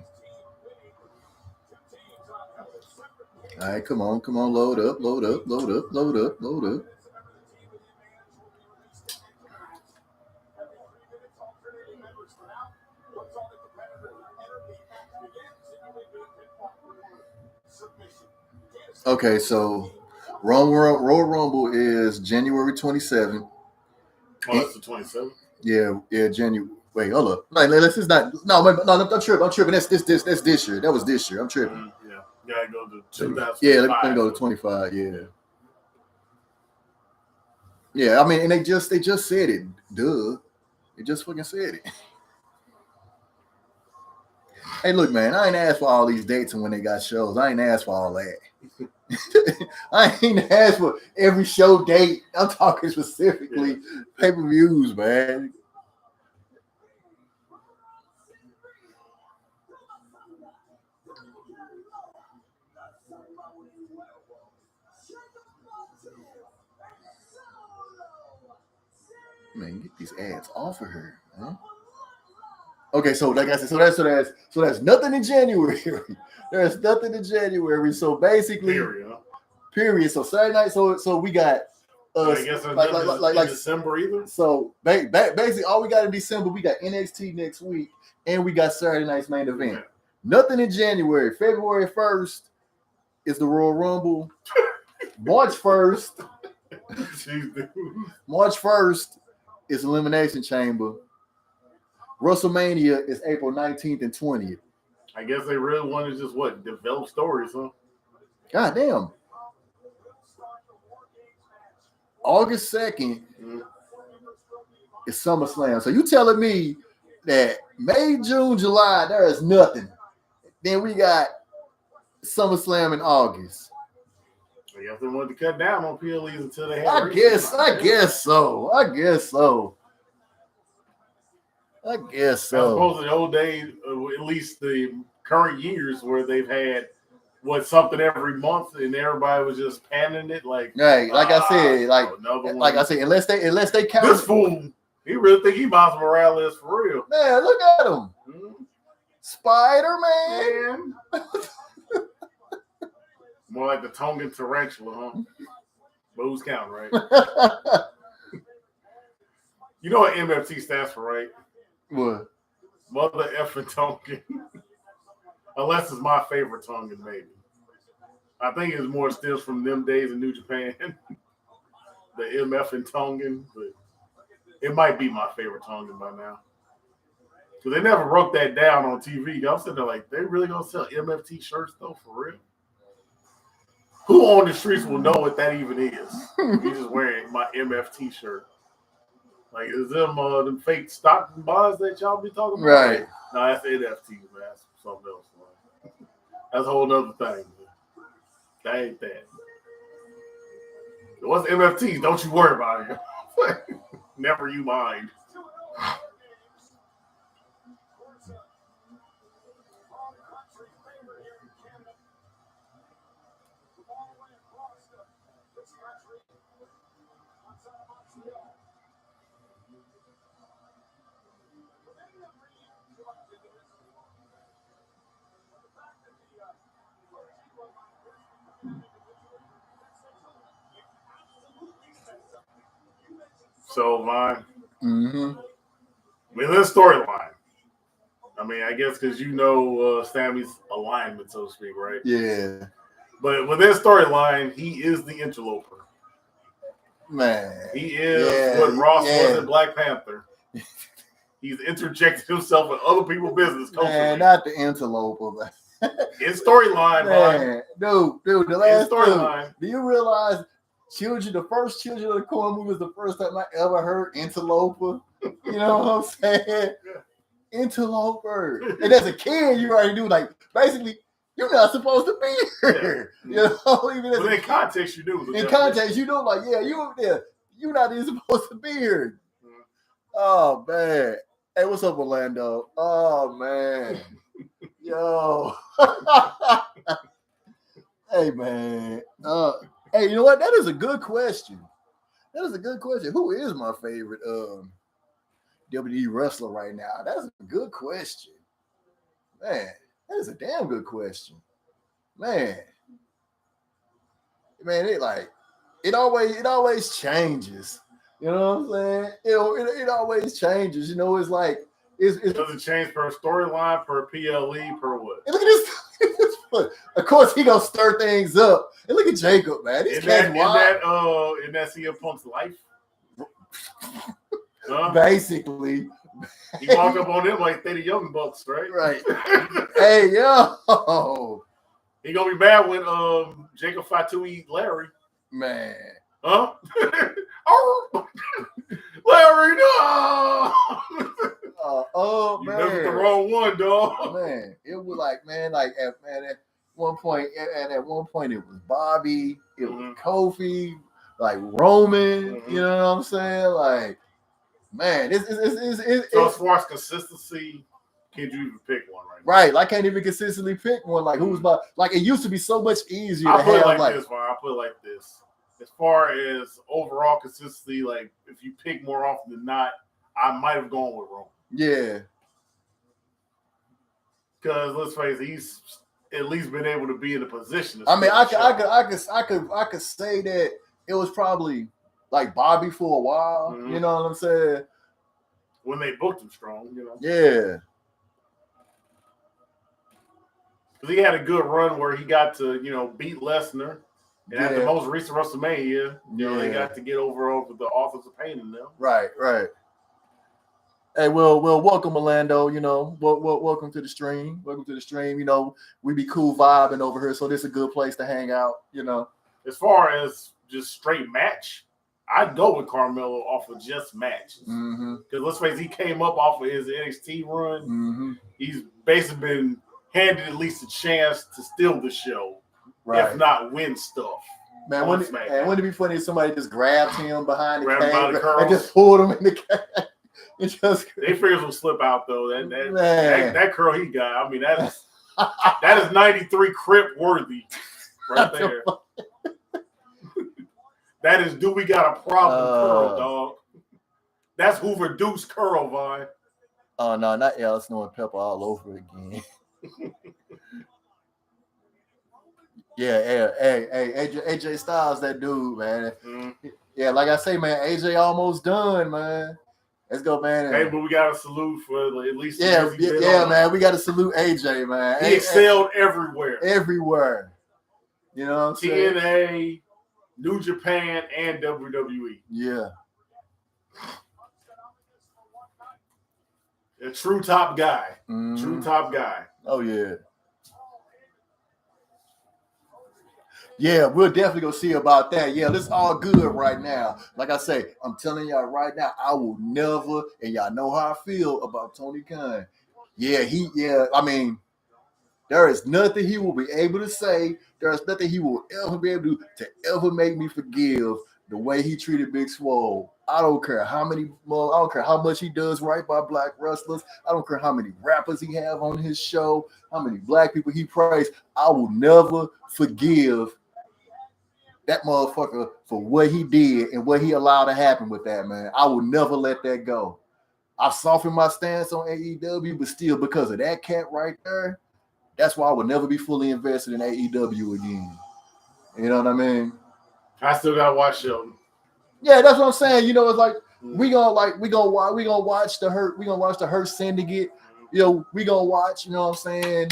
All right, come on, load up. Okay, so Royal Rumble is January 27th. Oh, that's the 27th? Yeah, January. Wait, hold up. No, let's just not. No, I'm tripping. That's this year. That was this year. I'm tripping. Yeah, I go to 2005. Yeah, let me go to 25. Yeah. I mean, and they just said it. Duh, they just fucking said it. Hey, look, man, I ain't asked for all these dates and when they got shows. I ain't asked for all that. I ain't asked for every show date. I'm talking specifically pay-per-views, man. Man, get these ads off of her, man. Okay, so like I said, so that's nothing in January. There's nothing in January. So basically, period. So Saturday night. So we got I guess like December either. So basically, all we got in December, we got NXT next week, and we got Saturday night's main event. Yeah. Nothing in January. February 1st is the Royal Rumble. March 1st. March 1st is Elimination Chamber. WrestleMania is April 19th and 20th. I guess they really want to just develop stories, huh? God damn. August 2nd is SummerSlam. So you telling me that May, June, July, there is nothing. Then we got SummerSlam in August. I guess they wanted to cut down on PLEs until they had I guess so. I suppose in the old days, at least the current years where they've had something every month and everybody was just panning it like I said, unless they count this fool, he really think he Miles Morales for real. Man, look at him. Mm-hmm. Spider-Man. More like the Tongan tarantula, huh? But who's counting, right? You know what MFT stands for, right? What? Mother effing Tongan. Unless it's my favorite Tongan, maybe. I think it's more steals from them days in New Japan. The MF and Tongan, but it might be my favorite Tongan by now. Because they never broke that down on TV. I'm sitting there like, they really gonna sell MFT shirts though, for real? Who on the streets will know what that even is? You're just wearing my MFT shirt. Like, is them fake stock bonds that y'all be talking about? Right. No, that's NFT, man. That's something else. Man. That's a whole other thing. Man. That ain't that. What's MFTs? Don't you worry about it. Never you mind. So, Vine, with this storyline, I mean, I guess because you know Sammy's alignment, so to speak, right? Yeah. But with this storyline, he is the interloper. Man. He is what Ross was in Black Panther. He's interjected himself in other people's business. Man, not the interloper, man. In storyline, man. Dude, the last storyline. Do you realize the first Children of the Corn movie was the first time I ever heard interloper? You know what I'm saying? Yeah. Interloper. And as a kid, you already knew, like, basically, you're not supposed to be here. Yeah. You know, even as in context, you do. In context, you know, like, yeah, you over there. You're not even supposed to be here. Mm-hmm. Oh, man. Hey, what's up, Orlando? Oh, man. Yo. Hey, man. Hey, you know what? That is a good question. Who is my favorite WWE wrestler right now? That's a good question. Man, that is a damn good question. Man, it always changes. You know what I'm saying? It always changes. You know, it's like it doesn't change per storyline, per PLE, per what? Look at this. Of course, he gonna stir things up. And look at Jacob, man. In that CM Punk's life, basically, he walked up on them like they the young bucks, right? Right. Hey, yo, he gonna be mad when Jacob Fatu eat Larry. Man, huh? Larry, no. Oh, you man. messed with the wrong one, dog. Man, like, man, like at one point, and at one point it was Bobby, it was Kofi, like Roman. You know what I'm saying? Like, man, it's so as far as consistency, can't you even pick one right now? Right, I can't even consistently pick one. Like, who's my like? It used to be so much easier. I'll put it like this, man. I'll put it like this. As far as overall consistency, like if you pick more often than not, I might have gone with Roman. Yeah. Because let's face it, he's at least been able to be in a position. I mean, I could say that it was probably like Bobby for a while. You know what I'm saying? When they booked him strong, you know. Yeah. Because he had a good run where he got to, beat Lesnar. And at the most recent WrestleMania, they got to get over the Authors of Pain in them. Right. Hey, well, welcome, Orlando. Welcome to the stream. Welcome to the stream. We be cool vibing over here, so this is a good place to hang out. As far as just straight match, I'd go with Carmelo off of just matches. Because let's face it, he came up off of his NXT run. He's basically been handed at least a chance to steal the show, if not win stuff. Man, wouldn't it be funny if somebody just grabbed him behind the cage and just pulled him in the cage? They figures will slip out though. That curl he got. I mean, that is 93 Crip worthy right there. That is, do we got a problem curl, dog? That's Hoover Deuce curl, Vine. Oh no, not Al Snow and Pepper all over again. Yeah, hey, AJ Styles, that dude, man. Yeah, like I say, man, AJ almost done, man. Let's go, man. Hey, but we got to salute for at least. Man. We got to salute AJ, man. He excelled everywhere. Everywhere. You know what I'm saying? TNA, New Japan, and WWE. Yeah. A true top guy. True top guy. Oh, yeah. Yeah, we'll definitely go see about that. Yeah, this is all good right now. Like I say, I'm telling y'all right now, I will never, and y'all know how I feel about Tony Khan. I mean, there is nothing he will be able to say. There's nothing he will ever be able to ever make me forgive the way he treated Big Swole. I don't care how much he does right by black wrestlers. I don't care how many rappers he have on his show, how many black people he praised. I will never forgive that motherfucker for what he did and what he allowed to happen with that, man. I will never let that go. I softened my stance on AEW, but still, because of that cat right there, that's why I would never be fully invested in AEW again. You know what I mean? I still gotta watch them. Yeah, that's what I'm saying. It's like we gonna watch the Hurt Syndicate. We gonna watch. You know what I'm saying?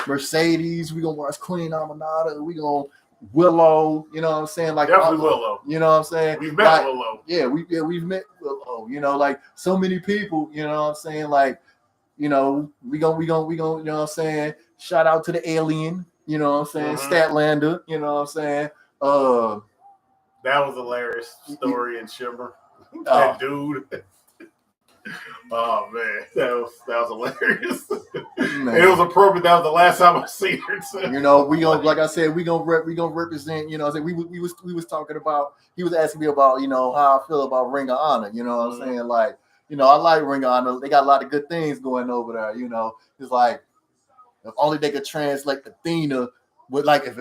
Mercedes. We gonna watch Queen Amanada. We gonna Willow. You know what I'm saying? Like definitely Willow. You know what I'm saying? We've met Willow. Yeah, we've met Willow. Like so many people. You know what I'm saying? Like we gonna. You know what I'm saying? Shout out to the alien. You know what I'm saying? Statlander. You know what I'm saying? That was a hilarious story in Shimmer. That dude. Oh man, that was hilarious. It was appropriate. That was the last time I seen her. So. We gonna, like I said, we gonna represent. We was talking about. He was asking me about how I feel about Ring of Honor. You know what I'm saying? Like I like Ring of Honor. They got a lot of good things going over there. It's like if only they could translate Athena. But like if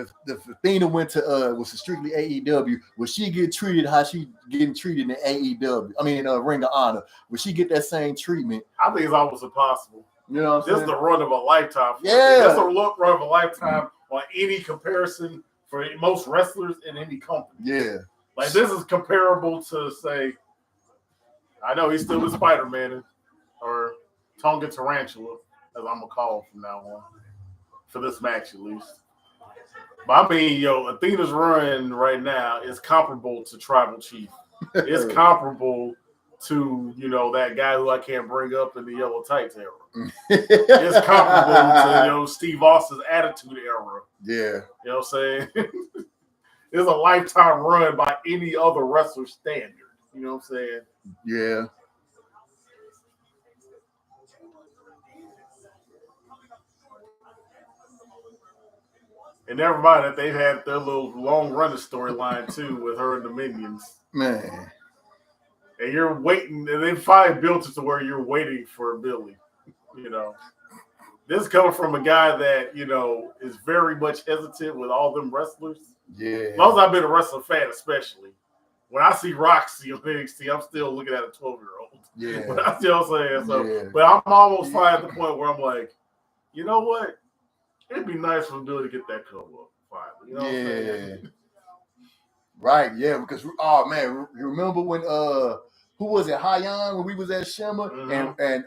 Athena went to was strictly AEW, would she get treated how she getting treated in AEW? I mean, in Ring of Honor, would she get that same treatment? I think it's almost impossible. You know what I'm saying? This is the run of a lifetime. Yeah, this is a run of a lifetime on any comparison for most wrestlers in any company. Yeah, like this is comparable to say, I know he's still with Spider-Man or Tonga Tarantula, as I'm gonna call him from now on for this match at least. But I mean, Athena's run right now is comparable to Tribal Chief. It's comparable to, that guy who I can't bring up in the Yellow Tights era. It's comparable to, Steve Austin's Attitude era. Yeah. You know what I'm saying? It's a lifetime run by any other wrestler standard. You know what I'm saying? Yeah. And never mind that they've had their little long running storyline too with her and the minions. Man. And you're waiting, and they finally built it to where you're waiting for Billy. You know, this is coming from a guy that, you know, is very much hesitant with all them wrestlers. Yeah. As long as I've been a wrestling fan, especially. When I see Roxy on NXT, I'm still looking at a 12-year-old. Yeah. But I still saying so. Yeah. But I'm almost fine at the point where I'm like, you know what? It'd be nice for Billy to get that cover up finally. You know what I'm saying? Right, yeah, because oh man, you remember when who was it, Hyan, when we was at Shimmer and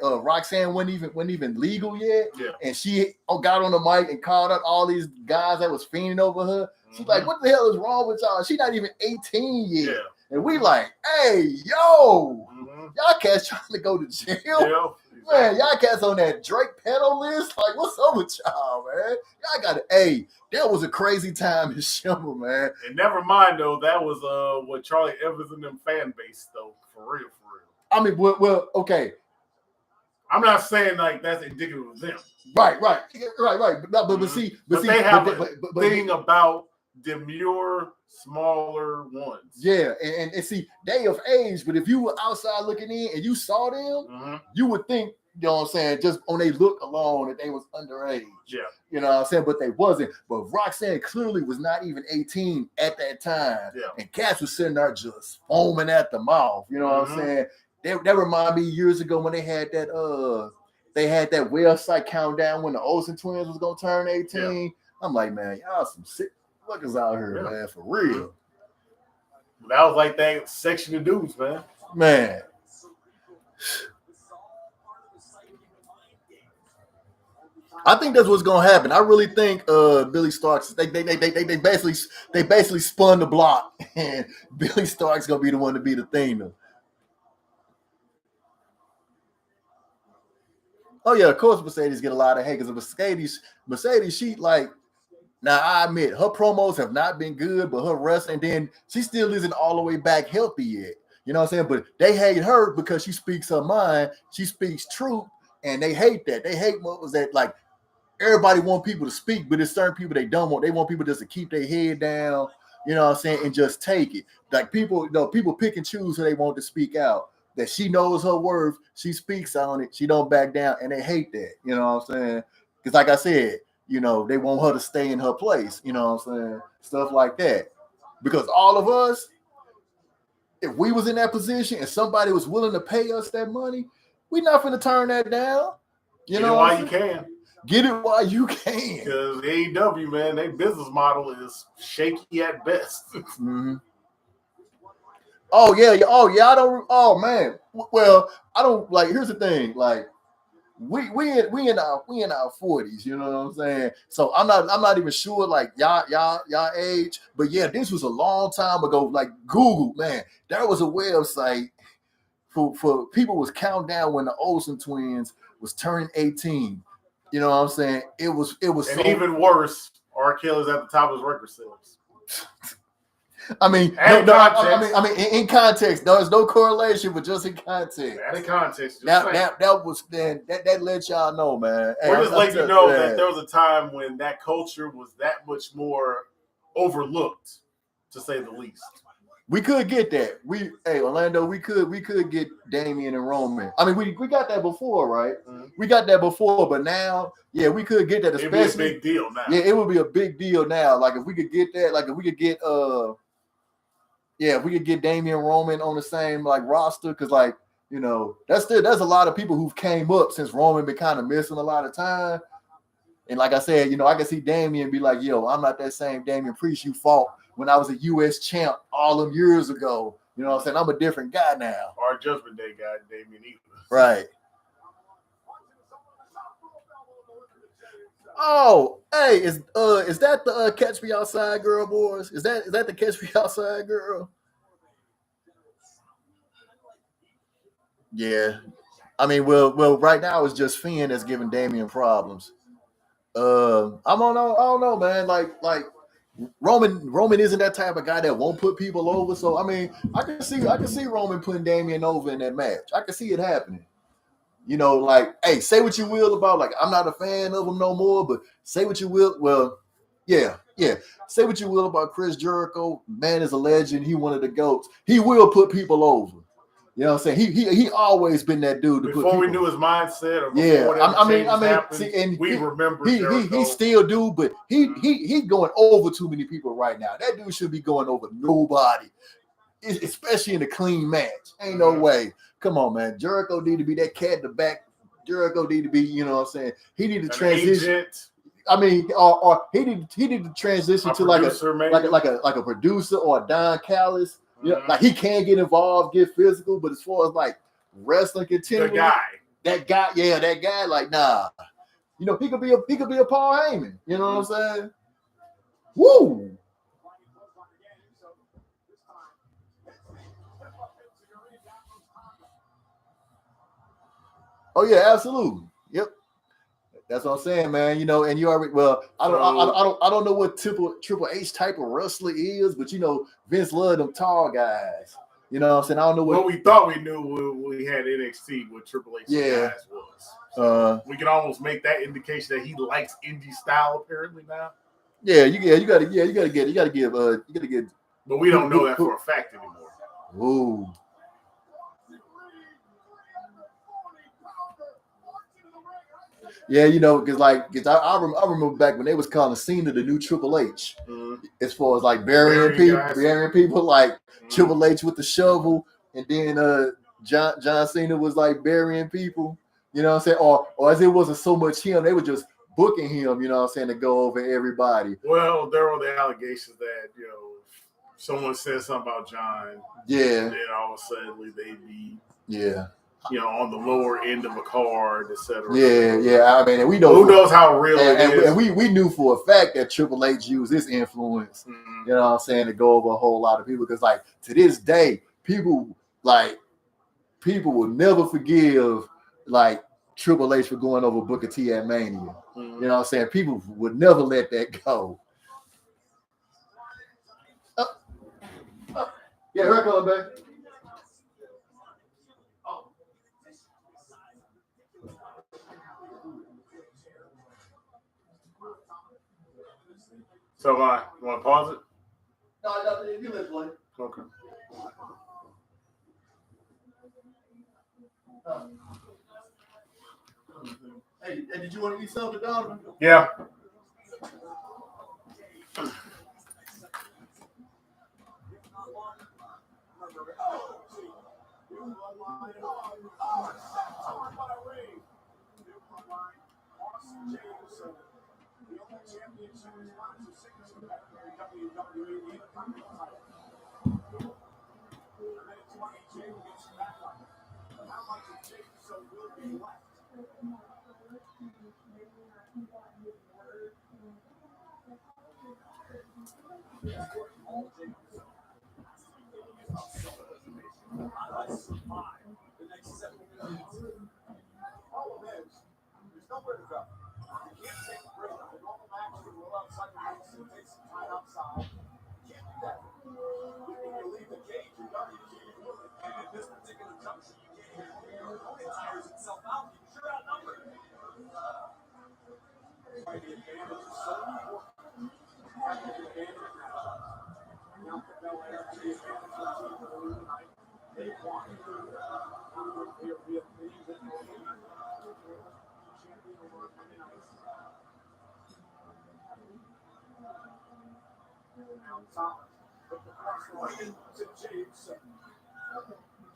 Roxanne wasn't even legal yet, and she got on the mic and called out all these guys that was fiending over her. She's like, what the hell is wrong with y'all? She's not even 18 yet. Yeah. And we like, hey, yo, y'all cats trying to go to jail? Yeah. Man, y'all cats on that Drake pedal list? Like, what's up with y'all, man? Y'all got to, hey, that was a crazy time in Shimmer, man. And never mind, though, that was what Charlie Evans and them fan base, though, for real. I mean, well, okay. I'm not saying like that's indicative of them. Right. But see, they have a thing about demure, smaller ones. Yeah, and see, they of age, but if you were outside looking in and you saw them, you would think, you know what I'm saying, just on they look alone that they was underage. Yeah. You know what I'm saying? But they wasn't. But Roxanne clearly was not even 18 at that time. Yeah. And cats was sitting there just foaming at the mouth. You know what I'm saying? That remind me years ago when they had that website countdown when the Olsen twins was gonna turn 18. Yeah. I'm like, man, y'all some sick fuckers out here, man, for real. That was like that section of dudes, man. Man. I think that's what's gonna happen. I really think Billy Starks. They basically spun the block, and Billy Starks gonna be the one to be the thing. Though. Oh yeah, of course Mercedes get a lot of hate because Mercedes, she like. Now I admit her promos have not been good, but her wrestling, then she still isn't all the way back healthy yet. You know what I'm saying? But they hate her because she speaks her mind. She speaks truth, and they hate that. They hate what was that like. Everybody want people to speak, but there's certain people they don't want. They want people just to keep their head down, you know what I'm saying, and just take it. Like people, you know, people pick and choose who they want to speak out. That she knows her worth, she speaks on it, she don't back down, and they hate that, you know what I'm saying? Because like I said, you know, they want her to stay in her place, you know what I'm saying? Stuff like that. Because all of us, if we was in that position and somebody was willing to pay us that money, we're not going to turn that down. You know why you can. Get it while you can. Because AEW, man, their business model is shaky at best. Oh yeah. I don't. Oh man. Well, I don't like. Here's the thing. Like, we in our 40s. You know what I'm saying? So I'm not even sure. Like y'all age. But yeah, this was a long time ago. Like Google, man, there was a website for people was counting down when the Olsen twins was turning 18. You know what I'm saying? It was and so, even worse, R. Kelly's at the top of his record sales. I mean, in context, there's no correlation, but just in context. In context, that let y'all know, man. We're just letting you know that there was a time when that culture was that much more overlooked, to say the least. We could get that. Orlando, we could get Damian and Roman. I mean, we got that before, right? We got that before, but now, yeah, we could get that. Especially, it'd be a big deal now. Yeah, it would be a big deal now. Like if we could get that, like if we could get if we could get Damian Roman on the same like roster, because like, you know, there's a lot of people who've came up since Roman been kind of missing a lot of time. And like I said, you know, I can see Damian be like, yo, I'm not that same Damian Priest you fought when I was a U.S. champ all them years ago. You know what I'm saying? I'm a different guy now. Our Judgment Day guy, Damian Eaton. Right. Oh, hey, is that the Catch Me Outside girl, boys? Is that the Catch Me Outside girl? Yeah. I mean, well, right now it's just Finn that's giving Damian problems. I don't know, man. Like Roman isn't that type of guy that won't put people over. So I mean, I can see Roman putting Damian over in that match. I can see it happening. You know, like, hey, say what you will about, like, I'm not a fan of him no more, but say what you will. Well, yeah. Say what you will about Chris Jericho. Man is a legend. He one of the GOATs. He will put people over. You know what I'm saying? He always been that dude to before put people. we knew his mindset or Yeah, before happened, see, and we remember he still do, but he going over too many people right now. That dude should be going over nobody, especially in a clean match. Ain't no way. Come on, man. Jericho need to be that cat in the back. Jericho need to be, you know what I'm saying? He need to transition. Agent. I mean, or he need to transition to like a producer or a Don Callis. Yeah, like he can get involved, get physical, but as far as like wrestling continually, that guy, like, nah. You know, he could be a Paul Heyman. You know what I'm saying? Woo! Oh yeah, absolutely. Yep. That's what I'm saying, man. You know, and you already I don't know what Triple H type of wrestler is, but you know, Vince loved them tall guys. You know what I'm saying? I don't know what we thought we knew when we had NXT what Triple H guys was. So we can almost make that indication that he likes indie style apparently now. Yeah, you gotta give. But we don't know that for a fact anymore. Ooh. Yeah, you know, because I remember back when they was calling Cena the new Triple H, as far as like burying people, like Triple H with the shovel, and then John Cena was like burying people. You know what I'm saying? Or as it wasn't so much him, they were just booking him. You know what I'm saying, to go over everybody. Well, there were the allegations that someone said something about John. Yeah. And then all of a sudden they'd be. Yeah. On the lower end of a card, etc. Yeah. I mean, and we know who knows how real it is. And we knew for a fact that Triple H used his influence, you know what I'm saying, to go over a whole lot of people. Because like to this day, people will never forgive like Triple H for going over Booker T at Mania. You know what I'm saying? People would never let that go. Yeah, her coming back. So, you want to pause it? No, you let play. Okay. Hey, did you want to eat something, Donovan? Yeah.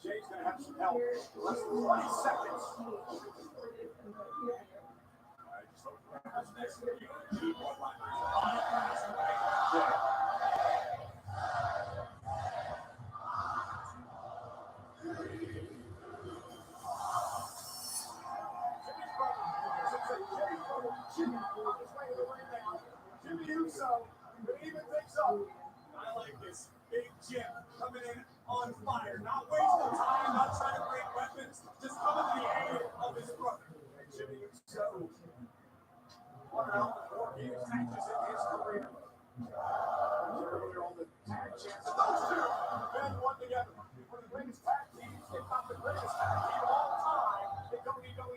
Jay's going to have some help. Less than 20 seconds. I like this. Big Jim coming in on fire, not wasting time, not trying to break weapons, just coming to the aid of his brother. Jimmy Uso. One of the 4 games matches in his career. Earlier on the tag chance of those two. Been one together. One of the greatest tag teams, if not the greatest tag team of all time in WWE.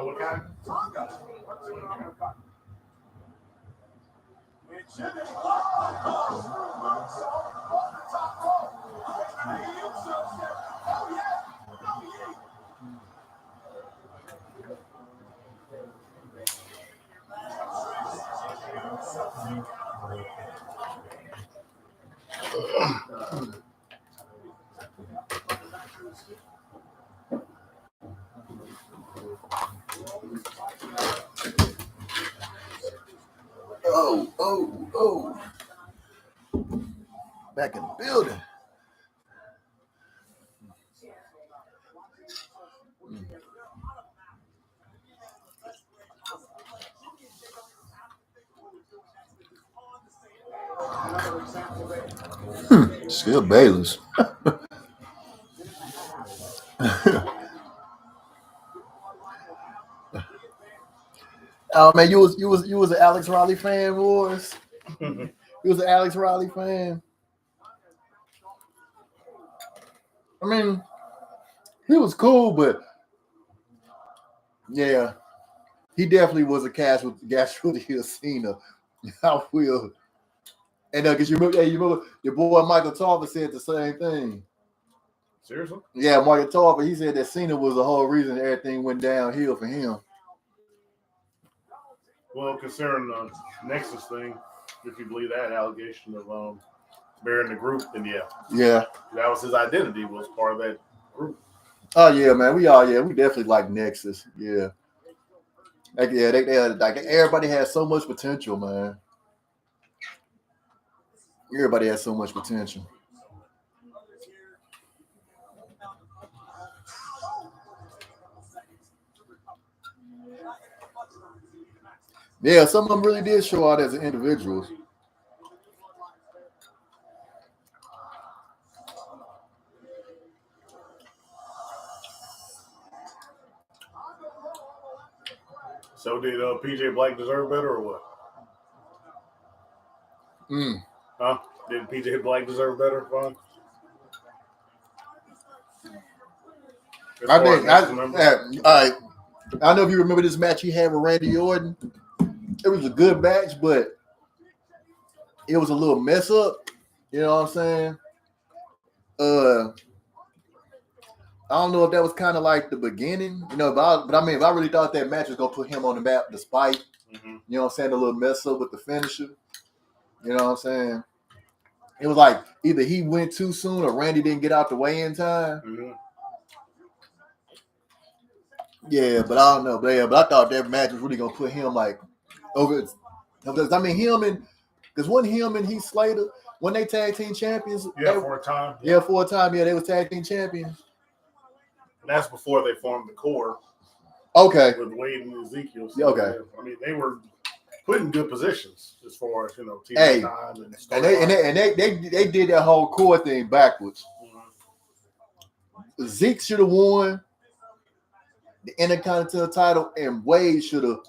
what kind? Oh. Back in the building. Still Bayless. Oh man, you was an Alex Riley fan, boys. You was an Alex Riley fan. I mean, he was cool, but yeah, he definitely was a cash with Cena. I will. And because you remember your boy Michael Tarver said the same thing. Seriously? Yeah, Michael Tarver, he said that Cena was the whole reason everything went downhill for him. Well, considering the Nexus thing, if you believe that allegation of bearing the group, then yeah, that was his identity, was part of that group. Oh yeah, man, we definitely like Nexus. Yeah, they like everybody has so much potential, man. Everybody has so much potential. Yeah, some of them really did show out as individuals. So did PJ Black deserve better or what? Huh? Did PJ Black deserve better? Fun? I think I know if you remember this match he had with Randy Orton. It was a good match, but it was a little mess up. You know what I'm saying? I don't know if that was kind of like the beginning, but I mean, if I really thought that match was gonna put him on the map, despite you know what I'm saying, a little mess up with the finisher. You know what I'm saying? It was like either he went too soon or Randy didn't get out the way in time. Mm-hmm. Yeah, but I don't know. But I thought that match was really gonna put him like over. I mean, because when him and Heath Slater, when they tag team champions, for a time. Yeah, for a time, they were tag team champions. And that's before they formed the core. Okay. With Wade and Ezekiel. So okay. I mean, they were put in good positions as far as TV time and they did that whole core thing backwards. Mm-hmm. Zeke should have won the Intercontinental title, and Wade should have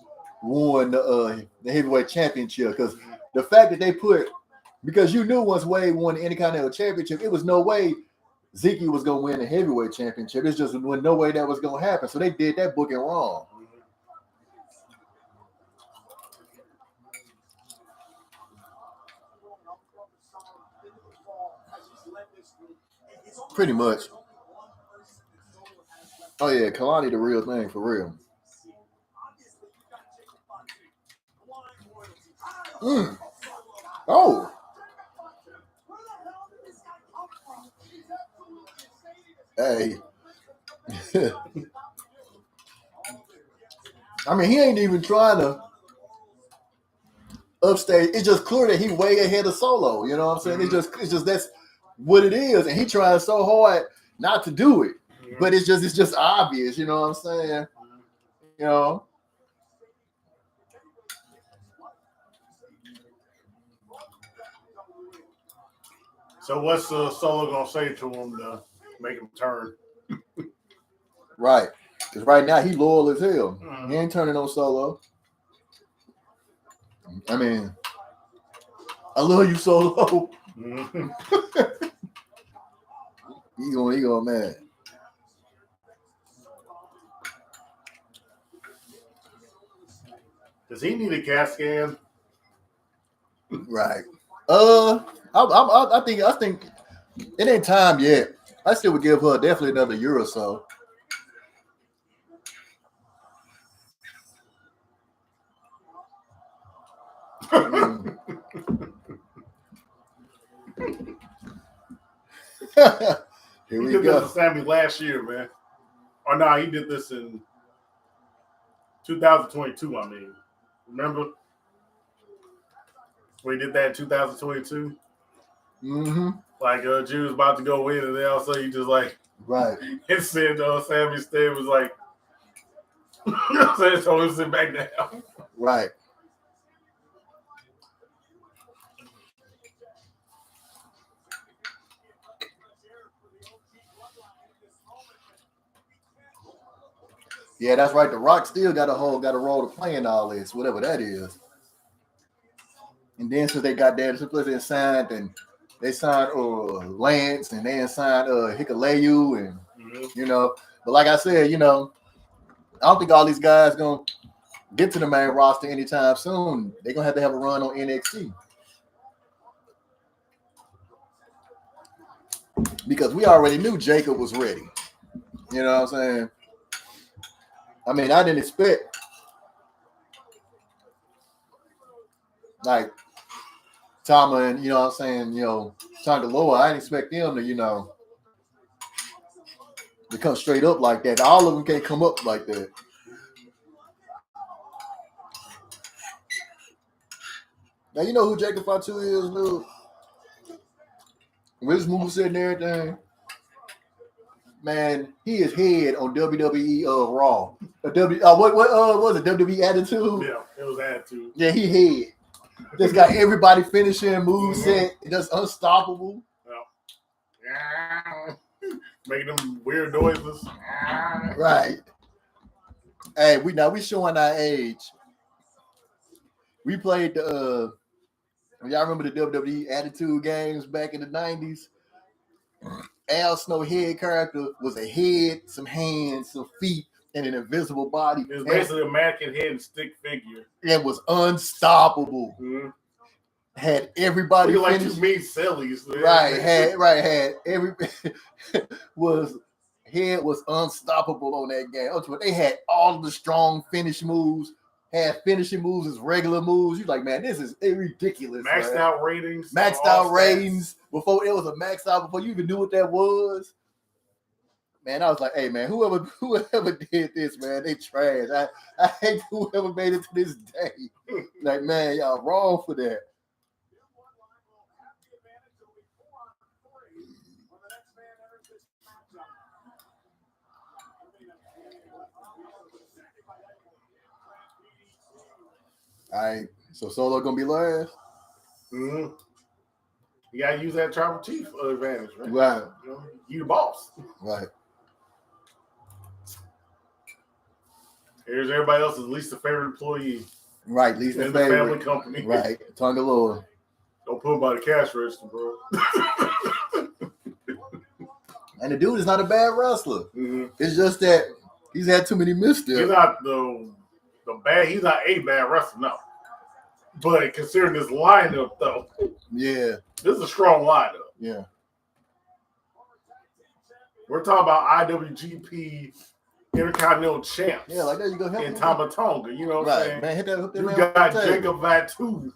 won the heavyweight championship. Because the fact that they because you knew once Wade won the Intercontinental championship, it was no way Zeke was going to win the heavyweight championship. It's just no way that was going to happen. So they did that booking wrong. Pretty much. Oh yeah, Kalani the real thing for real. Oh. Hey. I mean, he ain't even trying to upstage. It's just clear that he way ahead of Solo. You know what I'm saying? Mm-hmm. It's just that's what it is, and he tries so hard not to do it. Mm-hmm. But it's just obvious. You know what I'm saying? You know. So what's Solo gonna say to him to make him turn? Right, because right now he loyal as hell. Mm-hmm. He ain't turning on Solo. I mean, I love you, Solo. Mm-hmm. he going mad. Does he need a CAT scan? Right. I think it ain't time yet. I still would give her definitely another year or so. Here we did go. this to Sammy last year, man. Or no, he did this in 2022, I mean. Remember? When he did that in 2022? Mm-hmm. Like, Jew was about to go in, and then all of a sudden he just, like, right. And said, Sammy Stan was like, you know what I'm saying? Told him to sit back down. Right. Yeah, that's right. The Rock still got a role to play in all this, whatever that is. And then since they got that, since they signed Lance, and they signed Hikuleu, and But like I said, I don't think all these guys gonna get to the main roster anytime soon. They're gonna have a run on NXT. Because we already knew Jacob was ready. You know what I'm saying? I mean, I didn't expect like Tama and Tonga Loa. I didn't expect them to come straight up like that. All of them can't come up like that. Now you know who Jacob Fatu is, dude. With his moveset and everything. Man, he is head on WWE Raw. What was it? WWE Attitude? Yeah, it was Attitude. Yeah, he head. Just got everybody finishing moveset, just unstoppable. Yeah. Making them weird noises. Right. Hey, we showing our age. We played the y'all remember the WWE Attitude games back in the 90s? Al Snow head character was a head, some hands, some feet, and an invisible body. It was basically a mannequin head and stick figure. It was unstoppable. Mm-hmm. Had everybody like you mean sillies. Right, had every head was unstoppable on that game. They had all of the strong finish moves, had finishing moves as regular moves. You're like, man, this is ridiculous. Maxed out ratings. Maxed out ratings. Before it was a maxed out, before you even knew what that was. Man, I was like, hey man, whoever did this, man, they trash. I hate whoever made it to this day. Like, man, y'all wrong for that. All right, so Solo gonna be last. Mm-hmm. You gotta use that tribal chief advantage, right? Right. You the boss. Right. Here's everybody else's least favorite employee. Right, least in favorite. The family company. Right, Tonga Loa. Don't put him by the cash register, bro. And the dude is not a bad wrestler. Mm-hmm. It's just that he's had too many missteps. He's not he's not a bad wrestler, no. But considering this lineup, though, yeah, this is a strong lineup. Yeah, we're talking about IWGP Intercontinental champs. Yeah, like that you go help in Tama Tonga. You know what I'm saying? Man, hit that you got Jacob Fatu.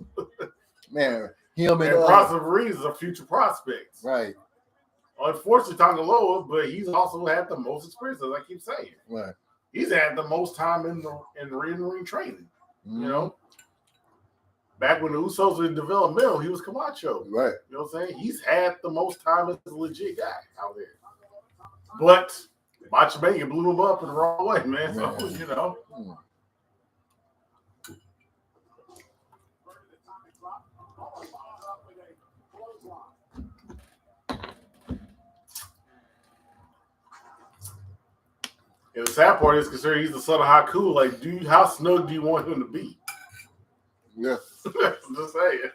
Man, him and Bronson Reed is a future prospect. Right. Unfortunately, Tonga Loa, but he's also had the most experience, as I keep saying. Right. He's had the most time in the ring training. Mm-hmm. You know, back when the Usos were in developmental, he was Camacho. Right. You know what I'm saying? He's had the most time as a legit guy out there. But Macho Man blew him up in the wrong way, man. So, you know. And the sad part is, considering he's the son of Haku, like, how snug do you want him to be? Yeah. Just saying.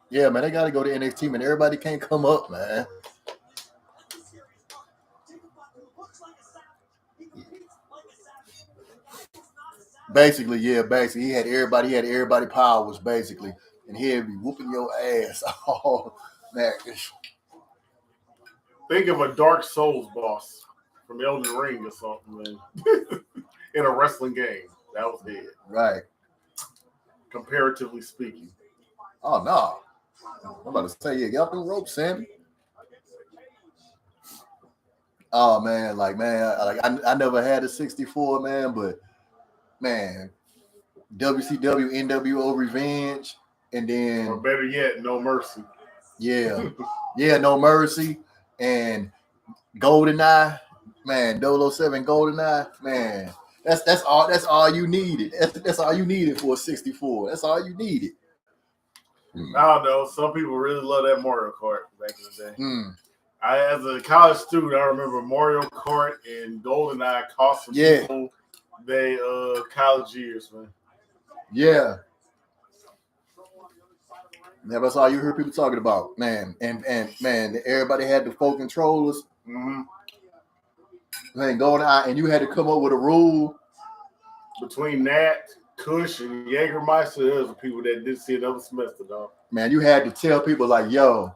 Yeah, man, they got to go to NXT, man. Everybody can't come up, man. Basically, yeah, basically. He had everybody powers, basically. And he'd be whooping your ass. Oh, man. Think of a Dark Souls boss from Elden Ring or something, man. In a wrestling game. That was it. Right. Comparatively speaking. Oh, no. I'm about to say, yeah, get off the rope, Sammy. Oh, man. I never had a 64, man, but, man, WCW, NWO Revenge, and then... Or better yet, No Mercy. Yeah. Yeah, No Mercy, and GoldenEye, man, 007 GoldenEye, man. That's all you needed. That's all you needed for a 64. That's all you needed. I don't know. Some people really love that Mario Kart back in the day. Mm. As a college student, I remember Mario Kart and GoldenEye cost some people their college years, man. Yeah. Yeah, that's all you heard people talking about, man. And man, everybody had the four controllers. Mm-hmm. Man, GoldenEye, and you had to come up with a rule. Between that, Kush, and Jägermeister, there was people that didn't see another semester, dog. Man, you had to tell people like, yo,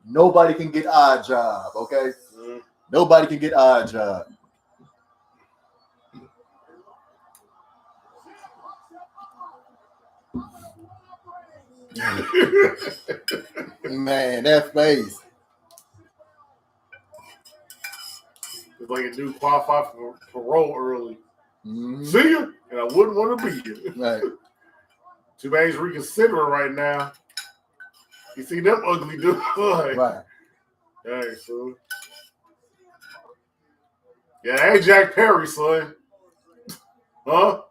nobody can get our job, okay? Mm-hmm. Nobody can get our job. Man, that face. It's like a dude qualified for parole early. Mm-hmm. See ya, and I wouldn't want to be here. Right. Too bad he's reconsidering right now. You see them ugly dudes. Like, right. Hey, son. Yeah, hey, Jack Perry, son. Huh?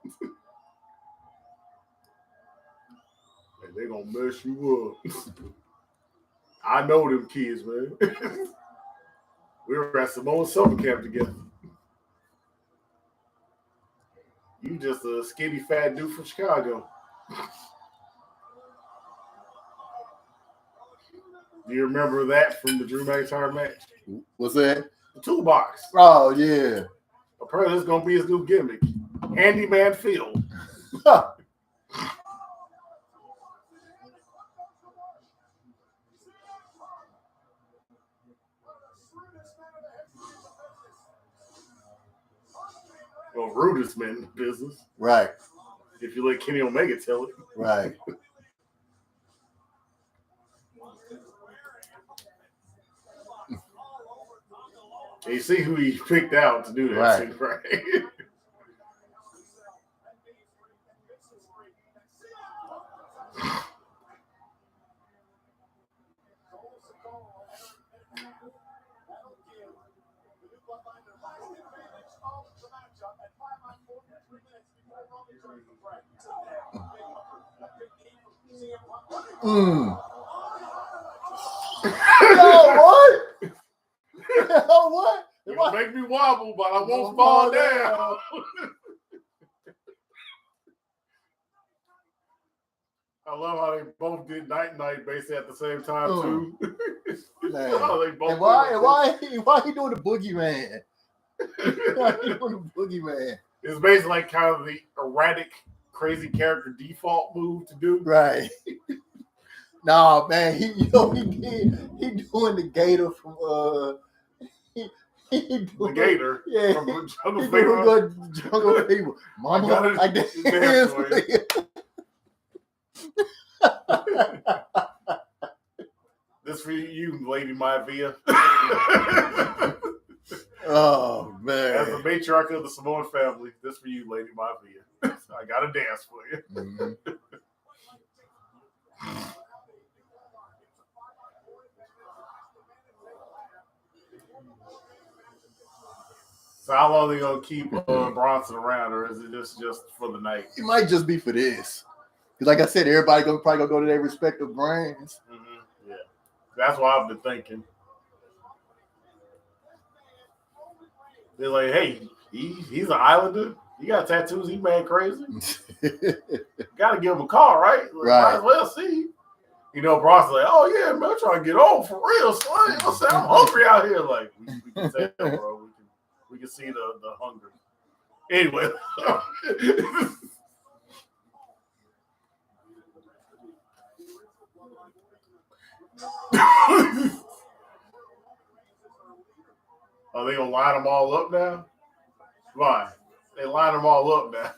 Hey, they gonna mess you up. I know them kids, man. We were at Samoa summer camp together. You just a skinny, fat dude from Chicago. Do you remember that from the Drew McIntyre match? What's that? The toolbox. Oh, yeah. Apparently, it's going to be his new gimmick. Handyman Phil. Well, rudest man in the business. Right. If you let Kenny Omega tell it. Right. And you see who he picked out to do that. Right. Too, right? What? What? It'll make me wobble, but I won't fall down. I love how they both did night basically at the same time too. They both and why he doing the boogeyman? Why he doing the boogeyman? It's basically like kind of the erratic, crazy character default move to do. Right. No, man, he doing the Gator from the Gator. Yeah. From Jungle Fever. Mama, I dance for you. This for you, Lady Maivia. Oh, man. As the matriarch of the Samoan family, this for you, Lady Maivia. I got to dance for you. Mm-hmm. So how long are they going to keep Bronson around, or is it just for the night? It might just be for this. Because like I said, everybody probably going to go to their respective brands. Mm-hmm. Yeah. That's what I've been thinking. They're like, hey, he's an Islander. He got tattoos. He mad crazy. Got to give him a call, right? Like, right. Might as well see. You know, Bronson's like, oh, yeah, man, I'm trying to get on for real, son. You know what I'm saying? I'm hungry out here. Like, we can tell, bro. We can see the hunger Anyway. Are they gonna line them all up now? Why? They line them all up now.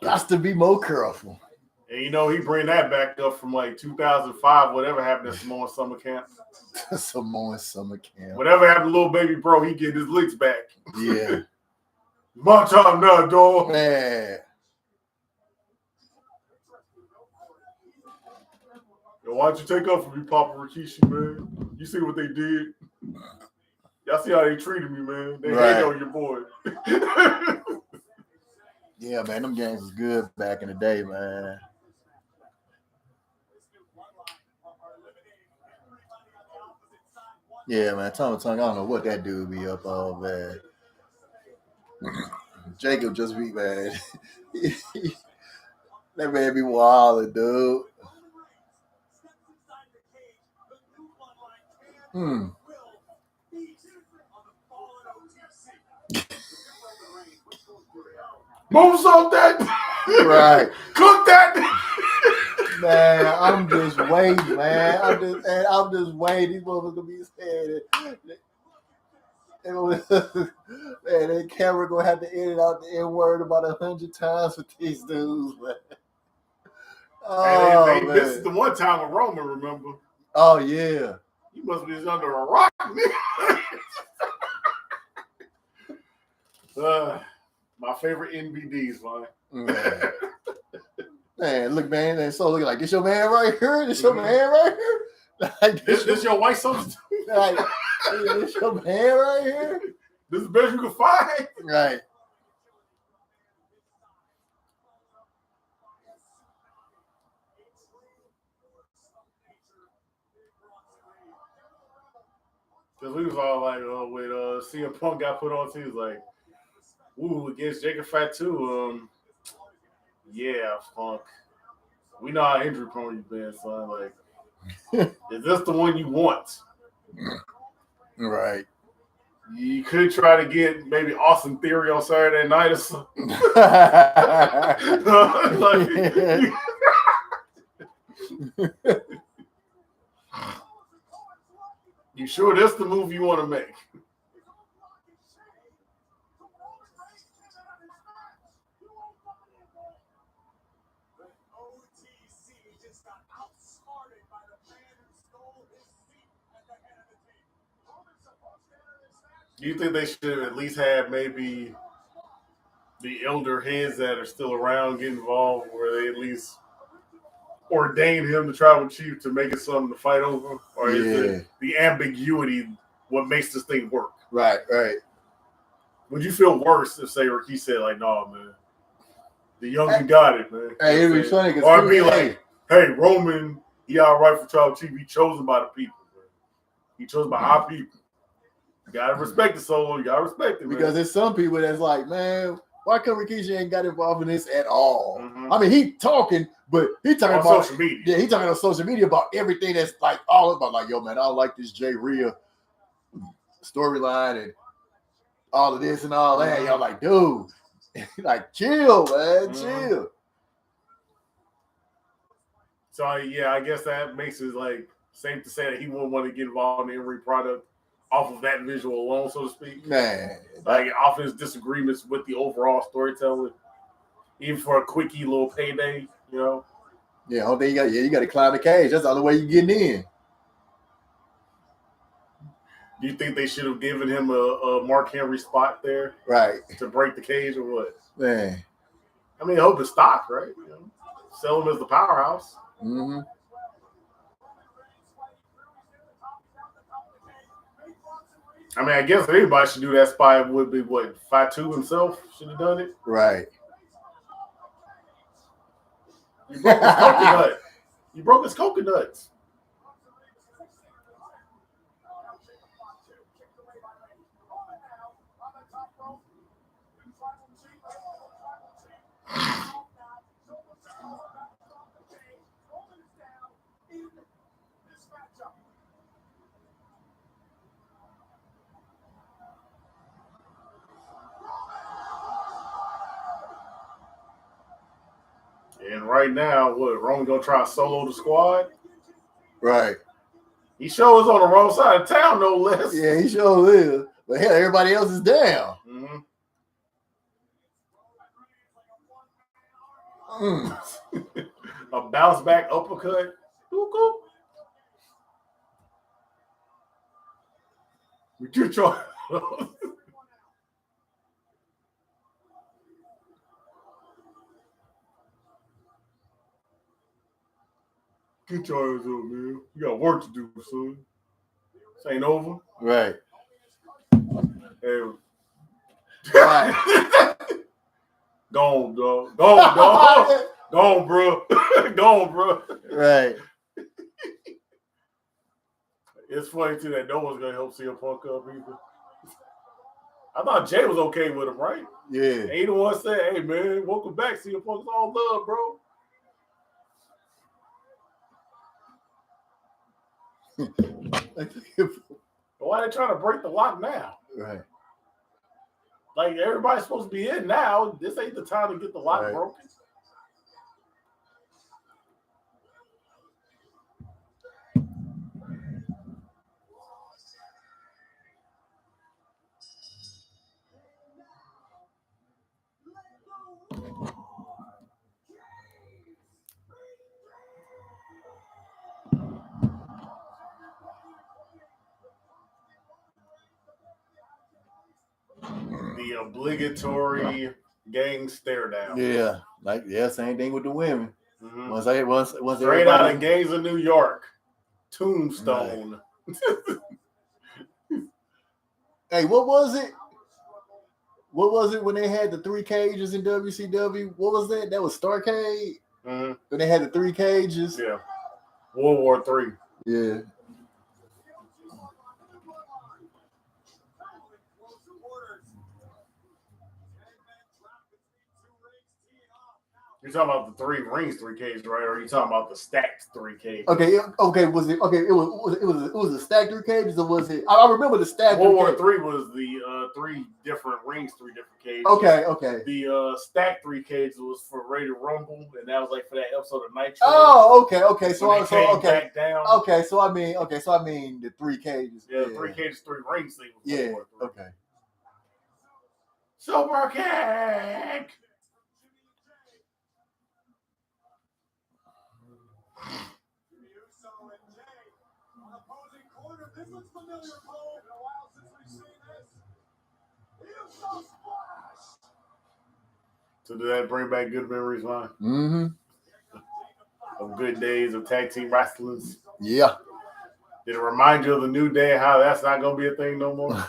Got to be more careful. And you know, he bring that back up from like 2005, whatever happened at Samoan Summer Camp. Samoan Summer Camp. Whatever happened to little baby bro, he get his licks back. Yeah. My time now, dog. Man. Yo, why don't you take up for me, Papa Rikishi, man? You see what they did? Y'all see how they treated me, man. They hate on your boy. Yeah, man, them games was good back in the day, man. Yeah, man, Tongue, I don't know what that dude be up on, man. Jacob just be, man. That man be wildin', dude. Moonsault that. Right. Cook that. Man, I'm just waiting, man. I'm just waiting. These motherfuckers gonna be saying it. Man, that camera gonna have to edit out the N-word about 100 times with these dudes, man. Oh, man. Man. This is the one time with Roman, remember? Oh, yeah. You must be under a rock, nigga. My favorite NBDs, man. Man, look, man. So look like this your man right here. This your man right here. Like, this your white substitute. Like, this your man right here. This is the best you can find. Right. Because we was all like, when CM Punk got put on, he was like, ooh, against Jacob Fatu, yeah, Punk. We know how injury prone you've been, son. Like, is this the one you want? Right. You could try to get maybe Austin Theory on Saturday night or something. You sure that's the move you want to make? Do you think they should at least have maybe the elder heads that are still around get involved, where they at least ordain him to tribal chief to make it something to fight over? Or is it the ambiguity what makes this thing work? Right. Would you feel worse if, say, Ricky said, like, no, man, the youngin got it, man? Hey, it'd be funny because or it'd be like, hey, Roman, he all right for tribal chief. He chosen by the people, man. He chosen by our people. You gotta respect the solo. You gotta respect it, because there's some people that's like, man, why come Rikishi ain't got involved in this at all? Mm-hmm. I mean, he talking, but he talking on about social media. Yeah, he talking on social media about everything that's like all about, like, yo, man, I don't like this Jay Rhea storyline and all of this and all that. Y'all like, dude, like, chill, man, chill. So yeah, I guess that makes it like safe to say that he wouldn't want to get involved in every product off of that visual alone, so to speak. Man, like off his disagreements with the overall storytelling, even for a quickie little payday, you know. Yeah, whole thing you got to climb the cage. That's the only way you getting in. Do you think they should have given him a Mark Henry spot there, right, to break the cage or what? Man, I mean, I hope it's stock, right? You know, sell him as the powerhouse. Mm-hmm. I mean, I guess anybody should do that spot. Would be what Fatu himself should have done it. Right. You broke his coconut. You broke his coconuts. And right now, Roman gonna try to solo the squad? Right. He shows on the wrong side of town, no less. Yeah, he sure is. But hell, everybody else is down. Mm-hmm. A bounce back uppercut. Get your Get your ass up, man. You got work to do, son. This ain't over. Right. Hey. Right. Go on, dog. Go on, dog. Go on, bro. Go on, bro. Right. It's funny, too, that no one's going to help CM Punk up either. I thought Jay was okay with him, right? Yeah. He the one said, hey, man, welcome back, CM Punk. It's all love, bro. Why are they trying to break the lock now? Right. Like, everybody's supposed to be in now. This ain't the time to get the lock broken. The obligatory gang stare down. Yeah, same thing with the women. Mm-hmm. Once straight out of Gangs of New York, Tombstone. Right. Hey, what was it? What was it when they had the 3 cages in WCW? What was that? That was Starrcade. Mm-hmm. When they had the 3 cages. Yeah. World War III. Yeah. You're talking about the 3 rings, 3 cages, right? Or are you talking about the stacked 3 cages? Okay. Was it okay? It was a stacked 3 cages, or was it? I remember the stacked. World War III was the 3 different rings, 3 different cages. Okay. The stacked 3 cages was for Rated Rumble, and that was like for that episode of Nitro. Oh, okay. So back down. Okay. So I mean the 3 cages. Yeah, 3 cages, 3 rings thing. Yeah. Okay. Super kick. This looks familiar, Cole. In a while since we've seen this. Uso splash. So did that bring back good memories, man? Mm-hmm. Of good days of tag team wrestling? Yeah. Did it remind you of the New Day, how that's not going to be a thing no more?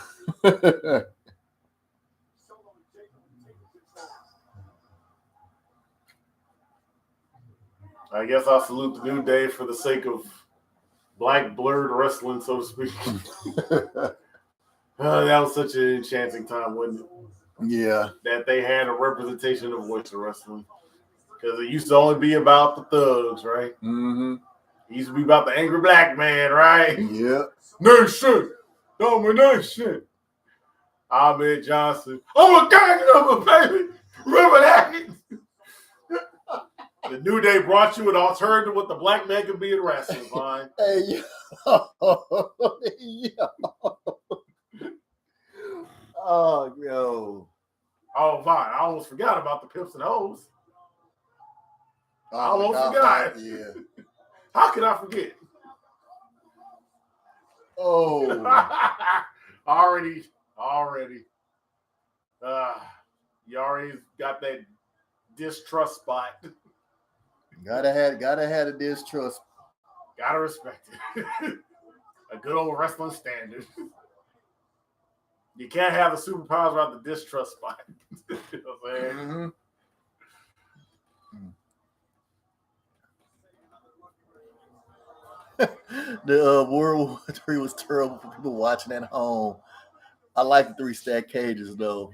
I guess I'll salute the New Day for the sake of black blurred wrestling, so to speak. That was such an enchanting time, wasn't it? Yeah. That they had a representation of voice of wrestling. Because it used to only be about the thugs, right? Mm-hmm. It used to be about the angry black man, right? Yeah. Nation! Domination! Ahmed Johnson. I'm a gang number, baby! Remember that? The New Day brought you an alternative what the black man can be in wrestling, fine. Hey, yeah. Oh, yo. Oh, fine. I almost forgot about the Pimps and Hoes. I almost forgot. Yeah. How could I forget? Oh. already. You already got that distrust spot. Gotta have a distrust. Gotta respect it. A good old wrestling standard. You can't have the superpowers without the distrust spot. You know what I'm saying? Mm-hmm. The World War III was terrible for people watching at home. I like the 3 stacked cages though.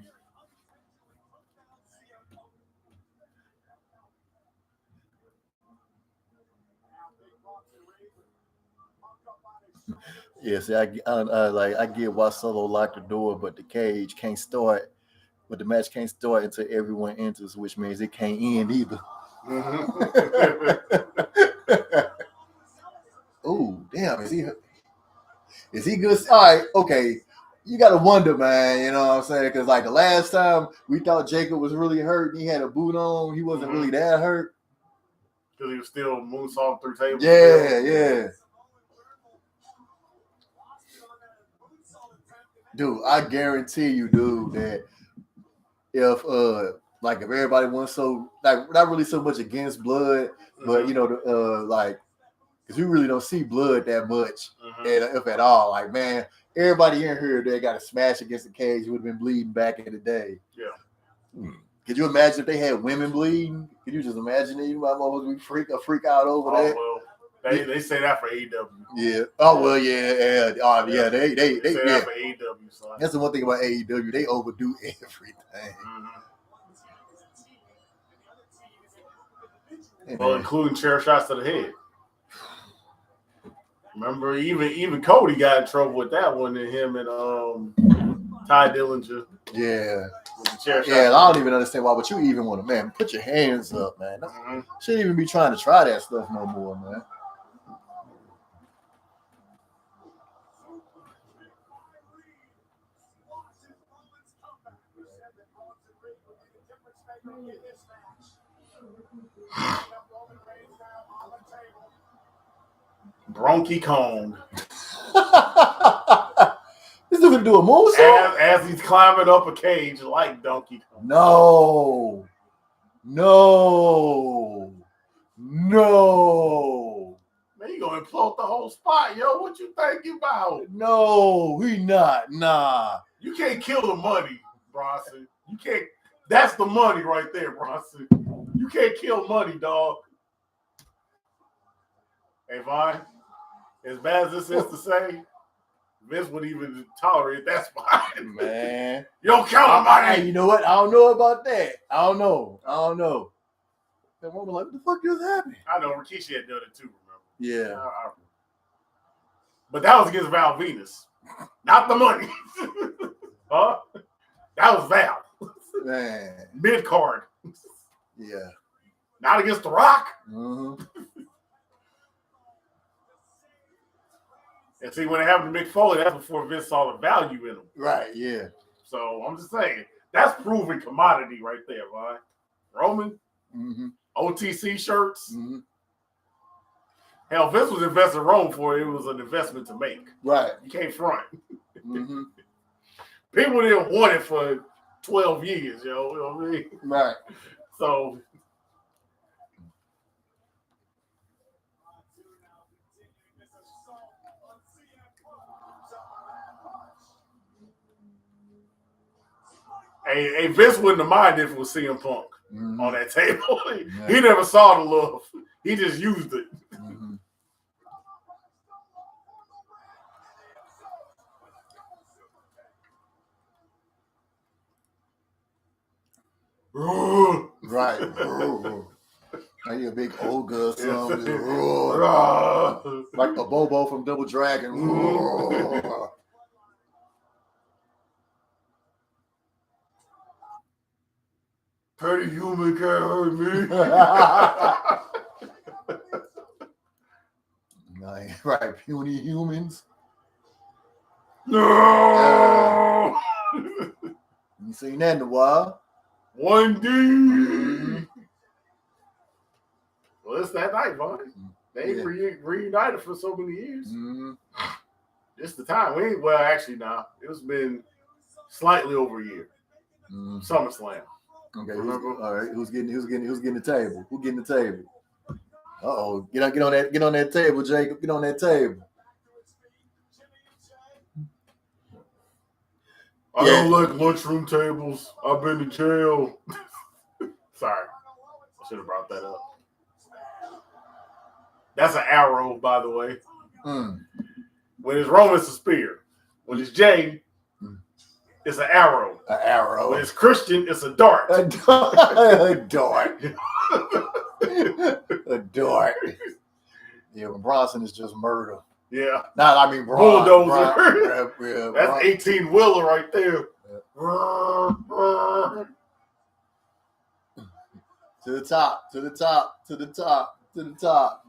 Yeah, see, I get why Solo locked the door, but the cage can't start. But the match can't start until everyone enters, which means it can't end either. Oh, damn! Is he good? All right, okay. You gotta wonder, man. You know what I'm saying? Because like the last time we thought Jacob was really hurt, and he had a boot on. He wasn't really that hurt. Because he was still moonsaulting through tables. Yeah. Dude, I guarantee you, dude, that if everybody went so like not really so much against blood, but you know like because we really don't see blood that much, if at all. Like man, everybody in here that got a smash against the cage would have been bleeding back in the day. Yeah. Could you imagine if they had women bleeding? Could you just imagine it? You might almost be freak out over that. Well, they say that for AEW. Yeah. Oh well, yeah. Oh yeah. They say that for AEW. So that's the one thing about AEW. They overdo everything. Hey, well, including chair shots to the head. Remember, even Cody got in trouble with that one, and him and Ty Dillinger. Yeah. With the chair I don't even understand why, but you even want to, man, put your hands up, man. Shouldn't even be trying to try that stuff no more, man. Bronky Kong. This dude gonna do a moonsault? As he's climbing up a cage like Donkey Kong. No. Man, you gonna implode the whole spot, yo. What you think about? No, he not. Nah. You can't kill the money, Bronson. You can't. That's the money right there, Bronson. You can't kill money, dog. Hey, Vaughn, as bad as this is to say, Vince wouldn't even tolerate that spot. Man. You don't count on money. Hey, you know what? I don't know about that. I don't know. That woman like, what the fuck just happened? I know Rikishi had done it too, remember? Yeah. But that was against Val Venus. Not the money. Huh? That was Val. Man. Mid-card. Yeah. Not against The Rock. Mm-hmm. And see, when it happened to Mick Foley, that's before Vince saw the value in him. Right, yeah. So I'm just saying, that's proven commodity right there, Vaughn. Roman, OTC shirts. Mm-hmm. Hell, Vince was investing in Rome for it. It was an investment to make. Right. You can't front. Mm-hmm. People didn't want it for 12 years, yo. You know what I mean? Right. So. Hey, Vince wouldn't have minded if it was CM Punk on that table. He never saw the love. He just used it. Mm-hmm. Right. Are you a big ogre or something? Like a Bobo from Double Dragon. Pretty human can't hurt me. Right, puny humans. No. You seen that in a while? 1D. Well, it's that night, Vaughn. They reunited for so many years. Just the time. Actually, it's been slightly over a year. SummerSlam. Okay, all right. Who's getting the table? Who getting the table? Uh-oh. Get on that table, Jacob. Get on that table. I don't like lunchroom tables. I've been to jail. Sorry. I should have brought that up. That's an arrow, by the way. When it's Roman, it's a spear. When it's Jay, it's an arrow. An arrow. When it's Christian, it's a dart. A dart. A dart. Yeah, when Bronson is just murder. Yeah. Bulldozer. That's 18-wheeler right there. To the top, to the top, to the top, to the top.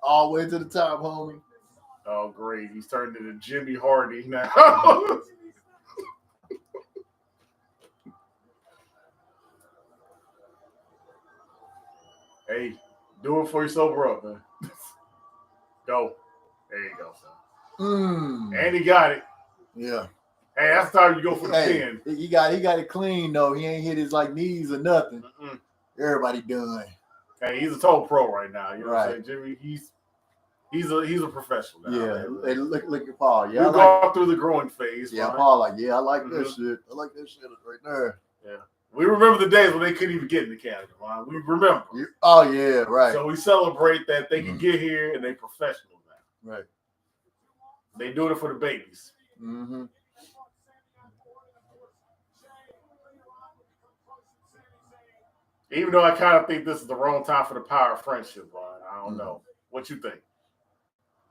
All the way to the top, homie. Oh, great. He's turned into Jimmy Hardy now. Hey, do it before you sober up, man. Go. There you go, son. And he got it. Yeah. Hey, that's the time you go for the pin. He got it clean though. He ain't hit his like knees or nothing. Everybody done. Hey, he's a total pro right now. You know what I'm saying, Jimmy? He's a professional now. Yeah. Hey, look at Paul. Yeah. We've gone through the growing phase. Yeah, right? Paul, like, yeah, I like this shit. I like this shit right there. Yeah. We remember the days when they couldn't even get in the Canada, man. We remember. Oh yeah, right. So we celebrate that they can get here and they professional now. Right. They doing it for the babies. Mm-hmm. Even though I kind of think this is the wrong time for the power of friendship, Ron. I don't know. What you think?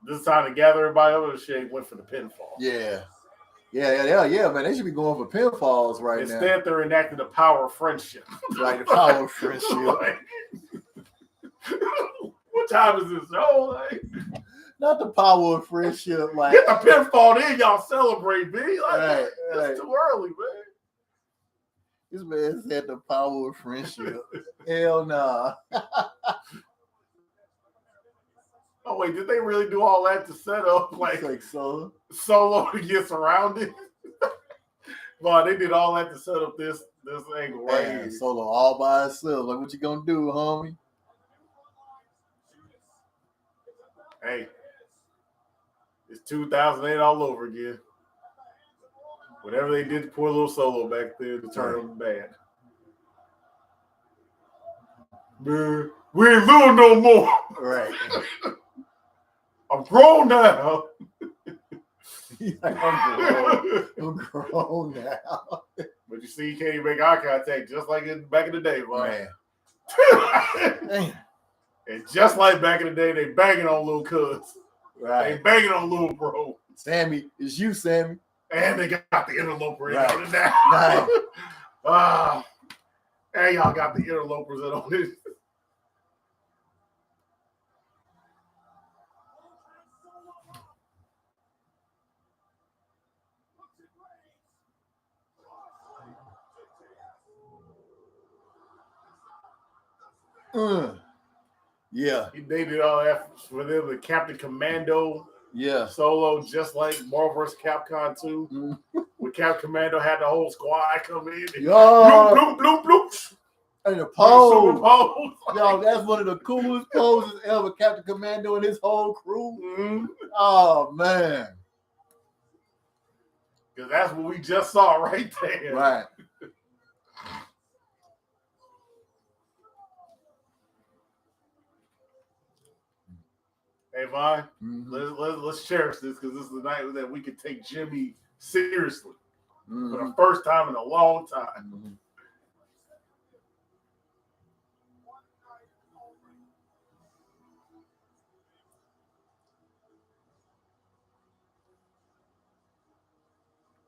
This is time to gather everybody over. Shit went for the pinfall. Yeah, man. They should be going for pinfalls right now. Instead, they're enacting the power of friendship. Like the power of friendship. Like, what time is this? Oh, like, not the power of friendship. Like, get the pinfall in, y'all celebrate, B. Like, it's too early, man. This man said the power of friendship. Hell nah. Oh wait, did they really do all that to set up like Solo to get surrounded? Well, they did all that to set up this angle right here. Solo all by himself. Like, what you gonna do, homie? Hey, it's 2008 all over again. Whatever they did to poor little Solo back there to turn him bad. Man, we ain't little no more. Right. I'm grown now. I'm grown now. But you see, you can't even make eye contact just like back in the day, man. And just like back in the day, they banging on little cuz. Right. They banging on little bro. Sammy, it's you, Sammy. And they got the interloper in right. on it now. Right. And y'all got the interlopers in on it. Yeah. They did all that for them, the Captain Commando Solo, just like Marvel vs. Capcom 2. When Captain Commando had the whole squad come in. And bloop, bloop, bloop, bloop. And the pose. Pose. Yo, that's one of the coolest poses ever. Captain Commando and his whole crew. Oh, man. Because that's what we just saw right there. Right. Hey, Vaughn, let's cherish this because this is the night that we can take Jimmy seriously for the first time in a long time.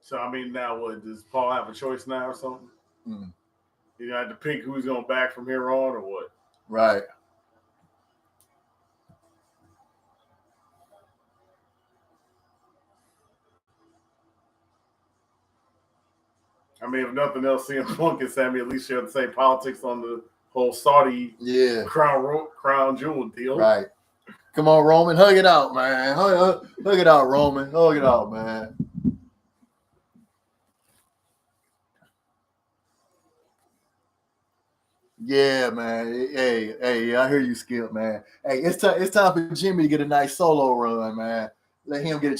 So, I mean, now what? Does Paul have a choice now or something? You got to pick who's going to back from here on or what? Right. I mean, if nothing else, CM Punk and Sammy at least share the same politics on the whole Saudi crown jewel deal. Right. Come on, Roman. Hug it out, man. Hug it out, Roman. Hug it out, man. Yeah, man. Hey, I hear you, Skip, man. Hey, it's time for Jimmy to get a nice solo run, man. Let him get a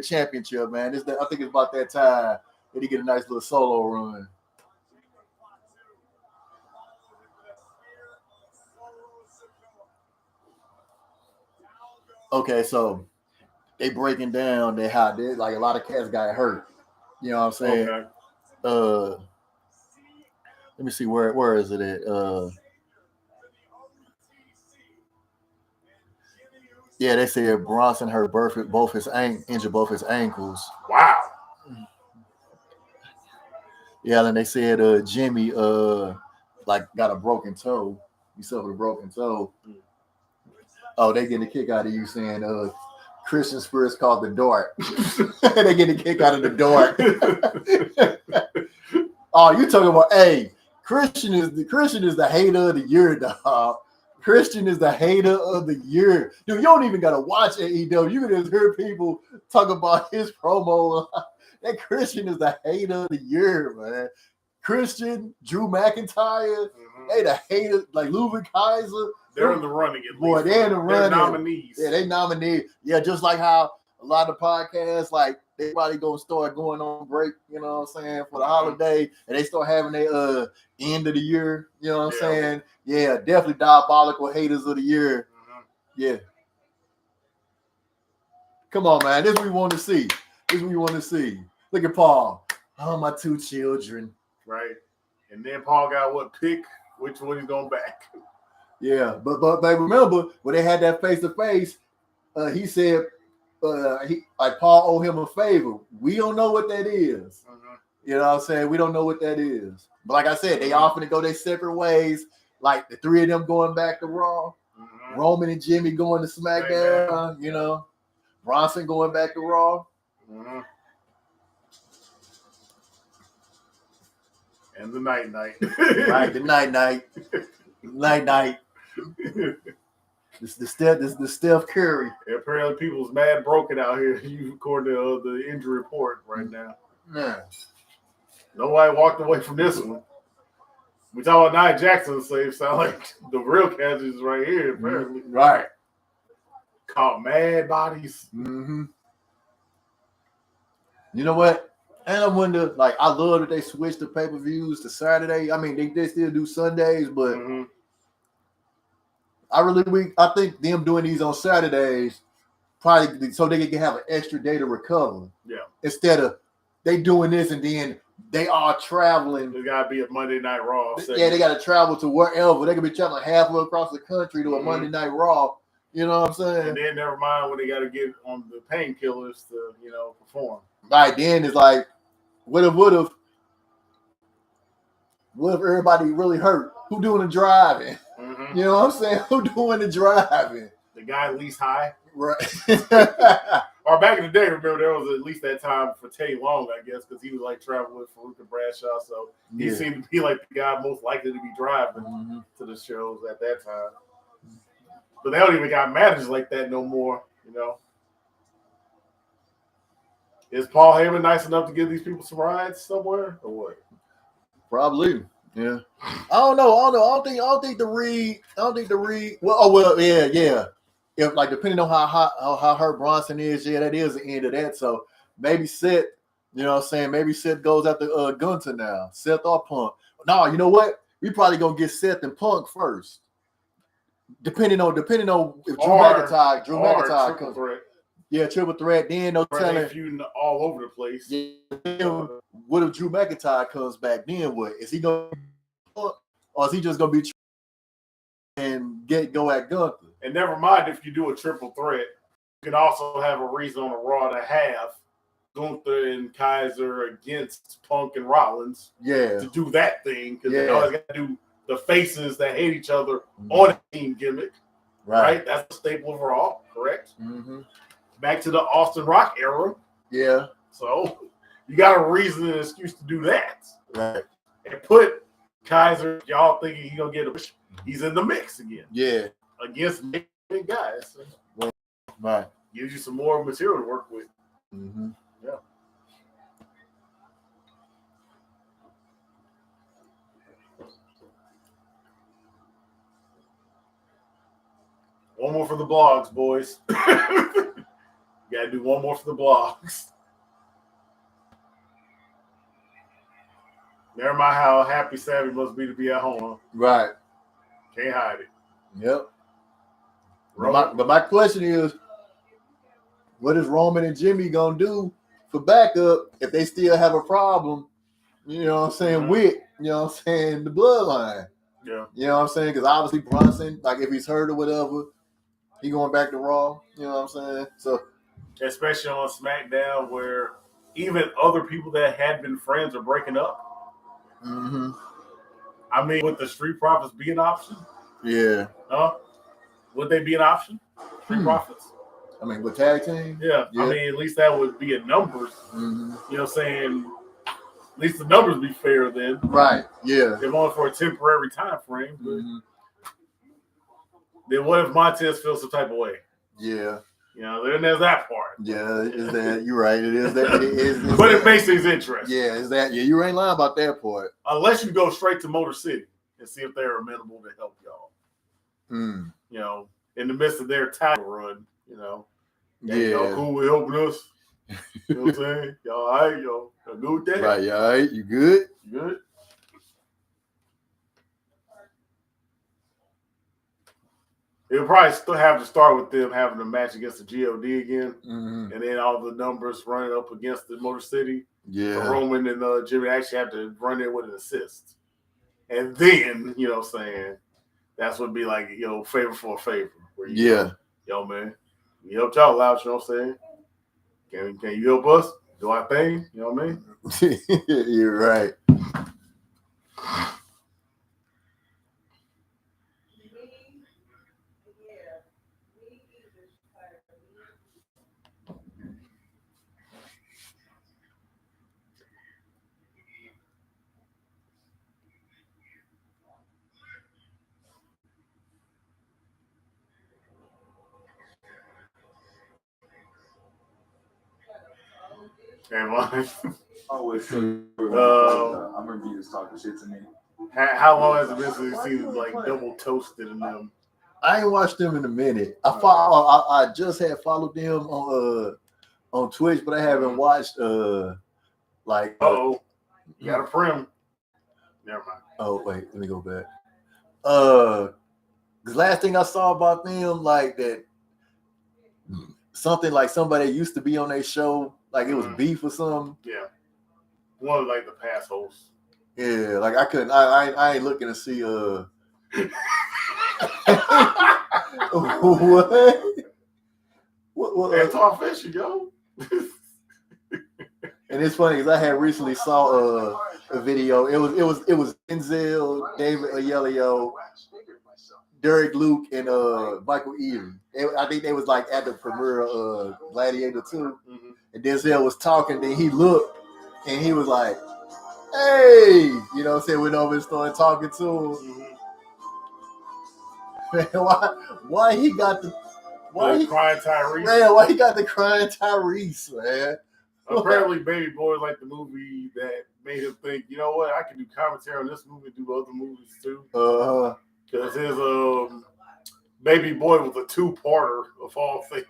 championship, man. I think it's about that time that he get a nice little solo run. Okay, so they breaking down that how they like a lot of cats got hurt. You know what I'm saying? Okay. Let me see where is it at? Yeah, they said Bronson hurt injured both his ankles. Wow. Yeah, and they said Jimmy like got a broken toe. You suffered a broken toe. Oh, they getting a kick out of you saying Christian spirits called the dart. They getting a kick out of the dart. Oh, you talking about Christian is the hater of the year, dog. Christian is the hater of the year. Dude, you don't even gotta watch AEW. You can just hear people talk about his promo. That Christian is the hater of the year, man. Christian, Drew McIntyre, they the hater, like Ludwig Kaiser. They're in the running at boy, least. They're in the running. Nominees. Yeah, they nominee. Yeah, just like how a lot of podcasts, like they probably gonna start going on break, you know what I'm saying, for the holiday, and they start having their end of the year, you know what I'm saying? Yeah, definitely diabolical haters of the year. Yeah. Come on, man. This is what we want to see. Look at Paul. Oh, my two children. Right. And then Paul got what pick? Which one he's going back? Yeah, but remember when they had that face to face, he said Paul owed him a favor. We don't know what that is. You know what I'm saying? We don't know what that is. But like I said, they often go their separate ways. Like the three of them going back to Raw, Roman and Jimmy going to SmackDown. You know, Bronson going back to Raw. And the night. Right, the night. This the Steph Curry. Apparently, people's mad broken out here. According to the injury report right now. Yeah. Nobody walked away from this one. We talk about Nia Jackson save. Sound like the real casualties right here. Apparently, right. Caught mad bodies. You know what? And I wonder, like, I love that they switched the pay-per-views to Saturday. I mean, they still do Sundays, but I think them doing these on Saturdays probably so they can have an extra day to recover. Yeah. Instead of they doing this and then they are traveling. They gotta be a Monday Night Raw. Yeah, they gotta travel to wherever. They could be traveling halfway across the country to a Monday Night Raw. You know what I'm saying? And then never mind when they gotta get on the painkillers to, perform. Right, then it's like, what if everybody really hurt? Who doing the driving? You know what I'm saying? Who doing the driving? The guy least high. Right. Or back in the day, remember, there was at least that time for Tay Long, I guess, because he was like traveling with Farouk and Bradshaw. So he seemed to be like the guy most likely to be driving to the shows at that time. But they don't even got managers like that no more, Is Paul Heyman nice enough to give these people some rides somewhere or what? Probably. Yeah. I don't know. I don't think the Reed. Well, yeah. If like depending on how hurt Bronson is, that is the end of that. So maybe Seth, you know what I'm saying? Maybe Seth goes after Gunther now. Seth or Punk. No, you know what? We probably gonna get Seth and Punk first. Depending on if Drew McIntyre comes. Threat. Yeah, triple threat. Then no telling. Feuding all over the place. Yeah, what if Drew McIntyre comes back? Then what? Is he going to or is he just going to be and go at Gunther? And never mind if you do a triple threat, you can also have a reason on a Raw to have Gunther and Kaiser against Punk and Rollins. Yeah. To do that thing because they always got to do the faces that hate each other on a team gimmick. Right? That's the staple of Raw, correct? Back to the Austin Rock era. Yeah. So you got a reason and an excuse to do that. Right. And put Kaiser, y'all thinking he's going to get he's in the mix again. Yeah. Against big guys. Right. Gives you some more material to work with. Yeah. One more for the blogs, boys. You got to do one more for the blogs. Never mind how happy Savvy must be to be at home. Right. Can't hide it. Yep. But my question is, what is Roman and Jimmy going to do for backup if they still have a problem, you know what I'm saying, with, you know what I'm saying, the bloodline? Yeah. You know what I'm saying? Because obviously Bronson, like if he's hurt or whatever, he going back to Raw, you know what I'm saying? So, especially on SmackDown where even other people that had been friends are breaking up. I mean, would the Street Profits be an option? Yeah. Would they be an option? Street Profits? I mean, with tag team? Yeah. I mean, at least that would be in numbers. Mm-hmm. You know what I'm saying? At least the numbers be fair then. Right, yeah. They're only for a temporary time frame. But then what if Montez feels some type of way? Yeah. You know, then there's that part. Yeah, is that you're right. It is that. It is but it makes things interesting. Yeah, is that? Yeah, you ain't lying about that part. Unless you go straight to Motor City and see if they're amenable to help y'all. Mm. You know, in the midst of their title run, you know. Yeah. Y'all cool with helping us? You know what I'm saying? Y'all all right? Y'all good with that? Right, you all right? You good? You good? It'll probably still have to start with them having a match against the GOD again, and then all the numbers running up against the Motor City. Yeah. So Roman and Jimmy actually have to run in with an assist. And then, you know what I'm saying, that's what be like, favor for a favor. Where you yo, man, we helped y'all out, you know what I'm saying? Can you help us do our thing? You know what I mean? You're right. Always I remember you was talking shit to me. How long has it been since you seen like double toasted in them? I ain't watched them in a minute. I just had followed them on Twitch, but I haven't watched you got a prim. Never mind. Oh wait, let me go back. The last thing I saw about them, like that, something like somebody used to be on their show, like it was beef or something. Yeah, one of like the past hosts. Yeah, like I couldn't. I ain't looking to see what? That's all fish, yo. And it's funny because I had recently saw a video. It was Denzel, David Oyelowo, Derek Luke, and Michael Eaton. I think they was like at the premiere of Gladiator 2. And Denzel was talking, then he looked and he was like, "Hey," you know what I'm saying? Went over and started talking to him. Man, why he got the crying Tyrese? Man, why he got the crying Tyrese, man? Apparently, Baby Boy like the movie that made him think, you know what, I can do commentary on this movie and do other movies too. Because his Baby Boy was a two-parter of all things.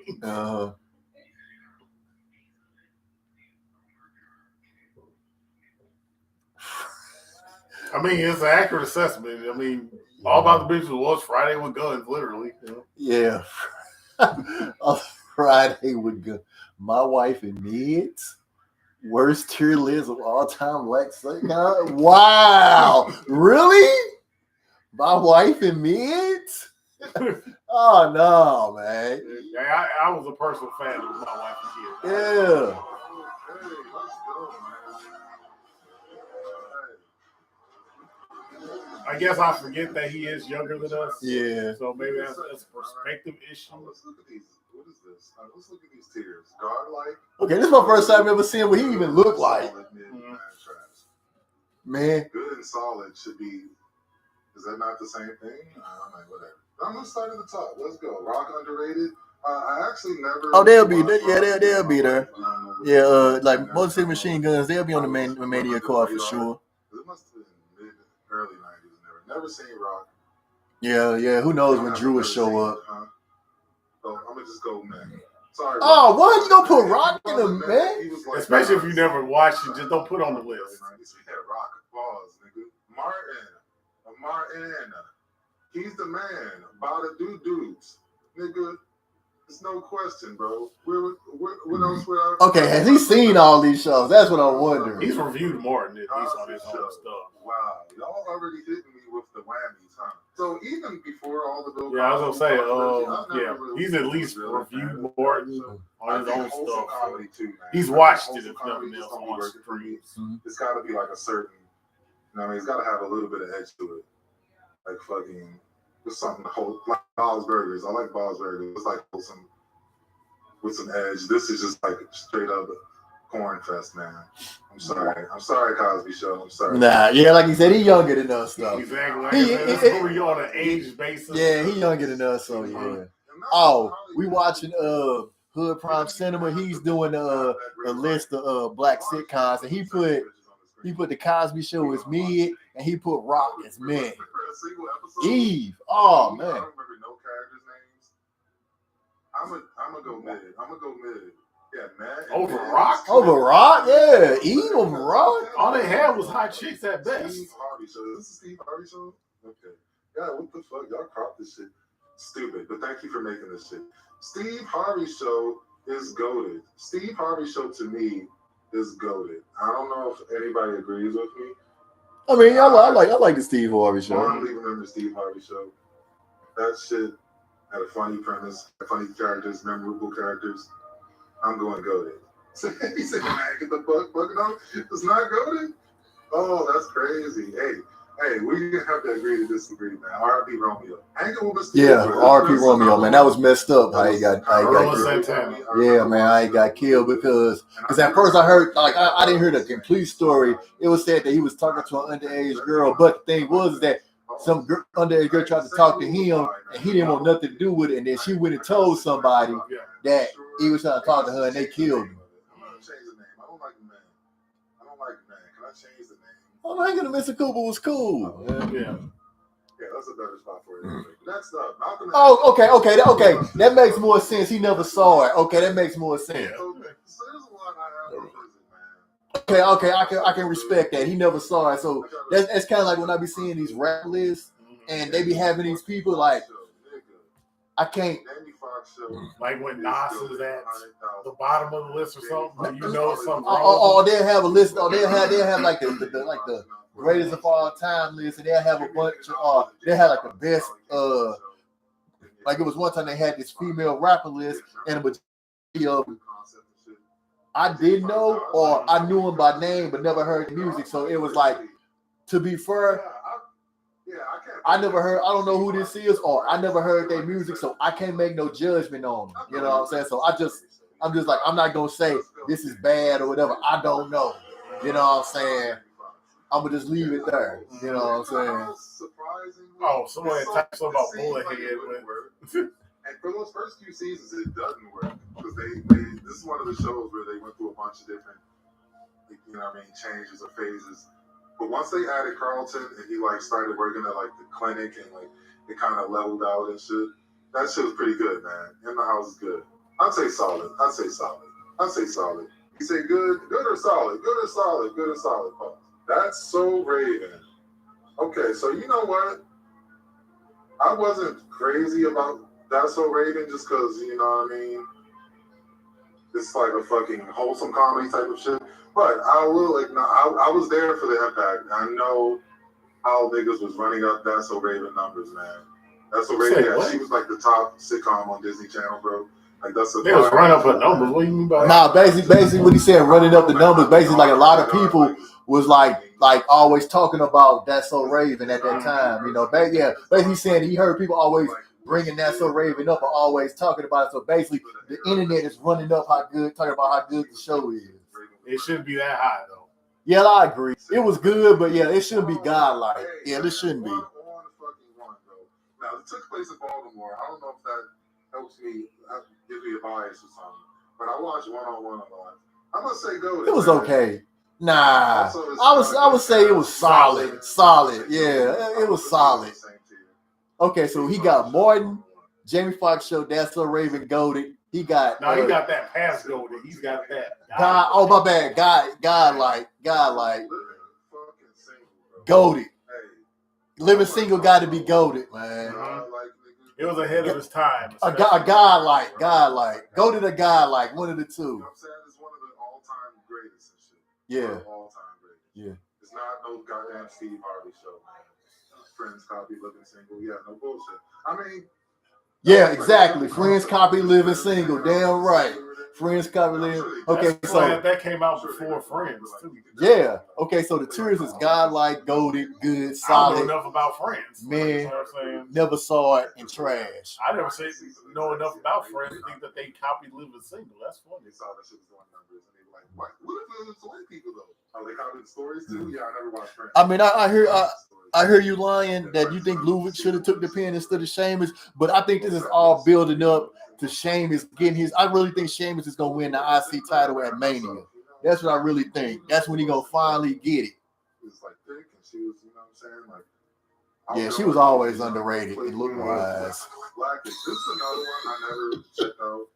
I mean, it's an accurate assessment. I mean, All About the Bitches was Friday with Guns, literally. You know? Yeah. Friday with Guns. My Wife in Mids. Worst tier list of all time. Wow. Really? My Wife in Mids? Oh, no, man. Yeah, I was a personal fan of My Wife in Mids. Yeah. I guess I forget that he is younger than us. Yeah. So maybe that's a perspective issue. Let's look at these. What is this? Let's look at these tiers. Godlike. Okay, this is my first time ever seeing what he even looked like. Man. Good and solid should be. Is that not the same thing? I'm like, whatever. Let's start at the top. Let's go. Rock underrated. I actually never. Oh, they'll be there. Yeah, they'll be there. Yeah, like Motor City Machine Guns, they'll be on the Mania card for sure. It must have been early 90s. Never seen Rock. Yeah. Who knows when Drew will show up? So I'm gonna just go, man. Sorry. Oh, what? You gonna put Rock in him, man? Especially if you never watched it, just don't put on the list. Yeah, Rock balls, nigga. Martin. He's the man. About to do dudes, nigga. There's no question, bro. What else? Okay, has he seen all these shows? That's what I'm wondering. He's reviewed Martin at least on his own stuff. Wow, y'all already hitting me with the whammies, huh? So even before all the Bill, I was gonna say, he's at least reviewed Martin on his own stuff. He's watched it if nothing else on streams. It's got to be like a certain know what I mean? It's got to have a little bit of edge to it. Like fucking, just something to hold, like Bob's Burgers. I like Bob's Burgers. It's like some with some edge. This is just like straight up corn fest, man. I'm sorry, Cosby Show. I'm sorry. Nah, yeah, like he said, he younger than us, though. Exactly. Like this is where you on an age basis. Yeah, he younger than us, so yeah. Oh, we watching Hood Prime Cinema. He's doing a list of black sitcoms, and he put the Cosby Show as mid, and he put Rock as mid. Eve, oh man. I don't remember no characters' names. I'm gonna go mid. Yeah, man. Over Rock? Over Rock? Yeah. Eve over Rock? All they had was hot chicks at best. Steve Harvey Show. Is this a Steve Harvey Show? Okay. God, what the fuck? Y'all cropped this shit. Stupid, but thank you for making this shit. Steve Harvey Show is goated. Steve Harvey Show to me is goated. I don't know if anybody agrees with me. I mean, I like the Steve Harvey Show. I don't even remember Steve Harvey Show. That shit had a funny premise, funny characters, memorable characters. I'm going goated. He said, "Man, get the fuck out. It's not goated." Oh, that's crazy. Hey, we have to agree to disagree, man. R.I.P. Romeo. Yeah, R.I.P. Romeo, man. That was messed up. How he got killed. Yeah, man, how he got killed because at first I heard I didn't hear the complete story. It was said that he was talking to an underage girl, but the thing was that some underage girl tried to talk to him, and he didn't want nothing to do with it. And then she went and told somebody that he was trying to talk to her, and they killed him. I'm gonna change the name. I don't like the man. Can I change the name? Oh, I ain't gonna miss a Cooper was cool. Yeah, that's a better spot for it. Next up, Malcolm. Oh, okay. That makes more sense. He never saw it. Okay, that makes more sense. So there's a lot I have to visit, man. Okay, I can respect that. He never saw it. So that's kind of like when I be seeing these rap lists, and they be having these people like, I can't. Like when Nas is at the bottom of the list or something, you know something. Or they'll have a list. Or they'll have like the greatest of all time list, and they'll have a bunch of. They have like the best. Like it was one time they had this female rapper list, and a majority of I didn't know or I knew him by name but never heard the music. So it was like, to be fair, I never heard, I don't know who this is, or I never heard their music, so I can't make no judgment on them. You know what I'm saying? So I'm just like, I'm not gonna say this is bad or whatever. I don't know. You know what I'm saying? I'm gonna just leave it there. You know what I'm saying? Oh, somebody typed something about Bullethead. And for those first few seasons, it doesn't work because they this is one of the shows where they went through a bunch of different, changes or phases. But once they added Carlton and he started working at the clinic and it kind of leveled out and shit, that shit was pretty good, man. In the House is good. I'd say solid. You say good or solid? Good or solid? Good or solid? Oh, that's so Raven. Okay, so you know what? I wasn't crazy about That's So Raven just because, you know what I mean? It's like a fucking wholesome comedy type of shit. But I will I was there for the impact. I know how niggas was running up That's So Raven numbers, man. That's So Raven, she was the top sitcom on Disney Channel, bro. That's a. They was running up her numbers. What do you mean by that? Nah, basically what he said, running up the numbers. Basically, a lot of people was like always talking about That's So Raven at that time. You know, basically saying he heard people always bringing That's So Raven up or always talking about it. So basically, the internet is running up talking about how good the show is. It shouldn't be that high though. Yeah, I agree. It was good, but yeah, it shouldn't be godlike. Yeah, this shouldn't be. Now, it took place in Baltimore. I don't know if that helps me, gives me a bias or something. But I watched One-on-One a lot. I'm gonna say go. It was okay. Nah, I would say it was solid. Solid. Yeah, it was solid. Okay, so he got Martin, Jamie Foxx show, That's So Raven, goated. He got he got that pass goated. He's got that. God, oh my bad. God like goated. Living Single got to be goated, man. It was ahead of his time. A guy like goated, a guy like one of the two. I'm saying it's one of the all-time greatest and shit. Yeah. All-time greatest. Yeah. It's not no goddamn Steve Harvey show, man. Friends copy Living Single. Yeah, no bullshit. I mean. Yeah, exactly. Friends copy Living Single. Damn right. Friends copy. Okay, so that came out before Friends too. Yeah. Okay, so the Tourist is godlike, goated, good, I solid. don't know enough about Friends. Man, you know what I'm saying? Never saw it in trash. I never know enough about Friends to think that they copied Living Single. That's funny. They saw that shit was going numbers and they were like, what if it was white people though? Oh, they copied the stories too? Yeah, I never watched Friends. I mean, I hear you lying that you think Ludwig should have took the pen instead of Sheamus, but I think this is all building up to Sheamus getting his. I really think Sheamus is gonna win the IC title at Mania. That's what I really think. That's when he gonna finally get it. It's like thick, and she was, you know what I'm saying? Like, yeah, she was always underrated in look wise. Blackish. This is another one I never checked out.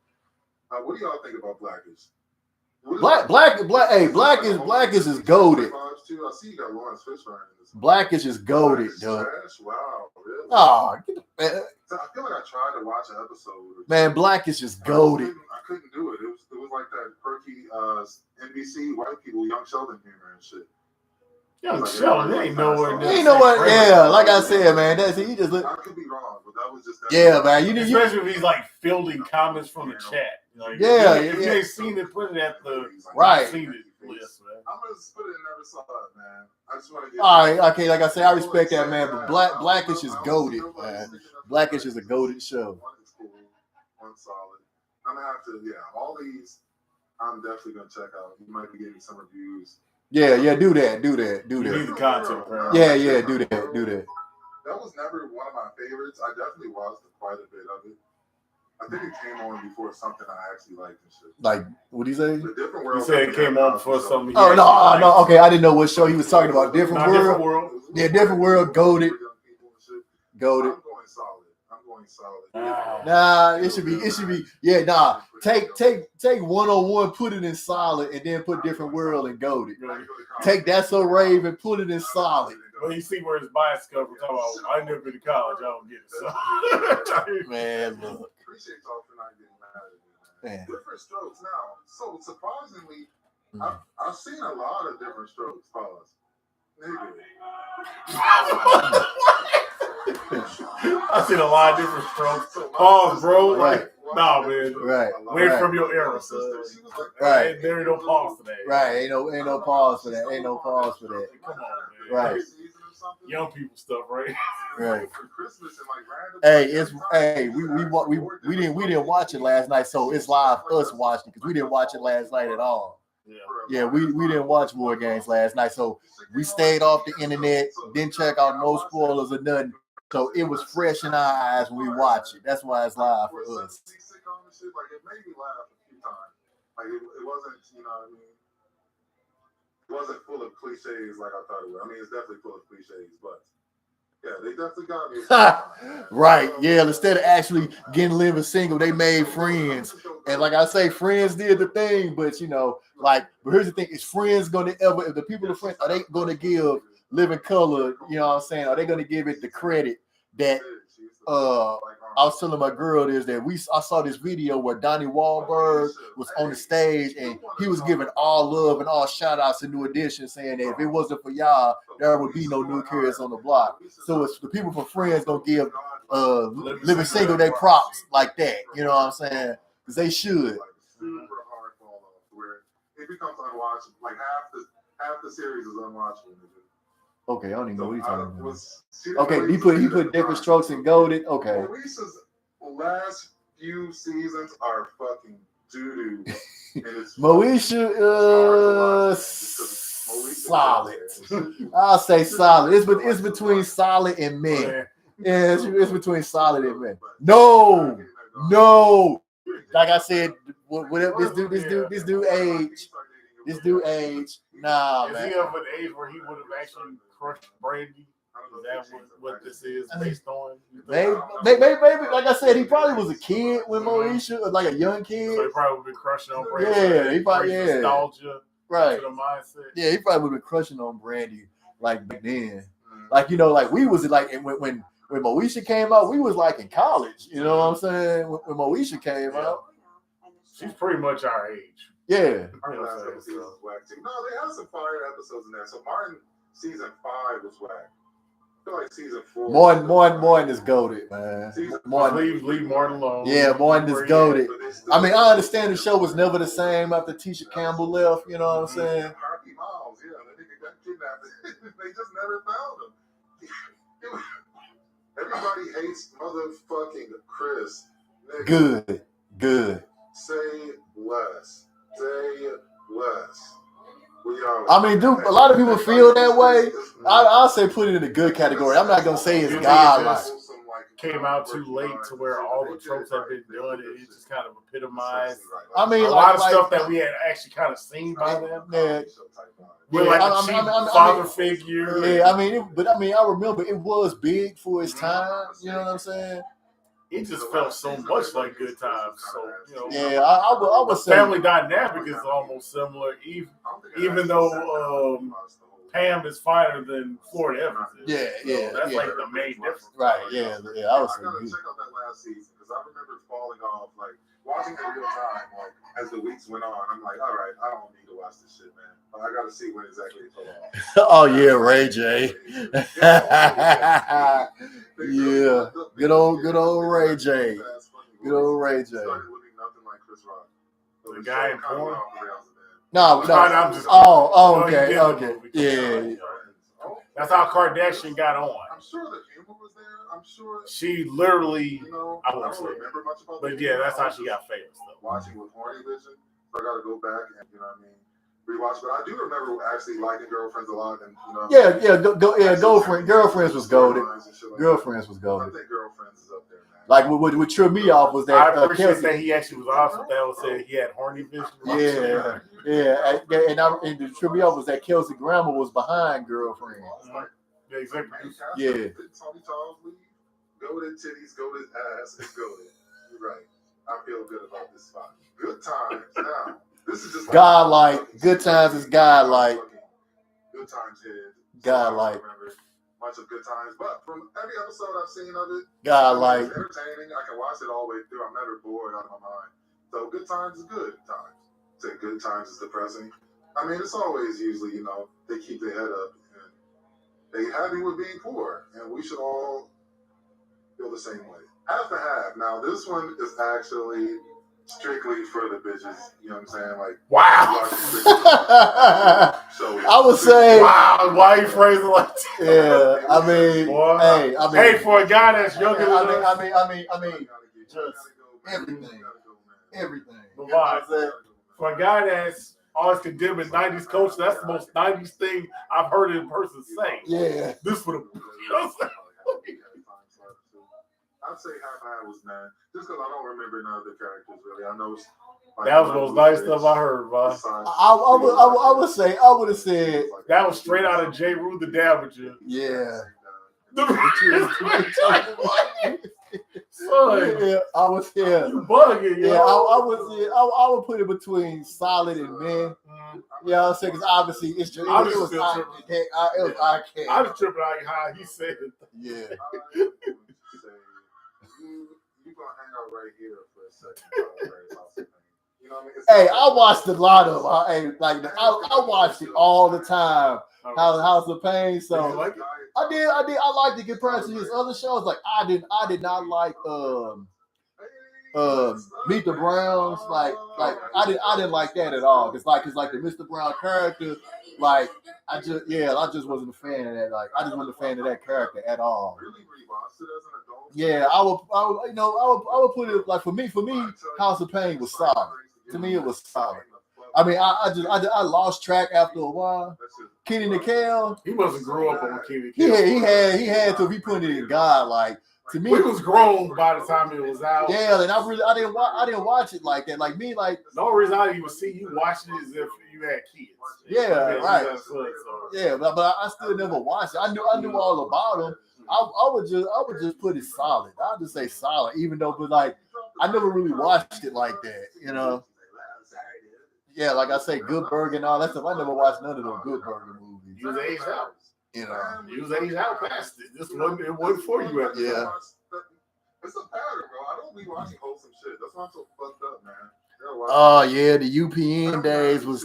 What do y'all think about Blackish? Blackish is goated. I see you got Lawrence Fishburne in this. Blackish is goated, dude. Wow, really? Oh, I feel like I tried to watch an episode. Man, Blackish is goated. I couldn't do it. It was like that perky NBC white people, Young Sheldon humor and shit. Young Sheldon, they ain't nowhere. You know what? Yeah, like I said, man, that's he just look. I could be wrong, but that was just. Yeah, man. Especially if he's like fielding comments from the chat. Like, if you ain't seen it, put it at the right. Seen it list, man. I'm gonna put it in never saw it, man. I just want to get. All right, okay. Like I said, I respect that, man. But Blackish is goated, man. Blackish is a goated show. One is cool, one solid. I'm gonna have to, all these. I'm definitely gonna check out. You might be getting some reviews. Yeah, do that. You need the content, bro. Yeah, do that. That was never one of my favorites. I definitely watched quite a bit of it. I think it came on before something I actually liked and shit. Like, what did he say? The Different World. He said it came on before something. Oh, no. Okay, I didn't know what show he was talking about. Different World. Yeah, Different World. Goated. I'm going solid. Nah, it should be. Yeah, nah. Take 101, put it in solid, and then put Different World and goated. Take That's So Raven, put it in solid. Well, you see where his bias comes from. Talking about, I never been to college. I don't get it. So. Man, look. Appreciate y'all for not getting mad at me, man. Different Strokes now. So surprisingly, I've seen a lot of Different Strokes. Pause. Nigga. I've seen a lot of different strokes. Pause, bro. Right. Nah, man. Right. Wait from your era, son. Right. There ain't no pause for that. Right. Ain't no pause for that. Ain't no pause for that. Come on, man. Right. Young people stuff, right? Right. Hey, we didn't watch it last night, so it's live us watching because we didn't watch it last night at all. Yeah, we didn't watch War Games last night, so we stayed off the internet, didn't check out no spoilers or nothing. So it was fresh in our eyes when we watched it. That's why it's live for us. Like it made me laugh a few times. Like it wasn't, you know what I mean? It wasn't full of cliches like I thought it was. I mean, it's definitely full of cliches, but yeah, they definitely got me. Right. Yeah. Instead of actually getting Living Single, they made Friends. And like I say, Friends did the thing, but but here's the thing: is Friends going to ever? If the people of Friends, are they going to give Living Color? You know what I'm saying? Are they going to give it the credit that? I was telling my girl this that I saw this video where Donnie Wahlberg was on the stage and he was giving all love and all shout outs to New Edition, saying that if it wasn't for y'all, there would be no new kids on the block. So it's the people from Friends gonna give Living Single their props like that. You know what I'm saying? Because they should. Super hard fall off where it becomes unwatchable. Like half the series is unwatchable. Okay, I don't even know what he's talking about. Okay, he put Different Strokes and Goated. Okay. Maurice's last few seasons are fucking doo-doo. Moesha, solid. I'll say solid. It's between solid and men. Yeah, it's between solid and men. No. Like I said, this dude age. Nah, man. Is he of an age where he would have actually crushed Brandy? Is that what this is based on? Maybe. Like I said, he probably was a kid when Moesha, like a young kid. So he probably would have been crushing on Brandy. Yeah, he probably nostalgia. Right. To the mindset. Yeah, he probably would have been crushing on Brandy like back then. Like like we was like when Moesha came out, we was like in college. You know what I'm saying? When Moesha came out, she's pretty much our age. Yeah. Our last episode was whack too. No, they had some fire episodes in there. So Martin season 5 was whack. feel like season 4. Martin is goated, man. Leave Martin alone. Yeah, Martin is goated. I mean, I understand the show was never the same after Tisha Campbell left. You know what I'm saying? Harvey Miles, yeah, that nigga got kidnapped. They just never found him. Everybody hates motherfucking Chris. Nigga. Good. Say less. I mean, dude, a lot of people feel that way. I'll say put it in a good category. I'm not gonna say it's godlike. Came out too late to where all the tropes had been done. It just kind of epitomized. I mean, a lot of stuff that we had actually kind of seen by then. Yeah. With like a cheap father figure. Yeah, I mean, I remember it was big for its time. You know what I'm saying? It just felt so much like Good Times. So, you know, yeah, I would say family dynamic is almost similar, even though Pam is finer than Florida Evans is. Yeah, that's like the main difference. Right, yeah, I would say. I gotta check out that last season because I remember falling off, like watching it real time, like as the weeks went on. I'm like, all right, I don't need to watch this shit, man. But I gotta see when exactly it fell off. Oh yeah, Ray J. Yeah, good old Ray J. Good old Ray J. The guy in porn. No. I'm just. Okay. Yeah. That's how Kardashian got on. I'm sure the humor was there. I'm sure she literally. I won't say, remember much about. But yeah, that's how she got famous. Though. Watching with Horny Vision, so I got to go back and rewatch. But I do remember actually liking Girlfriends a lot, and Girlfriends was goated. Girlfriends was goated. I think Girlfriends is up there, man. Like what tripped me off was that I appreciate that he actually was awesome. That was said he had horny vision. Yeah. And the trip me off was that Kelsey Grammer was behind Girlfriends. Yeah, exactly. Yeah. Tommy Charles Lee, goated titties, goated ass, and goated. You're right. I feel good about this spot. Good times. Now, this is just godlike. Good times is godlike. Good times hit. Godlike. Much of Good Times, but from every episode I've seen of it, godlike. It's entertaining. I can watch it all the way through. I'm never bored out of my mind. So Good Times is good times. Say Good Times is depressing. I mean, it's always usually, they keep their head up and they happy with being poor, and we should all feel the same way. Half and half. Now, this one is actually strictly for the bitches. You know what I'm saying? Like, wow. I would say, wow. Why you phrasing like that? Yeah, I mean, hey, for a guy that's younger than us, I mean, just everything. For a guy that's always condemning 90s culture, that's the most 90s thing I've heard a person say. Yeah. This would have. I'd say half was man, just because I don't remember none of the characters really. I know that was the most nice stuff I heard, bro. I would have said that was straight out of J. Rue the Damager. Yeah. Son, yeah, I was here. You bugging, yo. Yeah, I would put it between solid and men. You know what I'm saying? Because obviously it was tripping. I was tripping like how he said it. Yeah. You're gonna hang out right here for a second. You know what I mean? Hey, I watched a lot of. I watched it all the time. House of Pain. So I did. I liked it compared to his other shows. Like I did not like Meet the Browns. Like I didn't like that at all. It's like the Mr. Brown character. Like I just wasn't a fan of that. Like I just wasn't a fan of that character at all. Yeah, I would put it like for me, House of Pain was solid. To me, it was solid. I mean, I lost track after a while. Kenny Nickel, he must have grew up on Kenny Nickel. Yeah, he had to be putting it in God. Like to me, he was grown by the time it was out. Yeah, and I didn't watch it like that. Like me, like the only reason I didn't even see you watching it is if you had kids. Yeah, right. Yeah, but I still never watched it. I knew all about him. I would just put it solid. I'll just say solid, even though, but like I never really watched it like that, Yeah, like I say, Good Burger and all that stuff. I never watched none of those Good Burger movies. You was aged out. You was aged out past it. It wasn't for you at the time. It's a pattern, bro. I don't be watching wholesome shit. That's why I'm so fucked up, man. Oh yeah, the UPN days was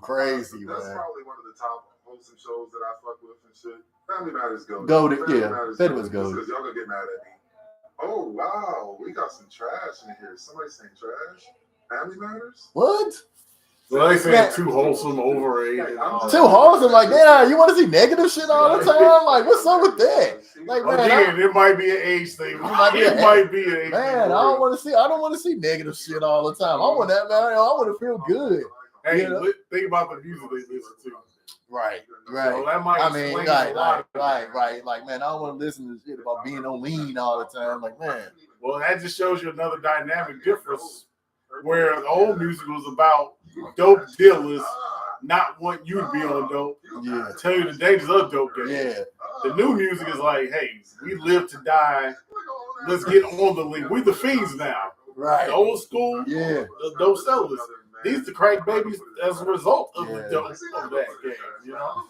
crazy, That's man. probably one of the top wholesome shows that I fuck with and shit. Family Matters goaded. Goated, Family yeah. Matters That was goated. goated. Because y'all gonna get mad at me. Oh wow, we got some trash in here. Somebody saying trash. Family Matters. What? Well, they say Man. too wholesome, overrated. Too wholesome, like that. You want to see negative shit all the time? Like, what's up with that? Like, man, Again, it might be an age thing. It might be an age man, thing. I don't want to see negative shit all the time. I want that, man. I want to feel good. Hey, You know? think about the music they listen to. Right. So that might explain a lot. Right. Like, man, I don't want to listen to shit about being on lean all the time. Like, man. Well, that just shows you another dynamic difference where the old music was about dope dealers not wanting you to be on dope. Yeah. Tell you the dangers of dope game. Yeah. The new music is like, hey, we live to die. Let's get on the league. We the fiends now. Right. The old school, Yeah. the dope sellers. These the crack babies as a result of the dope of that game. You know?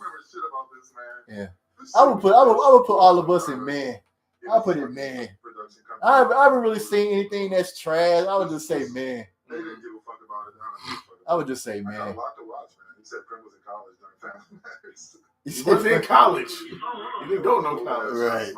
Yeah. I would put all of us in man. I put it man. I haven't really seen anything that's trash. I would just say man. They didn't give a fuck about it. I would just say I got man. a lot to watch, man. He said Prim was in college during Family Matters. He wasn't in college. He didn't go no college. Right.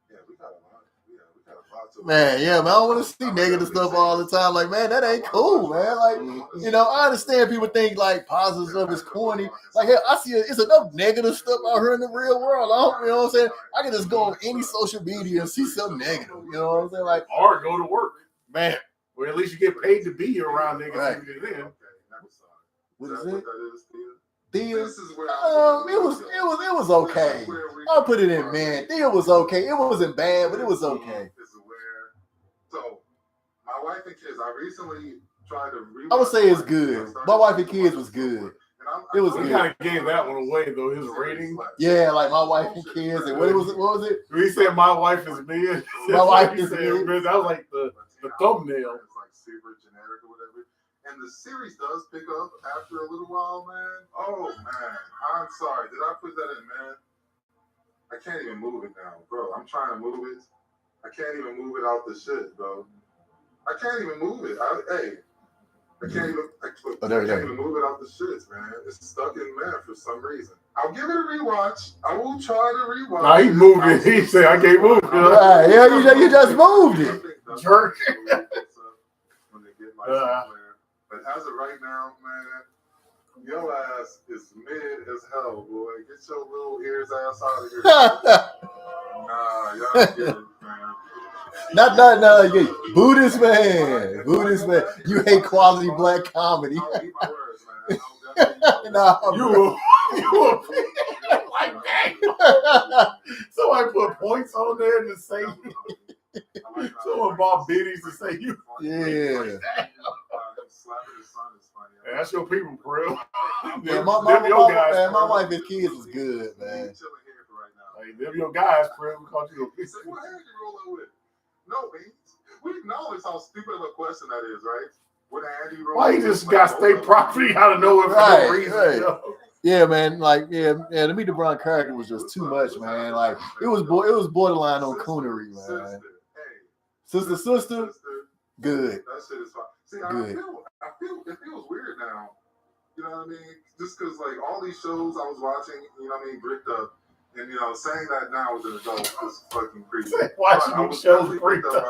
Yeah, we got a lot. We got a lot to Man, yeah, man. I don't want to see negative stuff all the time. Like, man, that ain't cool, man. Like, you know, I understand people think like positive stuff is corny. Like, hell, I see it's enough negative stuff out here in the real world. You know what I'm saying? I can just go on any social media and see something negative. You know what I'm saying? Like, Or go to work. man, Or at least you get paid to be around niggas. Right. Then. what is Is that it? what that is, Thea? Deal. This is where It was okay. I'll put it in man. Deal was okay. It wasn't bad, but it was okay. So, my wife and kids, I recently tried to I would say it's good. My wife and kids was good. It was We good. kind of gave that one away though. His rating. Yeah, like my wife and kids. And what was it? He said my wife is me. My wife is said, me. That was like the thumbnail. It's like super generic or whatever. And the series does pick up after a little while, man. Oh, man. I'm sorry. Did I put that in, man? I can't even move it now, bro. I'm trying to move it. I can't even move it out the shit, bro. I can't even move it. I can't even move it out the shits, man. It's stuck in there for some reason. I'll give it a rewatch. I will try to rewatch. Nah, he moved it. He said, I can't move it. Right, yeah, you just moved it. Jerk. But as of right now, man, your ass is mid as hell, boy. Get your little ears ass out of here. Nah, y'all get it, man. No. Buddhist man. You hate quality black comedy. I'll eat my words, man. I'll No, You like that. Somebody put points on there to say someone bought biddies to say you. yeah. Slapping his son is funny. Hey, that's your people, bro. Yeah, Them my your guys, man, my bro. wife and kids was good, man. Chilling here for right now. Hey, them your guys, bro. We called you a He said, what hand you rolling with? No, we acknowledge how stupid of a question that is, right? What hand you rolling Why he with? just got state property out of nowhere for Right, no reason? right. Yo. Yeah, man. Like, yeah. The Meet the Brown character was just too much, man. Like, it was borderline on coonery, man. Sister, good. That shit is fine. See, Good. I feel it feels weird now. You know what I mean? Just because like all these shows I was watching, you know what I mean, bricked up, and you know, saying that now as an adult is fucking creepy. Watching these shows bricked up.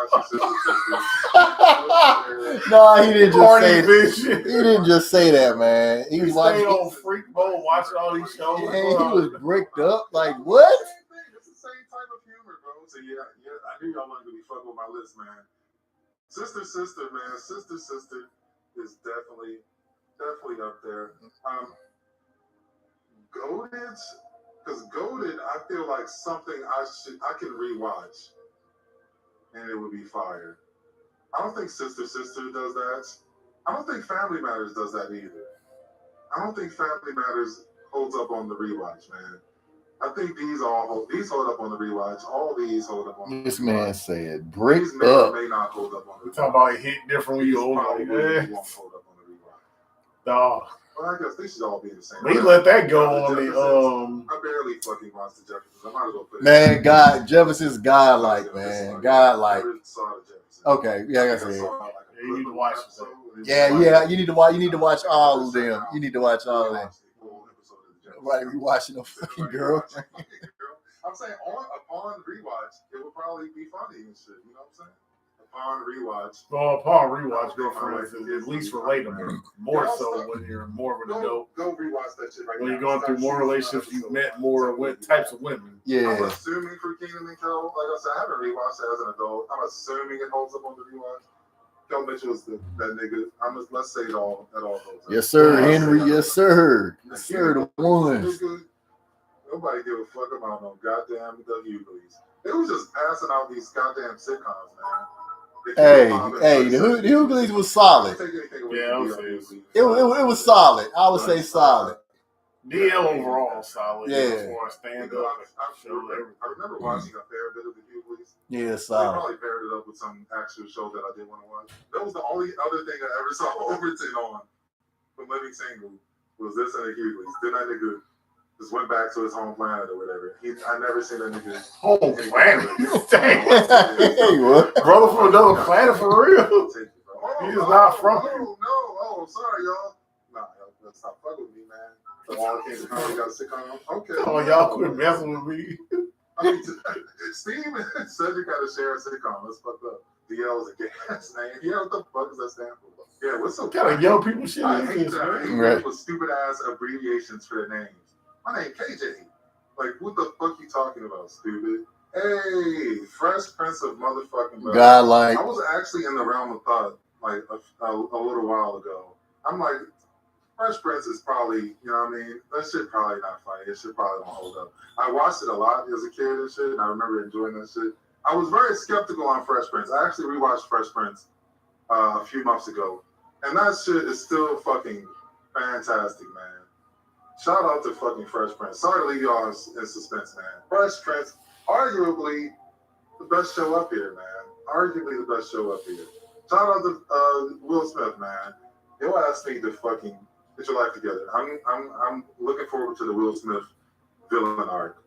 No, he didn't just Corny say. vision. He didn't just say that, man. He He was stayed watching. on Freak Bowl watching all these shows. Yeah, he was bricked up. Like what? It's the same type of humor, bro. So yeah, I knew y'all weren't gonna be fucking with my list, man. Sister, man. Sister is definitely up there. Goated, because Goated, I feel like something I can rewatch, and it would be fire. I don't think Sister does that. I don't think Family Matters does that either. I don't think Family Matters holds up on the rewatch, man. I think these hold up on the rewatch. All these hold up on the This rewatch. man said These bricked may up. or may not hold up on the We rewatch. talking about it hit different when you These older. probably Yeah. won't hold up on the rewatch. Dog. Well, I guess they should all be the same. He let that go The on Jeffersons, I barely fucking watched the Jeffersons. I might as well put it. Man, God, Jefferson's godlike, man. Godlike. I really saw the Jeffersons. Okay, yeah, I I guess think I it. saw, like, a Yeah, you need to clip watch of it, episode, and Yeah. You need to watch all of them. You need to watch all of them. watch the full episode of the Jeffersons. Right, we watching a fucking girl. Fucking girl. I'm saying upon rewatch, it would probably be funny and shit. You know what I'm saying? Upon rewatch. Well, upon rewatch, Girlfriends is at least relatable. More so when you're more of an adult. Go rewatch that shit right now. When you're going through more relationships, you've met more types of women. Yeah. I'm assuming for Keenan and Kel, like I said, I haven't rewatched it as an adult. I'm assuming it holds up on the rewatch. Kel Mitchell is that nigga. Let's say it all at all those. Yes, sir, Henry. Yes, sir. Yes, sir. The one. Nobody give a fuck about no goddamn the Hugleys. They was just passing out these goddamn sitcoms, man. Hey, the Hugleys was solid. Yeah, it was solid. I would say solid. DL overall solid. Yeah. For stand up. I remember watching a fair bit of the Hugleys. Yeah, They solid. probably paired it up with some actual show that I did want to watch. That was the only other thing I ever saw Overton on from Living Single was this and the Hugleys. Then that nigga just went back to his home planet or whatever. I never seen that nigga. Home planet? Hey, what? Brother from another planet for real? He's not from here. No. Oh, sorry, y'all. Nah, let's stop fucking with me, man. So all came to come, got a sitcom. Okay. Oh, y'all quit messing with me. I mean, Steve and Cedric had to share a sitcom. Let's fuck up. DL is a gas name. Yeah, what the fuck does that stand for? Yeah, what's up? What kind of young people shit I is hate this, that. I man? hate people with stupid ass abbreviations for their names. My name KJ. Like, what the fuck you talking about, stupid? Hey, Fresh Prince of motherfucking Bel-Air. God, like. I was actually in the realm of thought, like, a little while ago. I'm like, Fresh Prince is probably, you know what I mean? That shit probably not funny. It shit probably don't hold up. I watched it a lot as a kid and shit, and I remember enjoying that shit. I was very skeptical on Fresh Prince. I actually rewatched Fresh Prince a few months ago, and that shit is still fucking fantastic, man. Shout out to fucking Fresh Prince. Sorry to leave y'all in suspense, man. Fresh Prince, arguably the best show up here, man. Arguably the best show up here. Shout out to Will Smith, man. He'll ask me to fucking get your life together. I'm looking forward to the Will Smith villain arc,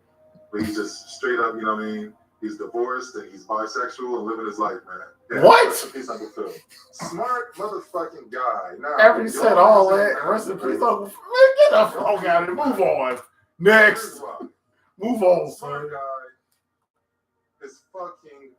where he's just straight up, you know what I mean? He's divorced and he's bisexual and living his life, man. Yeah, what? Rest in peace, Uncle Phil. Smart motherfucking guy. Now, After you said all that, rest in peace, Uncle Phil. Get the fuck out of here. Move on. Next. Move on, Smart son. guy is fucking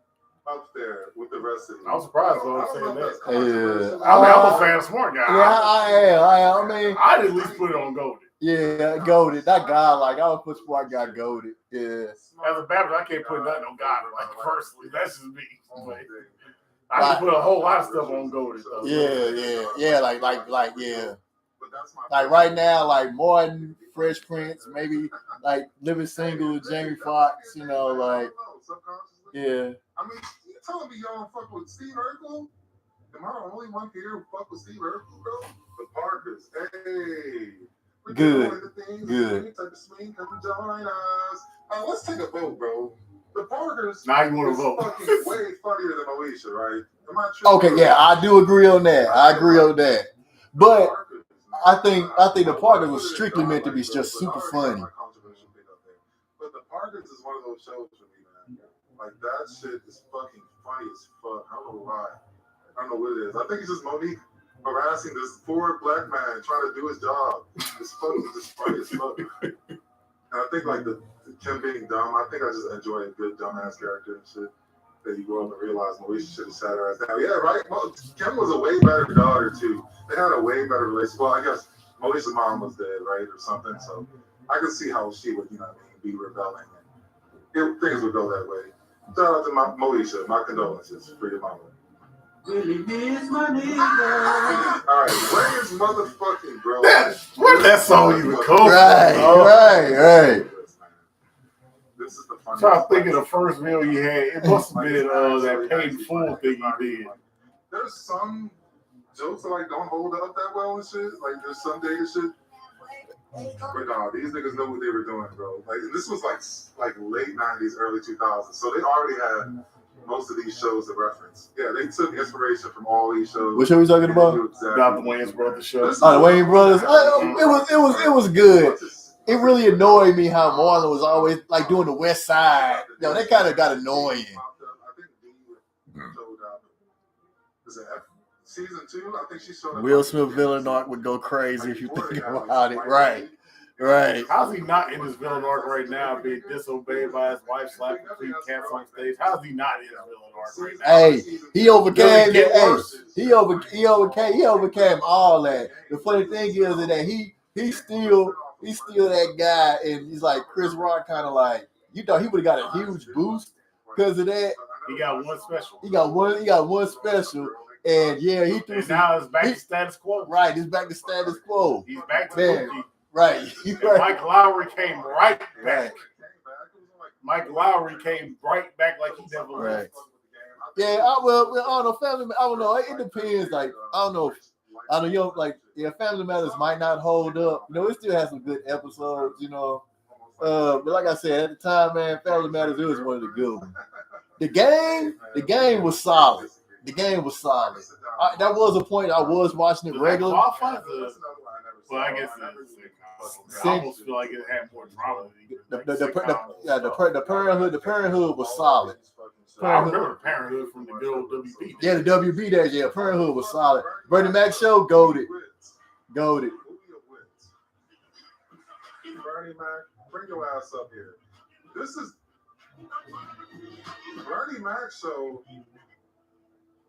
up there with the rest of you. I'm surprised though I'm saying that. Yeah. I mean, I'm a fan of Smart Guy. Yeah, I am. I mean, I'd at least put it on Goldie. yeah, goated. That guy, like, I would put Smart Guy goated. Yeah. As a Baptist, I can't put nothing on God. Like, personally, that's just me. Like, I can put a whole lot of stuff on Goldie, though. Yeah. Like, yeah. Like right now, like Martin, Fresh Prince, maybe like Living Single with Jamie Foxx, you know, like, yeah. I mean, you telling me y'all don't fuck with Steve Urkel? Am I the only one here who fuck with Steve Urkel, bro? The Parkers, hey. Good. Type of swing, come join us. Let's take a vote, bro. The Parkers now you want to vote. Fucking way funnier than Alicia, right? Am I Okay, yeah, I do agree on that. I agree on that. But I think the Parkers was strictly meant to be just super funny. But the Parkers is one of those shows for me, man. Like, that shit is fucking funny as fuck. I don't know why. I don't know what it is. I think it's just Monique harassing this poor black man trying to do his job. It's fucking just funny as fuck. And I think, like, the Kim being dumb, I think I just enjoy a good dumbass character and shit. That you grow up and realize Moesha should have sat her ass down. Yeah, right? Well, Kim was a way better daughter, too. They had a way better relationship. Well, I guess Moesha's mom was dead, right? Or something. So I could see how she would, you know what I mean, be rebelling. And things would go that way. Shout out to Moesha. My condolences for your mama. Really miss my nigga. All right, where is motherfucking bro? Where that song even come Right. This is the I'm trying to think of the first meal you had. It must have been that paid in full thing you did. There's some jokes that like don't hold up that well and shit. Like there's some dated shit. But no, these niggas know what they were doing, bro. Like this was like late 90s, early 2000s. So they already had most of these shows to reference. Yeah, they took inspiration from all these shows. What show are we talking about? About the Wayans Brothers show. Oh, the Wayans Brothers. It was good. It really annoyed me how Marlon was always like doing the West Side. Yo, that kind of got annoying. Season 2, I think she showed up. Will Smith villain arc would go crazy if you think about it. Right. Right. How's he not in his villain arc right now, being disobeyed by his wife, slapping three cats on stage? How's he not in his villain arc right now? Hey, he overcame get it. Hey, worse? he overcame all that. The funny thing is that he's still that guy, and he's like Chris Rock, kind of like, you thought he would have got a huge boost because of that. He got one special. He got one special, and yeah, he threw. And now it's back to status quo. Right, he's back to status quo. He's back to Man, Mookie. right. And Mike Lowry came right back. Right. Mike Lowry came right back like he never left. Yeah, I don't know, family. I don't know. It depends. Like, I don't know. Family Matters might not hold up. You know, it still has some good episodes. You know, but like I said, at the time, man, Family Matters, it was one of the good ones. The game was solid. The game was solid. That was a point I was watching it regularly. Well, I guess I almost feel like it had more drama. The Parenthood was solid. I remember Parenthood from the good old WB. Yeah, the WB days. Yeah, Parenthood was solid. Bernie Mac show, goated. Bernie Mac, bring your ass up here. This is Bernie Mac show.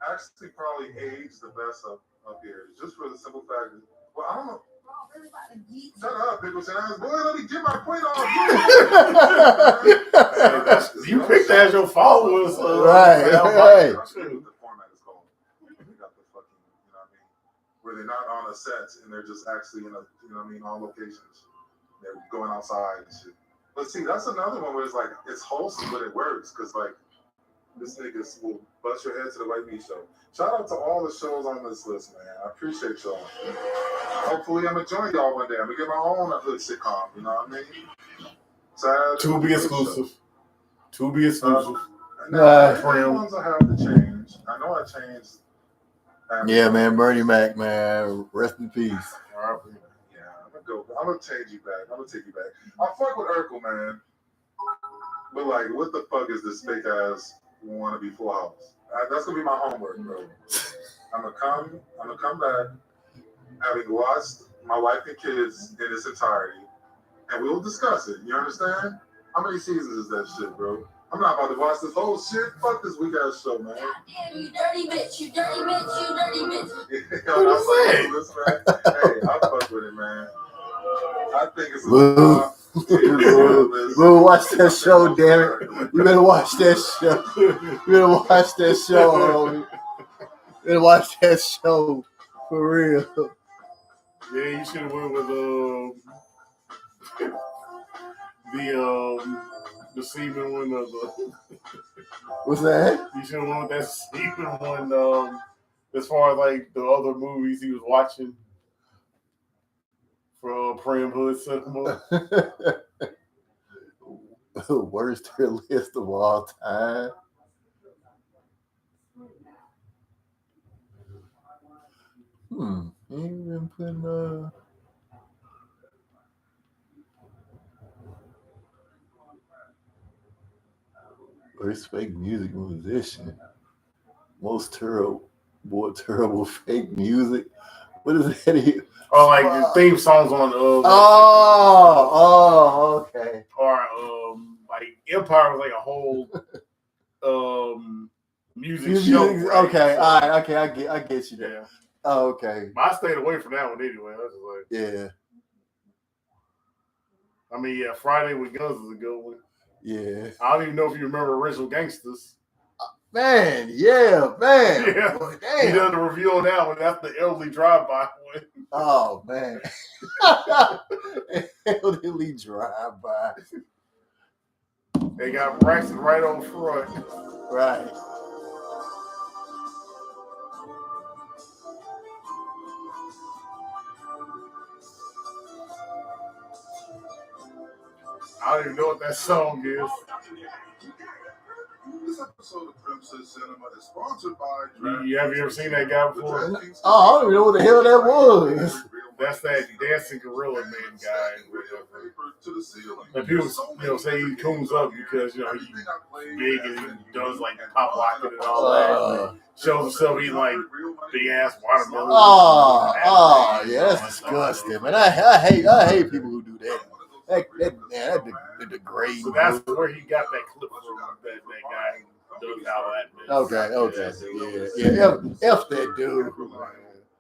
Actually, probably aged the best up here, just for the simple fact that, well, I don't know. Shut up, Pickles. Boy, let me get my point off. You picked as your followers. Right. The format is called. We got the fucking, you know what I mean? Where they're not on a set and they're just actually in a, you know what I mean, on locations. They're going outside and shit. But see, that's another one where it's like, it's wholesome, but it works. Because, like, this niggas will bust your head to the white meat show. Shout out to all the shows on this list, man. I appreciate y'all. Hopefully, I'm gonna join y'all one day. I'm gonna get my own hood sitcom. You know what I mean? Sad. To be exclusive. To be exclusive. Ones I have to change. I know I changed. Yeah, man, Bernie Mac, man, rest in peace. Yeah, I'm gonna change you back. I'm gonna take you back. I fuck with Urkel, man. But like, what the fuck is this fake ass wannabe Full House? That's gonna be my homework, bro. I'm gonna come back, having watched my wife and kids in its entirety, and we'll discuss it. You understand? How many seasons is that shit, bro? I'm not about to watch this whole shit. Fuck this weak ass show, man. Damn, you dirty bitch! You dirty bitch! You dirty bitch! Hey, I fuck with it, man. I think it's We'll watch that show, damn it. You better watch that show. You better watch that show, homie. You better watch that show for real. Yeah, you should have went with the semen one of the. What's that? You should have went with that semen one. As far as like the other movies he was watching for Prim Hood Cinema. Worst list of all time. Ain't even putting worst fake music musician. Most terrible fake music. What is that? Oh, like the theme songs on okay. Or like Empire was like a whole music show. Right? Okay, all right, okay, I get you there. Yeah. Oh, okay. But I stayed away from that one anyway. I was just like, yeah. I mean, yeah, Friday with Guns is a good one. Yeah. I don't even know if you remember Original Gangsters. Man, yeah, man. Yeah. Boy, damn. He done the review on that one. That's the elderly drive-by one. Oh, man. Elderly drive-by. They got Braxton right on front. Right. I don't even know what that song is. This episode of Princess Cinema is sponsored by. Have you ever seen that guy before? Oh, I don't even know what the hell that was. That's that dancing gorilla man guy. And people, say he coons up because he's big and he does like pop locking and all that. Shows himself eating like big ass watermelon. Yeah, that's disgusting, man. I hate people who do that. That degrading. So that's where he got that clip from. That guy does all that. Okay. Yeah. F that dude.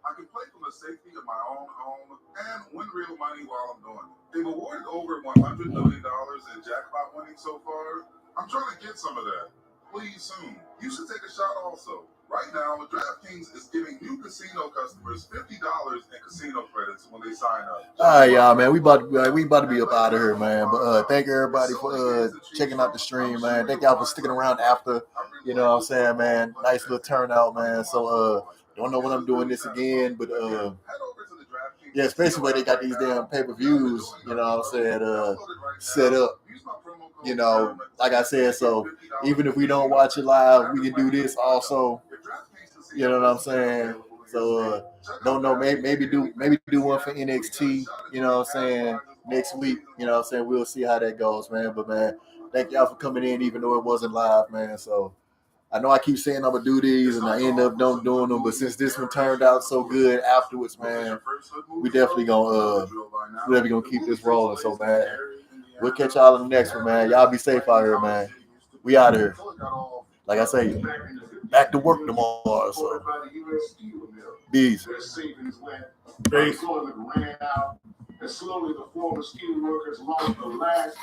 I can play from the safety of my own home and win real money while I'm doing it. They've awarded over $100 million in jackpot winning so far. I'm trying to get some of that. Please soon. You should take a shot also. Right now, DraftKings is giving new casino customers $50 in casino credits when they sign up. All right, y'all, man. We about to be up out of here, man. But thank everybody for checking out the stream, man. Thank y'all for sticking around after. You know what I'm saying, man. Nice little turnout, man. So don't know when I'm doing this again, but yeah, especially where they got these damn pay-per-views, you know what I'm saying, set up. You know, like I said, so even if we don't watch it live, we can do this also. You know what I'm saying? So don't know, maybe do one for NXT, you know what I'm saying, next week. You know what I'm saying? We'll see how that goes, man. But man, thank y'all for coming in, even though it wasn't live, man. So I know I keep saying I'm gonna do these and I end up don't doing them, but since this one turned out so good afterwards, man, we definitely gonna keep this rolling. So man, we'll catch y'all in the next one, man. Y'all be safe out here, man. We out here. Like I say, back to work tomorrow. So peace. Peace. And slowly the former steel workers lost the last